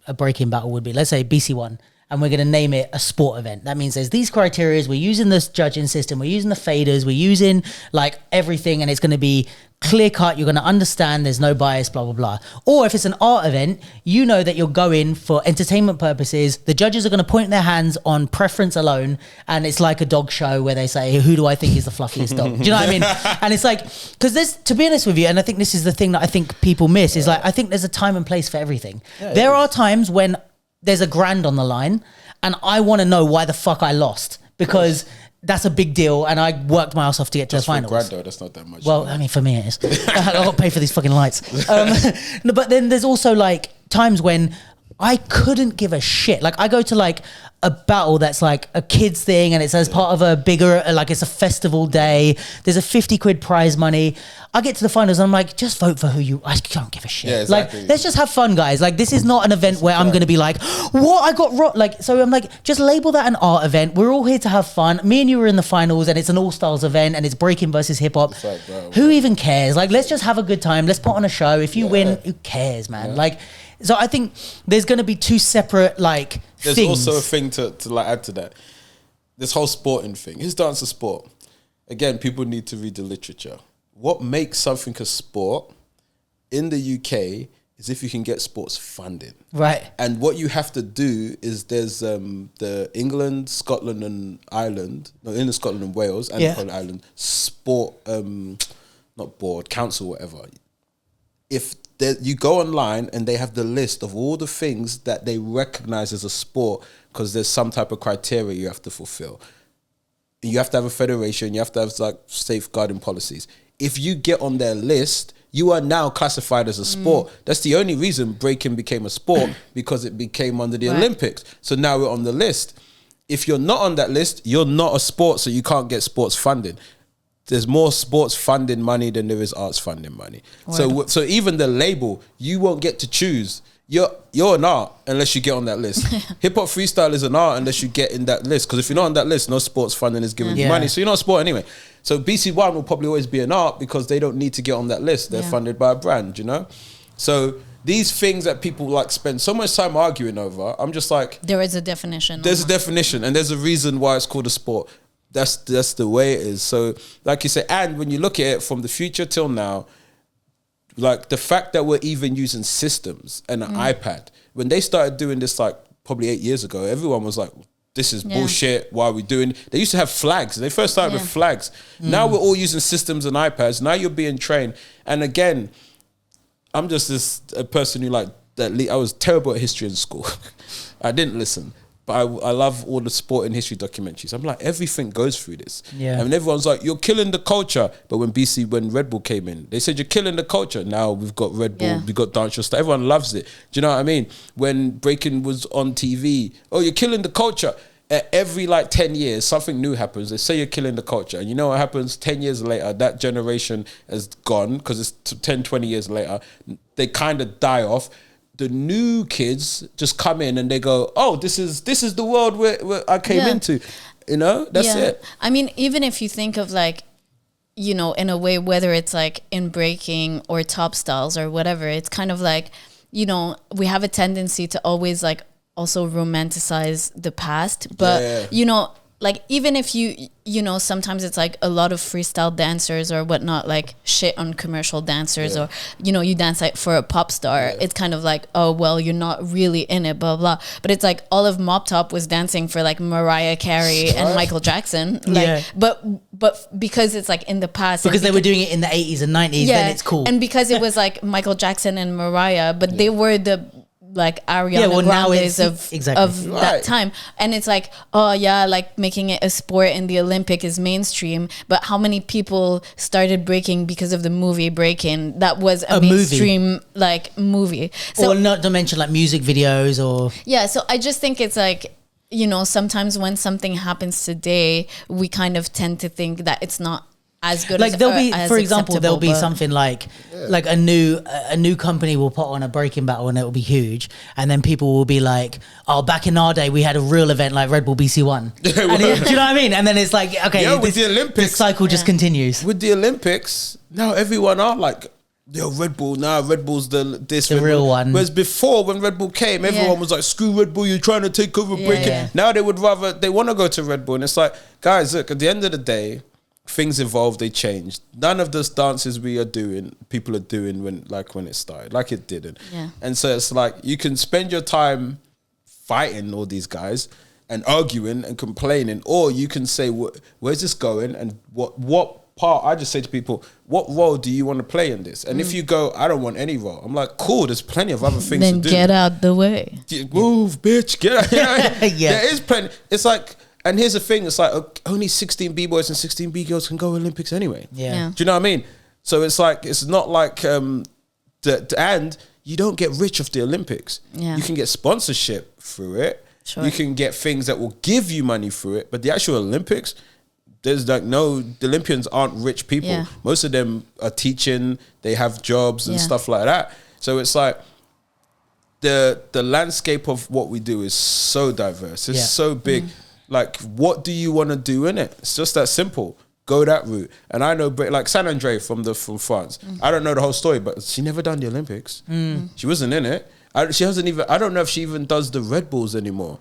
a breaking battle would be, let's say BC1, and we're going to name it a sport event. That means there's these criteria. We're using this judging system. We're using the faders. We're using like everything, and it's going to be clear cut. You're going to understand. There's no bias. Blah blah blah. Or if it's an art event, you know that you're going for entertainment purposes. The judges are going to point their hands on preference alone, and it's like a dog show where they say, "Who do I think is the fluffiest dog?" Do you know what I mean? And it's like, because there's, to be honest with you, and I think this is the thing that I think people miss is like, I think there's a time and place for everything. There are times when there's a grand on the line and I want to know why the fuck I lost, because that's a big deal and I worked my ass off to get to the finals. Grand though, that's not that much. Well, I mean, for me it is. I got to pay for these fucking lights. No, but then there's also like times when I couldn't give a shit. Like I go to like a battle that's like a kids thing and it's as part of a bigger, like it's a festival day. There's a 50 quid prize money. I get to the finals and I'm like, just vote for who you, I don't give a shit. Yeah, exactly. Like, let's just have fun, guys. Like, this is not an event where I'm going to be like, what, I got wrong. Like, so I'm like, just label that an art event. We're all here to have fun. Me and you were in the finals and it's an all styles event and it's breaking versus hip hop. Like, who even cares? Like, let's just have a good time. Let's put on a show. If you win, who cares, man? Like, so I think there's going to be two separate, like, There's things. also a thing to like add to that. This whole sporting thing. Is dance a sport? Again, people need to read the literature. What makes something a sport in the UK is if you can get sports funding. Right. And what you have to do is there's the England, Scotland and Ireland, no, England, Scotland and Wales and Ireland sport, not board, council, whatever. If you go online and they have the list of all the things that they recognize as a sport because there's some type of criteria you have to fulfill. You have to have a federation. You have to have like safeguarding policies. If you get on their list, you are now classified as a sport. That's the only reason breaking became a sport because it became under the Olympics. So now we're on the list. If you're not on that list, you're not a sport, so you can't get sports funding. There's more sports funding money than there is arts funding money. So even the label, you won't get to choose. You're an art unless you get on that list. Hip hop freestyle is an art unless you get in that list. Because if you're not on that list, no sports funding is giving you money. So you're not a sport anyway. So BC One will probably always be an art because they don't need to get on that list. They're funded by a brand, you know? So these things that people like spend so much time arguing over, I'm just like... There is a definition. There's a definition and there's a reason why it's called a sport. That's the way it is. So like you say, and when you look at it from the future till now, like the fact that we're even using systems and an iPad, when they started doing this like probably 8 years ago, everyone was like, this is bullshit. Why are we doing? They used to have flags. They first started with flags. Now we're all using systems and iPads. Now you're being trained. And again, I'm just a person who like that. I was terrible at history in school. I didn't listen. But I love all the sport and history documentaries. I'm like, everything goes through this. Yeah. And everyone's like, you're killing the culture. But when Red Bull came in, they said, you're killing the culture. Now we've got Red Bull, we've got dance show stuff. Everyone loves it. Do you know what I mean? When breaking was on TV, oh, you're killing the culture. Every like 10 years, something new happens. They say you're killing the culture. And you know what happens? 10 years later, that generation is gone because it's 10, 20 years later. They kind of die off. The new kids just come in and they go, oh, this is the world where I came into. You know, that's it. I mean, even if you think of like, you know, in a way, whether it's like in breaking or top styles or whatever, it's kind of like, you know, we have a tendency to always like also romanticize the past. But, you know, like even if you know, sometimes it's like a lot of freestyle dancers or whatnot, like shit on commercial dancers or, you know, you dance like for a pop star. It's kind of like, oh, well, you're not really in it, blah, blah. But it's like all of Mop Top was dancing for like Mariah Carey and Michael Jackson. Like, but because it's like in the past. Because they were doing it in the 80s and 90s, then it's cool. And because it was like Michael Jackson and Mariah, but they were the like Ariana Grande's of that time. And it's like, oh yeah, like making it a sport in the Olympic is mainstream, but how many people started breaking because of the movie Breaking? That was a mainstream movie. Like movie. So, or not to mention like music videos or... Yeah, so I just think it's like, you know, sometimes when something happens today, we kind of tend to think that it's not as good like as, there'll be, for example, there'll be but something like a new company will put on a breaking battle and it will be huge, and then people will be like, oh, back in our day we had a real event like Red Bull BC One. Do you know what I mean? And then it's like, okay, with the Olympics, the cycle just continues. With the Olympics, now everyone are like, yo, Red Bull, now Red Bull's the real one. Whereas before, when Red Bull came, everyone was like, screw Red Bull, you're trying to take over breaking. Yeah. Now they want to go to Red Bull. And it's like, guys, look, at the end of the day, things evolve, they change. None of those dances people are doing when it started, like it didn't. Yeah. And so it's like, you can spend your time fighting all these guys and arguing and complaining, or you can say, where's this going? And what part, I just say to people, what role do you want to play in this? And if you go, I don't want any role, I'm like, cool, there's plenty of other things to do. Then get out the way. Move, bitch, get out. You know? Yeah. There is plenty. It's like, and here's the thing, it's like only 16 B-boys and 16 B-girls can go Olympics anyway. Yeah. Do you know what I mean? So it's like, it's not like, and you don't get rich off the Olympics. Yeah. You can get sponsorship through it. Sure. You can get things that will give you money through it. But the actual Olympics, there's like the Olympians aren't rich people. Yeah. Most of them are teaching, they have jobs and Yeah. stuff like that. So it's like the landscape of what we do is so diverse. It's Yeah. so big. Like, what do you want to do in it? It's just that simple. Go that route. And I know, like San Andre from France. I don't know the whole story, but she never done the Olympics. She wasn't in it. She hasn't even. I don't know if she even does the Red Bulls anymore.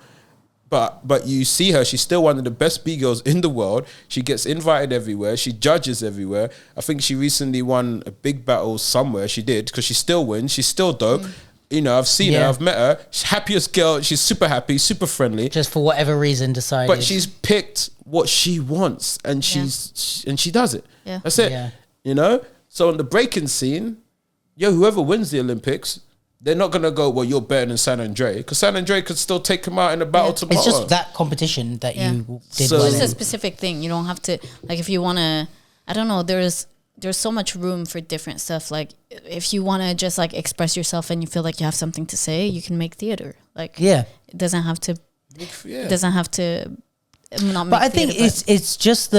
But you see her, she's still one of the best B girls in the world. She gets invited everywhere. She judges everywhere. I think she recently won a big battle somewhere. She did, because she still wins. She's still dope. You know, I've seen her, I've met her. She's happiest girl. She's super happy, super friendly. Just for whatever reason decided. But she's picked what she wants, and she does it. Yeah. That's it. Yeah. You know? So on the breaking scene, whoever wins the Olympics, they're not going to go, well, you're better than San Andre. Because San Andre could still take him out in a battle tomorrow. It's just that competition that you did So- well It's in. a specific thing. You don't have to, like, if you want to, I don't know, there's so much room for different stuff. Like, if you want to just like express yourself and you feel like you have something to say, you can make theater. Like, Yeah. it doesn't have to, Yeah. it doesn't have to not make But I think theater, it's just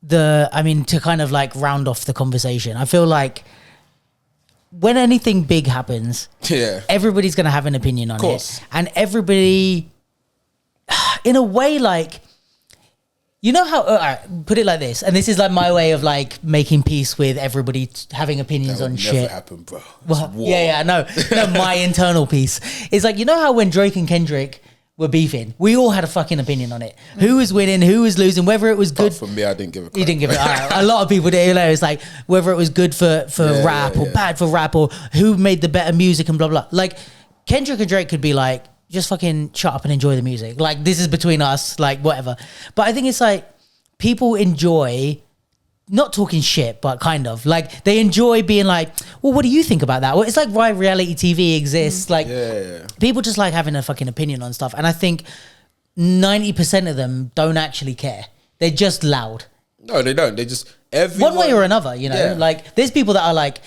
the I mean, to kind of like round off the conversation, I feel like when anything big happens, Yeah. everybody's going to have an opinion on course. it. And everybody, in a way, like, you know how, all right, put it like this, and this is like my way of like making peace with everybody having opinions That on would shit. never happen, bro. Well, It's war. yeah, no, my internal piece. It's like, you know how when Drake and Kendrick were beefing, we all had a fucking opinion on it. Who was winning, who was losing, whether it was good. But for me, I didn't give a crap. You didn't give it. A lot of people did. You know, it's like whether it was good for rap or bad for rap, or who made the better music and blah blah. Like Kendrick and Drake could be like, just fucking shut up and enjoy the music. Like, this is between us. Like, whatever. But I think it's like people enjoy not talking shit, but kind of like they enjoy being like, well, what do you think about that? Well, it's like why reality TV exists. Like, people just like having a fucking opinion on stuff. And I think 90% of them don't actually care. They're just loud. No, they don't. They just everyone, One way or another, you know. Yeah. Like, there's people that are like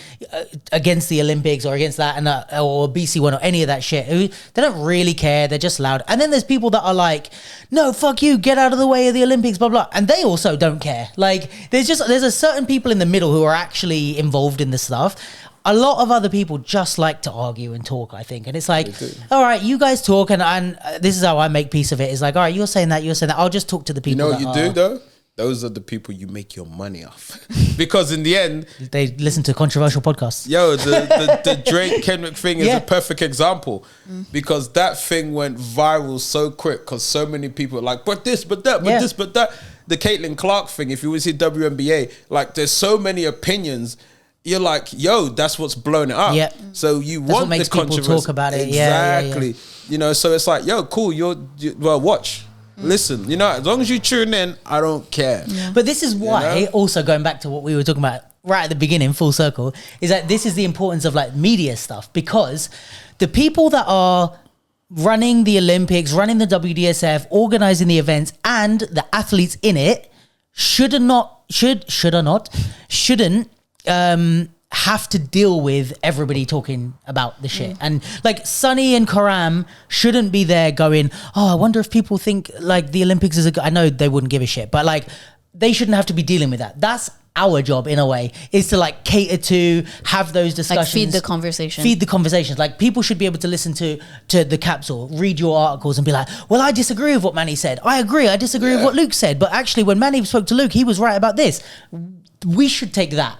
against the Olympics or against that, and or BC1 or any of that shit. Who they don't really care. They're just loud. And then there's people that are like, no, fuck you, get out of the way of the Olympics, blah blah. And they also don't care. Like, there's a certain people in the middle who are actually involved in this stuff. A lot of other people just like to argue and talk, I think. And it's like, all right, you guys talk, and this is how I make peace of it. It's like, all right, you're saying that. I'll just talk to the people. You know what you do though? Those are the people you make your money off. Because in the end, they listen to controversial podcasts. yo, the Drake Kendrick thing is Yeah. a perfect example. Because that thing went viral so quick, because so many people are like, but this, but that, but Yeah. this, but that. The Caitlin Clark thing, if you would see WNBA, like, there's so many opinions. You're like, yo, that's what's blown it up. Yeah. So you That's want what makes the people controversy. talk about it. Yeah, Exactly. You know, so it's like, yo, cool. Well, watch. Listen, you know, as long as you tune in, I don't care. But this is why, You know? also going back to what we were talking about right at the beginning, full circle, is that this is the importance of like media stuff, because the people that are running the Olympics, running the WDSF, organizing the events, and the athletes in it shouldn't have to deal with everybody talking about the shit. And like Sunny and Karam shouldn't be there going, oh, I wonder if people think like the Olympics is I know they wouldn't give a shit, but like they shouldn't have to be dealing with that. That's our job in a way, is to like cater to, have those discussions. like feed the conversation. Feed the conversations. Like, people should be able to listen to the capsule, read your articles and be like, well, I disagree with what Manny said. I agree. I disagree with what Luke said. But actually, when Manny spoke to Luke, he was right about this. We should take that.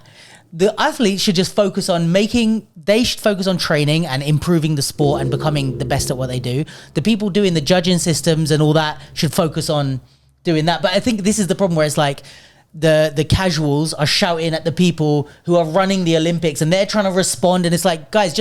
The athletes should just focus on training and improving the sport and becoming the best at what they do. The people doing the judging systems and all that should focus on doing that. But I think this is the problem, where it's like the casuals are shouting at the people who are running the Olympics, and they're trying to respond. And it's like, guys,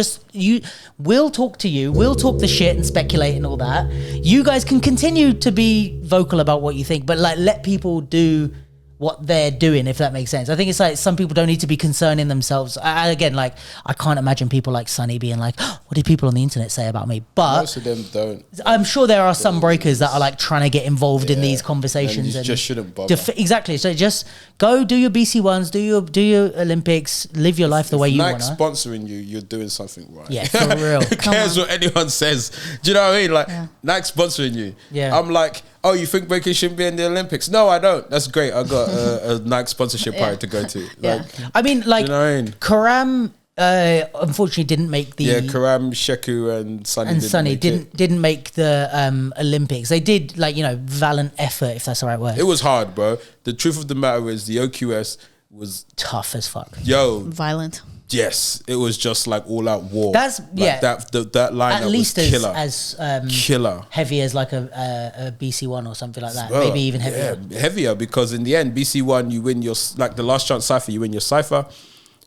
we'll talk to you. We'll talk the shit and speculate and all that. You guys can continue to be vocal about what you think, but like, let people do what they're doing, if that makes sense. I think it's like some people don't need to be concerning themselves. Again, like I can't imagine people like Sonny being like, oh, what did people on the internet say about me? But most of them don't. I'm sure there are some breakers that are like trying to get involved in these conversations. And you just shouldn't bother. Exactly. So just go do your BC ones, do your Olympics, live your life the way you want Nike to. sponsoring you, you're doing something right. Yeah, for real. Who cares what anyone says? Do you know what I mean? Like Nike sponsoring you. Yeah. I'm like, oh, you think breaking shouldn't be in the Olympics? No, I don't. That's great. I got a Nike sponsorship party to go to. Like, I mean, like, you know what I mean? Karam unfortunately didn't make the Karam, Sheku, and Sonny didn't make the Olympics. They did, like, you know, valiant effort, if that's the right word. It was hard, bro. The truth of the matter is the OQS was tough as fuck. Violent. Yes, it was just like all out war. That's like that lineup at least was killer. as killer, heavy as like a BC one or something like that. Well, maybe even heavier. Yeah, heavier, because in the end, BC one, you win your, like the last chance cipher, you win your cipher.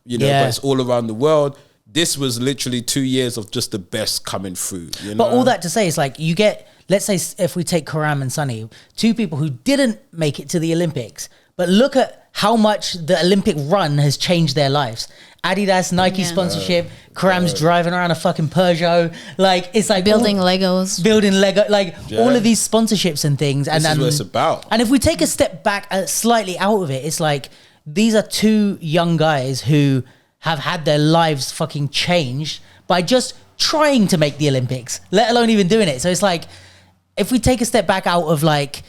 You know, but it's all around the world. This was literally 2 years of just the best coming through. You know? But all that to say is, like, you get, let's say if we take Karam and Sonny, two people who didn't make it to the Olympics, but look at how much the Olympic run has changed their lives. Adidas, Nike sponsorship, Karam's driving around a fucking Peugeot. Like, it's like building Legos. Building Lego, like all of these sponsorships and things. This is what it's about. And if we take a step back slightly out of it, it's like, these are two young guys who have had their lives fucking changed by just trying to make the Olympics, let alone even doing it. So it's like, if we take a step back out of like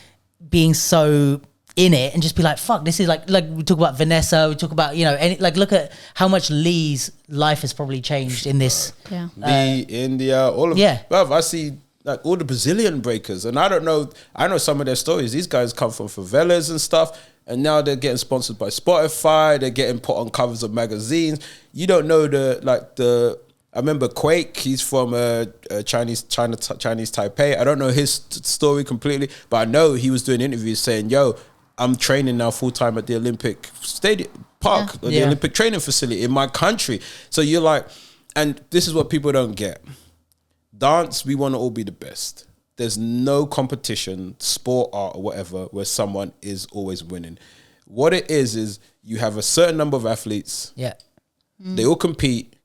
being so in it and just be like, fuck, this is like we talk about Vanessa, we talk about, you know, like look at how much Lee's life has probably changed in this. Lee, India, all of bruv, I see like all the Brazilian breakers, and I know some of their stories. These guys come from favelas and stuff, and now they're getting sponsored by Spotify. They're getting put on covers of magazines. You don't know I remember Quake. He's from Chinese Taipei. I don't know his story completely, but I know he was doing interviews saying, "Yo, I'm training now full time at the Olympic Stadium Park, or the Olympic training facility in my country." So you're like, and this is what people don't get. Dance, we want to all be the best. There's no competition, sport, art, or whatever, where someone is always winning. What it is you have a certain number of athletes. Yeah. They all compete.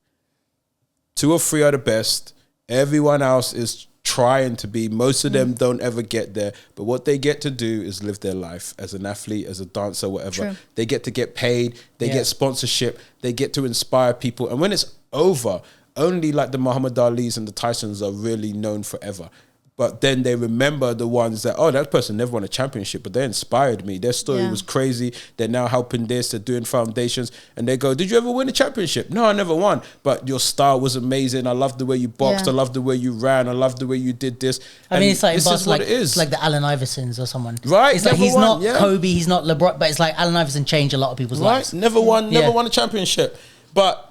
2 or 3 are the best. Everyone else is trying to be. Most of them don't ever get there. But what they get to do is live their life as an athlete, as a dancer, whatever. True. They get to get paid. They get sponsorship. They get to inspire people. And when it's over, only like the Muhammad Ali's and the Tysons are really known forever. But then they remember the ones that, oh, that person never won a championship, but they inspired me. Their story was crazy. They're now helping this. They're doing foundations. And they go, did you ever win a championship? No, I never won. But your style was amazing. I love the way you boxed. I love the way you ran. I love the way you did this. I mean, it's like, this is what it is. It's like the Allen Iversons or someone. Right. It's like he's not Kobe, he's not LeBron, but it's like Allen Iverson changed a lot of people's lives. Never won a championship. But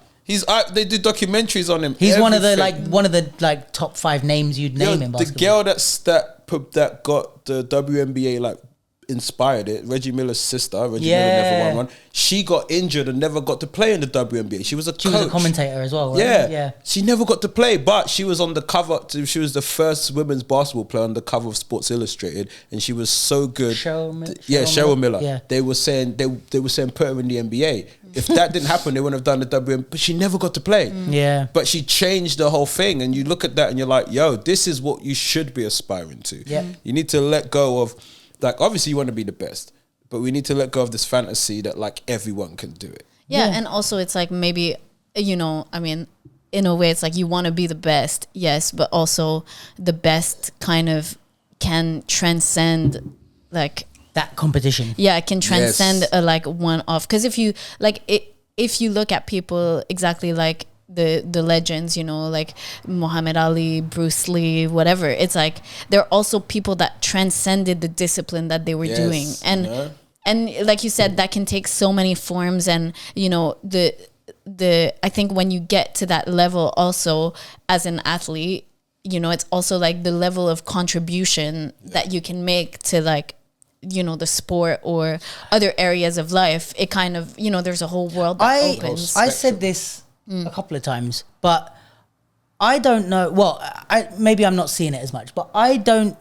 they do documentaries on him. He's one of the top 5 names you'd name in basketball. The girl that got the WNBA like inspired it, Reggie Miller's sister. Reggie Miller never won one. She got injured and never got to play in the WNBA. She was a commentator as well. Right? Yeah. She never got to play, but she was on the cover. She was the first women's basketball player on the cover of Sports Illustrated, and she was so good. Cheryl Miller. Yeah. They were saying put her in the NBA. If that didn't happen, they wouldn't have done the WNBA. But she never got to play. Yeah. But she changed the whole thing, and you look at that and you're like, yo, this is what you should be aspiring to. Yeah. You need to let go of, like, obviously you want to be the best, but we need to let go of this fantasy that like everyone can do it. Yeah. And also it's like maybe, you know, I mean, in a way it's like you want to be the best, yes, but also the best kind of can transcend like that competition. Yeah, it can transcend a like one-off. Because if you look at people exactly like the legends, you know, like Muhammad Ali, Bruce Lee, whatever, it's like they're also people that transcended the discipline that they were doing. And like you said, that can take so many forms. And, you know, I think when you get to that level also as an athlete, you know, it's also like the level of contribution that you can make to like, you know, the sport or other areas of life. It kind of, you know, there's a whole world that opens. I said this a couple of times, but I don't know. Well, maybe I'm not seeing it as much, but I don't.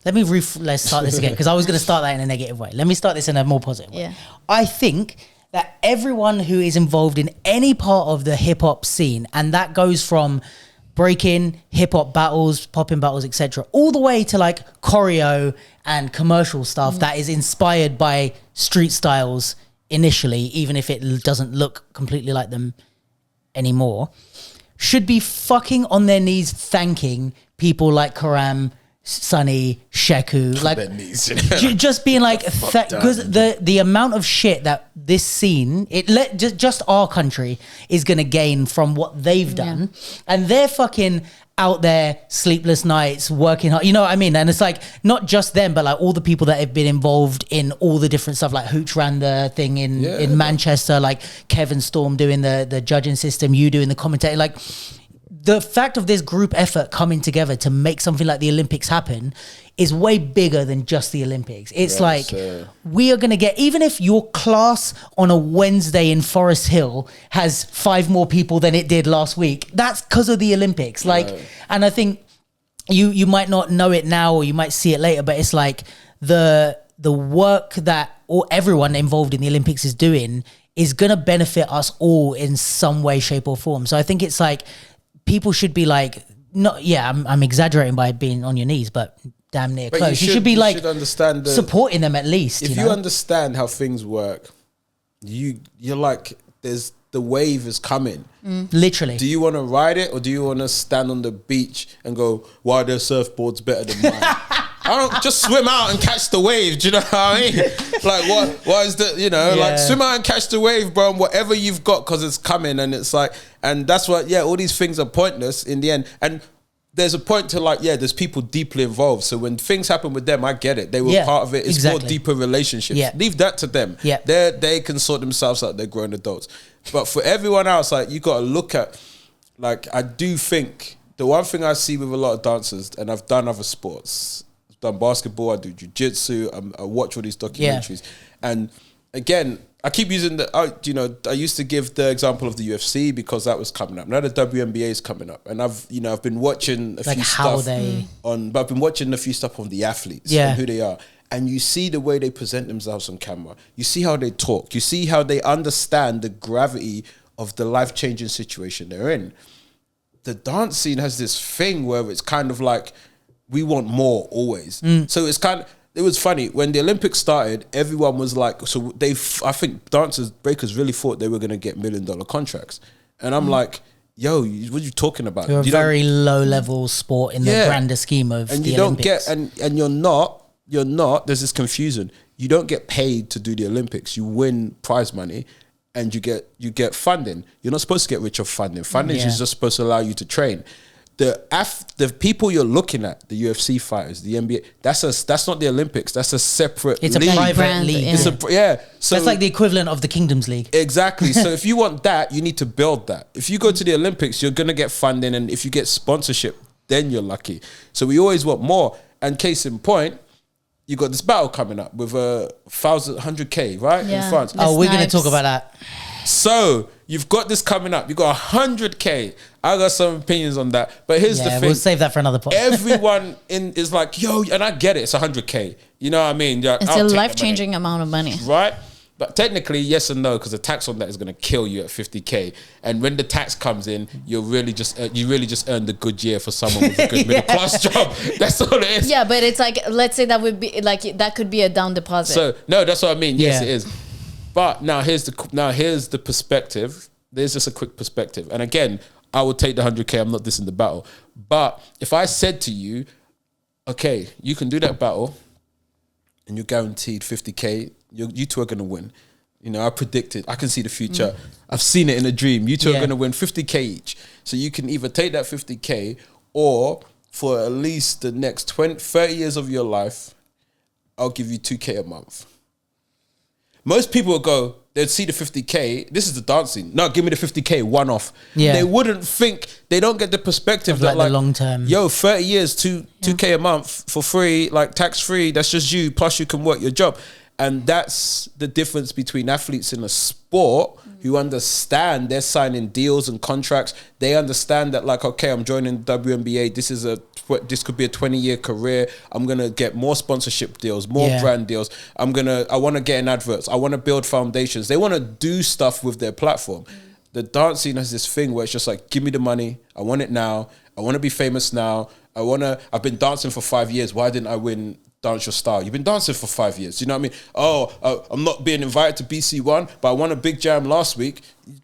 Let's start this again, because I was going to start that in a negative way. Let me start this in a more positive way. Yeah. I think that everyone who is involved in any part of the hip hop scene, and that goes from breaking, hip hop battles, popping battles, etc., all the way to like choreo and commercial stuff that is inspired by street styles initially, even if it doesn't look completely like them anymore, should be fucking on their knees thanking people like Karam, Sonny, Sheku, like just being like, because the amount of shit that this scene, just our country is gonna gain from what they've done, and they're fucking out there, sleepless nights, working hard, you know what I mean? And it's like not just them, but like all the people that have been involved in all the different stuff, like Hooch ran the thing in Manchester, like Kevin Storm doing the judging system, you doing the commentary, like. The fact of this group effort coming together to make something like the Olympics happen is way bigger than just the Olympics. It's we are going to get, even if your class on a Wednesday in Forest Hill has 5 more people than it did last week, that's because of the Olympics. And I think you might not know it now or you might see it later, but it's like the work that everyone involved in the Olympics is doing is going to benefit us all in some way, shape or form. So I think it's like, people should be like, I'm exaggerating by being on your knees, but damn near close. You should be like understand supporting them at least. If you understand how things work, you're like, the wave is coming. Literally. Do you want to ride it, or do you want to stand on the beach and go, why are their surfboards better than mine? I don't just swim out and catch the wave. Do you know what I mean? Like what is the, like swim out and catch the wave, bro, and whatever you've got, because it's coming. And it's like, and that's what, all these things are pointless in the end. And there's a point to like, there's people deeply involved. So when things happen with them, I get it. They were part of it. It's more deeper relationships. Yeah. Leave that to them. Yeah. They can sort themselves out. They're grown adults. But for everyone else, like, you got to look at, like, I do think the one thing I see with a lot of dancers, and I've done other sports, I've done basketball, I do jiu-jitsu, I watch all these documentaries. And again, I keep using I used to give the example of the UFC because that was coming up. Now the WNBA is coming up, and I've been watching a few stuff but I've been watching a few stuff on the athletes and who they are. And you see the way they present themselves on camera. You see how they talk. You see how they understand the gravity of the life-changing situation they're in. The dance scene has this thing where it's kind of like, we want more always. So it's kind of, it was funny when the Olympics started, everyone was like, so I think breakers really thought they were going to get $1 million contracts. And I'm like, yo, what are you talking about? You're a very low level sport in the grander scheme of the Olympics. And you're not, there's this confusion. You don't get paid to do the Olympics. You win prize money and you get funding. You're not supposed to get rich off funding. Funding is just supposed to allow you to train. The people you're looking at, the UFC fighters, the NBA, that's not the Olympics. That's a separate league. It's a private league. So that's like the equivalent of the Kingdoms League. Exactly. So if you want that, you need to build that. If you go to the Olympics, you're going to get funding. And if you get sponsorship, then you're lucky. So we always want more. And case in point, you got this battle coming up with 100K, right? In France. We're going to talk about that. So you've got this coming up. You got 100K. I got some opinions on that. But here's the thing. We'll save that for another podcast. Everyone is like, yo, and I get it. It's 100K. You know what I mean? It's a life-changing amount of money. Right? But technically, yes and no, because the tax on that is going to kill you at 50K. And when the tax comes in, you really just earned a good year for someone with a good middle class job. That's all it is. Yeah, but it's like, let's say that would be like, that could be a down deposit. So no, that's what I mean. Yes, it is. But now here's the perspective. There's just a quick perspective. And again, I would take the 100K. I'm not dissing the battle. But if I said to you, okay, you can do that battle and you're guaranteed 50K, you two are going to win. I predicted. I can see the future. I've seen it in a dream. You two are going to win 50K each. So you can either take that 50K or for at least the next 30 years of your life, I'll give you 2K a month. Most people would go, they'd see the 50K. This is the dancing. No, give me the 50K one off. Yeah. They wouldn't think, they don't get the perspective of that like the long term. Yo, 30 years, 2K a month for free, like tax free. That's just you. Plus you can work your job. And that's the difference between athletes in a sport who understand they're signing deals and contracts. They understand that like, okay, I'm joining the WNBA. This is a this could be a 20-year career. I'm gonna get more sponsorship deals, more brand deals. I want to get in adverts. I want to build foundations. They want to do stuff with their platform. The dance scene has this thing where it's just like, give me the money. I want it now. I want to be famous now. I've been dancing for 5 years. Why didn't I win Dance Your Style? You've been dancing for 5 years. You know what I mean? I'm not being invited to BC1, but I won a big jam last week.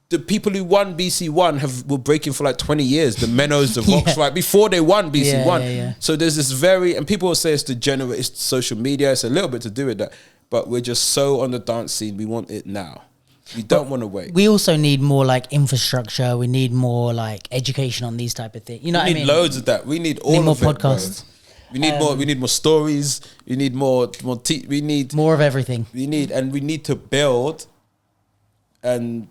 The people who won BC1 were breaking for like 20 years. The Menos, the Vox, right? Before they won BC1. So there's this and people will say it's degenerate, it's social media. It's a little bit to do with that. But we're just so on the dance scene. We want it now. We don't want to wait. We also need more like infrastructure. We need more like education on these type of things. You know what I mean? We need loads of that. We need all more of it, podcasts. Bro. We need more. We need more stories. We need more. We need more of everything. We need to build. And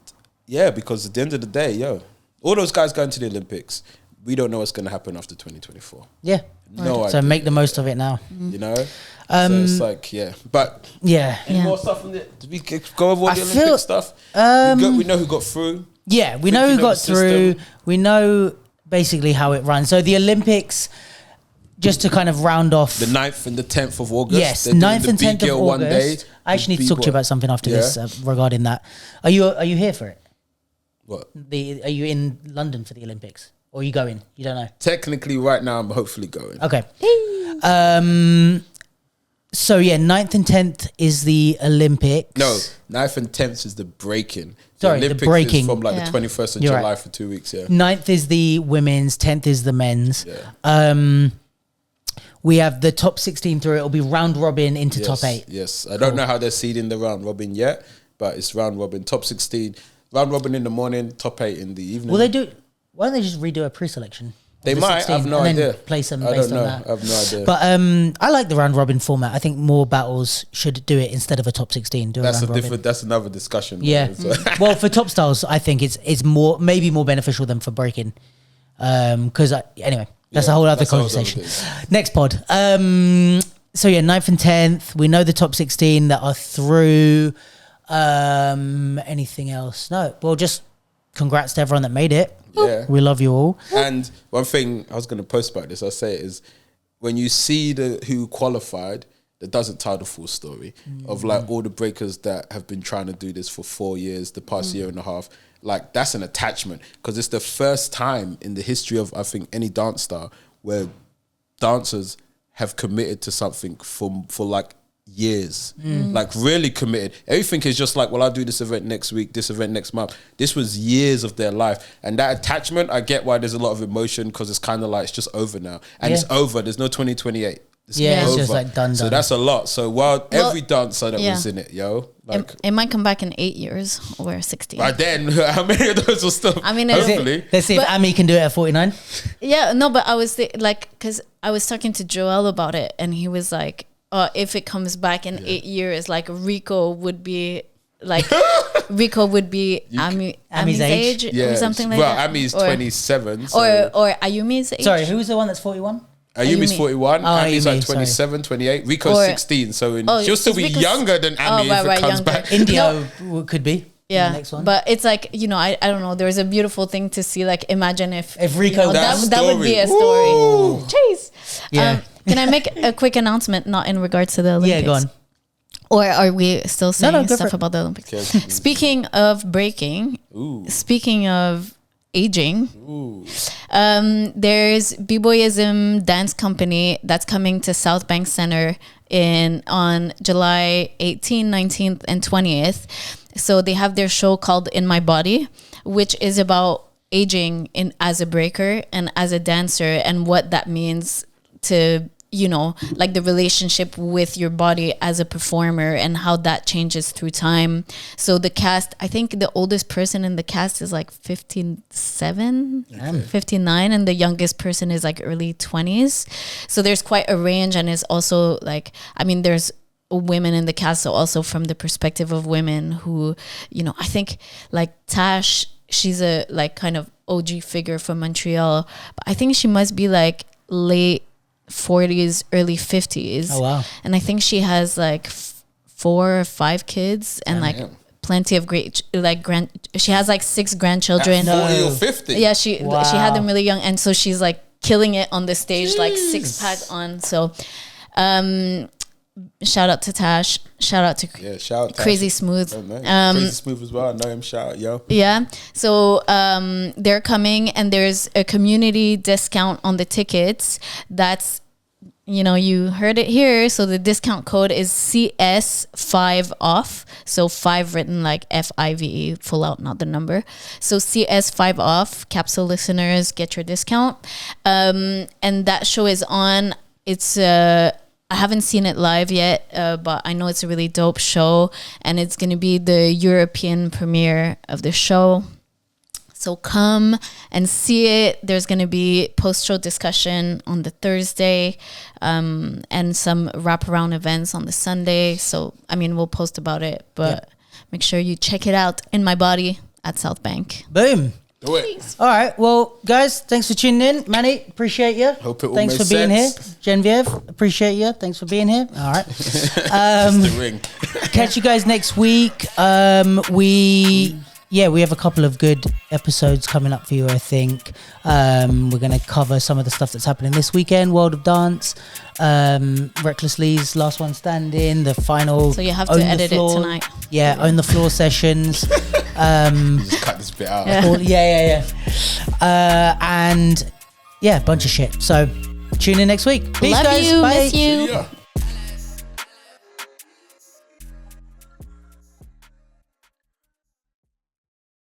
because at the end of the day, all those guys going to the Olympics, we don't know what's going to happen after 2024. Yeah. No idea. So make the most of it now. You know. So it's like but any more stuff from the? Did we go over all the Olympic stuff? We know who got through. Yeah, we know who got through. We know basically how it runs. So the Olympics, just to kind of round off, the 9th and the 10th of August. Yes, 9th and 10th of August. I actually need to talk to you about something after this regarding that. Are you here for it? What? Are you in London for the Olympics? Or are you going? You don't know? Technically, right now, I'm hopefully going. Okay. So 9th and 10th is the Olympics. No, 9th and 10th is the breaking. Sorry, the breaking. Is from like the 21st of July for 2 weeks, 9th is the women's, 10th is the men's. We have the top 16 through. It'll be round robin into top 8. Yes, I don't know how they're seeding the round robin yet, but it's round robin, top 16. Round robin in the morning, top 8 in the evening. Why don't they just redo a pre-selection? They might. I have no idea. Play some I based don't on know. that. I have no idea. But I like the round robin format. I think more battles should do it instead of a top 16. That's another discussion. Yeah. Well, for top styles, I think it's more beneficial than for breaking. Because anyway, that's a whole other conversation. Next pod. So 9th and 10th, we know the top 16 that are through. Anything else? No. Well, just congrats to everyone that made it. Yeah. We love you all. And one thing I was going to post about this, I'll say it is, when you see who qualified, that doesn't tell the full story of like all the breakers that have been trying to do this for 4 years, the past year and a half. Like that's an attachment, because it's the first time in the history of, I think, any dance style where dancers have committed to something for like years, like really committed. Everything is just like, well, I'll do this event next week, this event next month. This was years of their life, and that attachment, I get why there's a lot of emotion, because it's kind of like it's just over now, and it's over. There's no 2028. It's just like done. So that's a lot. So every dancer that was in it, like it might come back in 8 years or 16. By then, how many of those will still? I mean, hopefully. Let's see if Ami can do it at 49. Yeah, no, but I was because I was talking to Joel about it, and he was like, if it comes back in 8 years, like Rico would be Ami's age or something like that. Well, Ami's 27. Or Ayumi's age. Sorry, who's the one that's 41? Ayumi's 41. Ami's like 27, sorry. 28. Rico's 16. So she'll still be younger than Ami if it comes back. India could be. Yeah, the next one. But it's like, I don't know. There's a beautiful thing to see. Like, imagine if Rico, that would be a story. Chase. Yeah. Can I make a quick announcement, not in regards to the Olympics? Yeah, go on. Or are we still saying stuff about the Olympics? Okay. Speaking of breaking, speaking of aging, there's B-Boyism Dance Company that's coming to South Bank Center on July 18th, 19th, and 20th. So they have their show called In My Body, which is about aging as a breaker and as a dancer, and what that means to, like the relationship with your body as a performer and how that changes through time. So the cast, I think the oldest person in the cast is like 57, 59, and the youngest person is like early 20s. So there's quite a range, and it's also like, there's women in the cast, so also from the perspective of women who, I think like Tash, she's a like kind of OG figure from Montreal, but I think she must be like late 40s, early 50s. Oh wow. And I think she has like 4 or 5 kids and plenty of great she has like 6 grandchildren. At 40 or 50. Yeah, she had them really young, and so she's like killing it on the stage, like 6-pack on. So shout out to Tash, shout out to shout out Crazy Smooth. Crazy Smooth as well. I know him. Shout out, yo. Yeah. So they're coming, and there's a community discount on the tickets. That's, you heard it here. So the discount code is CS5 off. So 5 written like FIVE, full out, not the number. So CS5 off. Capsule listeners, get your discount. And that show is on. It's I haven't seen it live yet, but I know it's a really dope show, and it's going to be the European premiere of the show. So come and see it. There's going to be post-show discussion on the Thursday, and some wraparound events on the Sunday. So, we'll post about it, but make sure you check it out in my body at South Bank. Boom. Do it. All right. Well, guys, thanks for tuning in. Manny, appreciate you. Hope it all Thanks made for being sense. here. Genevieve, appreciate you. Thanks for being here. All right. The ring. Catch you guys next week. We have a couple of good episodes coming up for you, I think. We're going to cover some of the stuff that's happening this weekend. World of Dance, Reckless Lee's Last One Standing, the final. So you have to edit it tonight. Yeah, Own the Floor sessions. Just cut this bit out. Yeah. And a bunch of shit. So tune in next week. Peace, Love guys. you. Bye. Miss you. Yeah.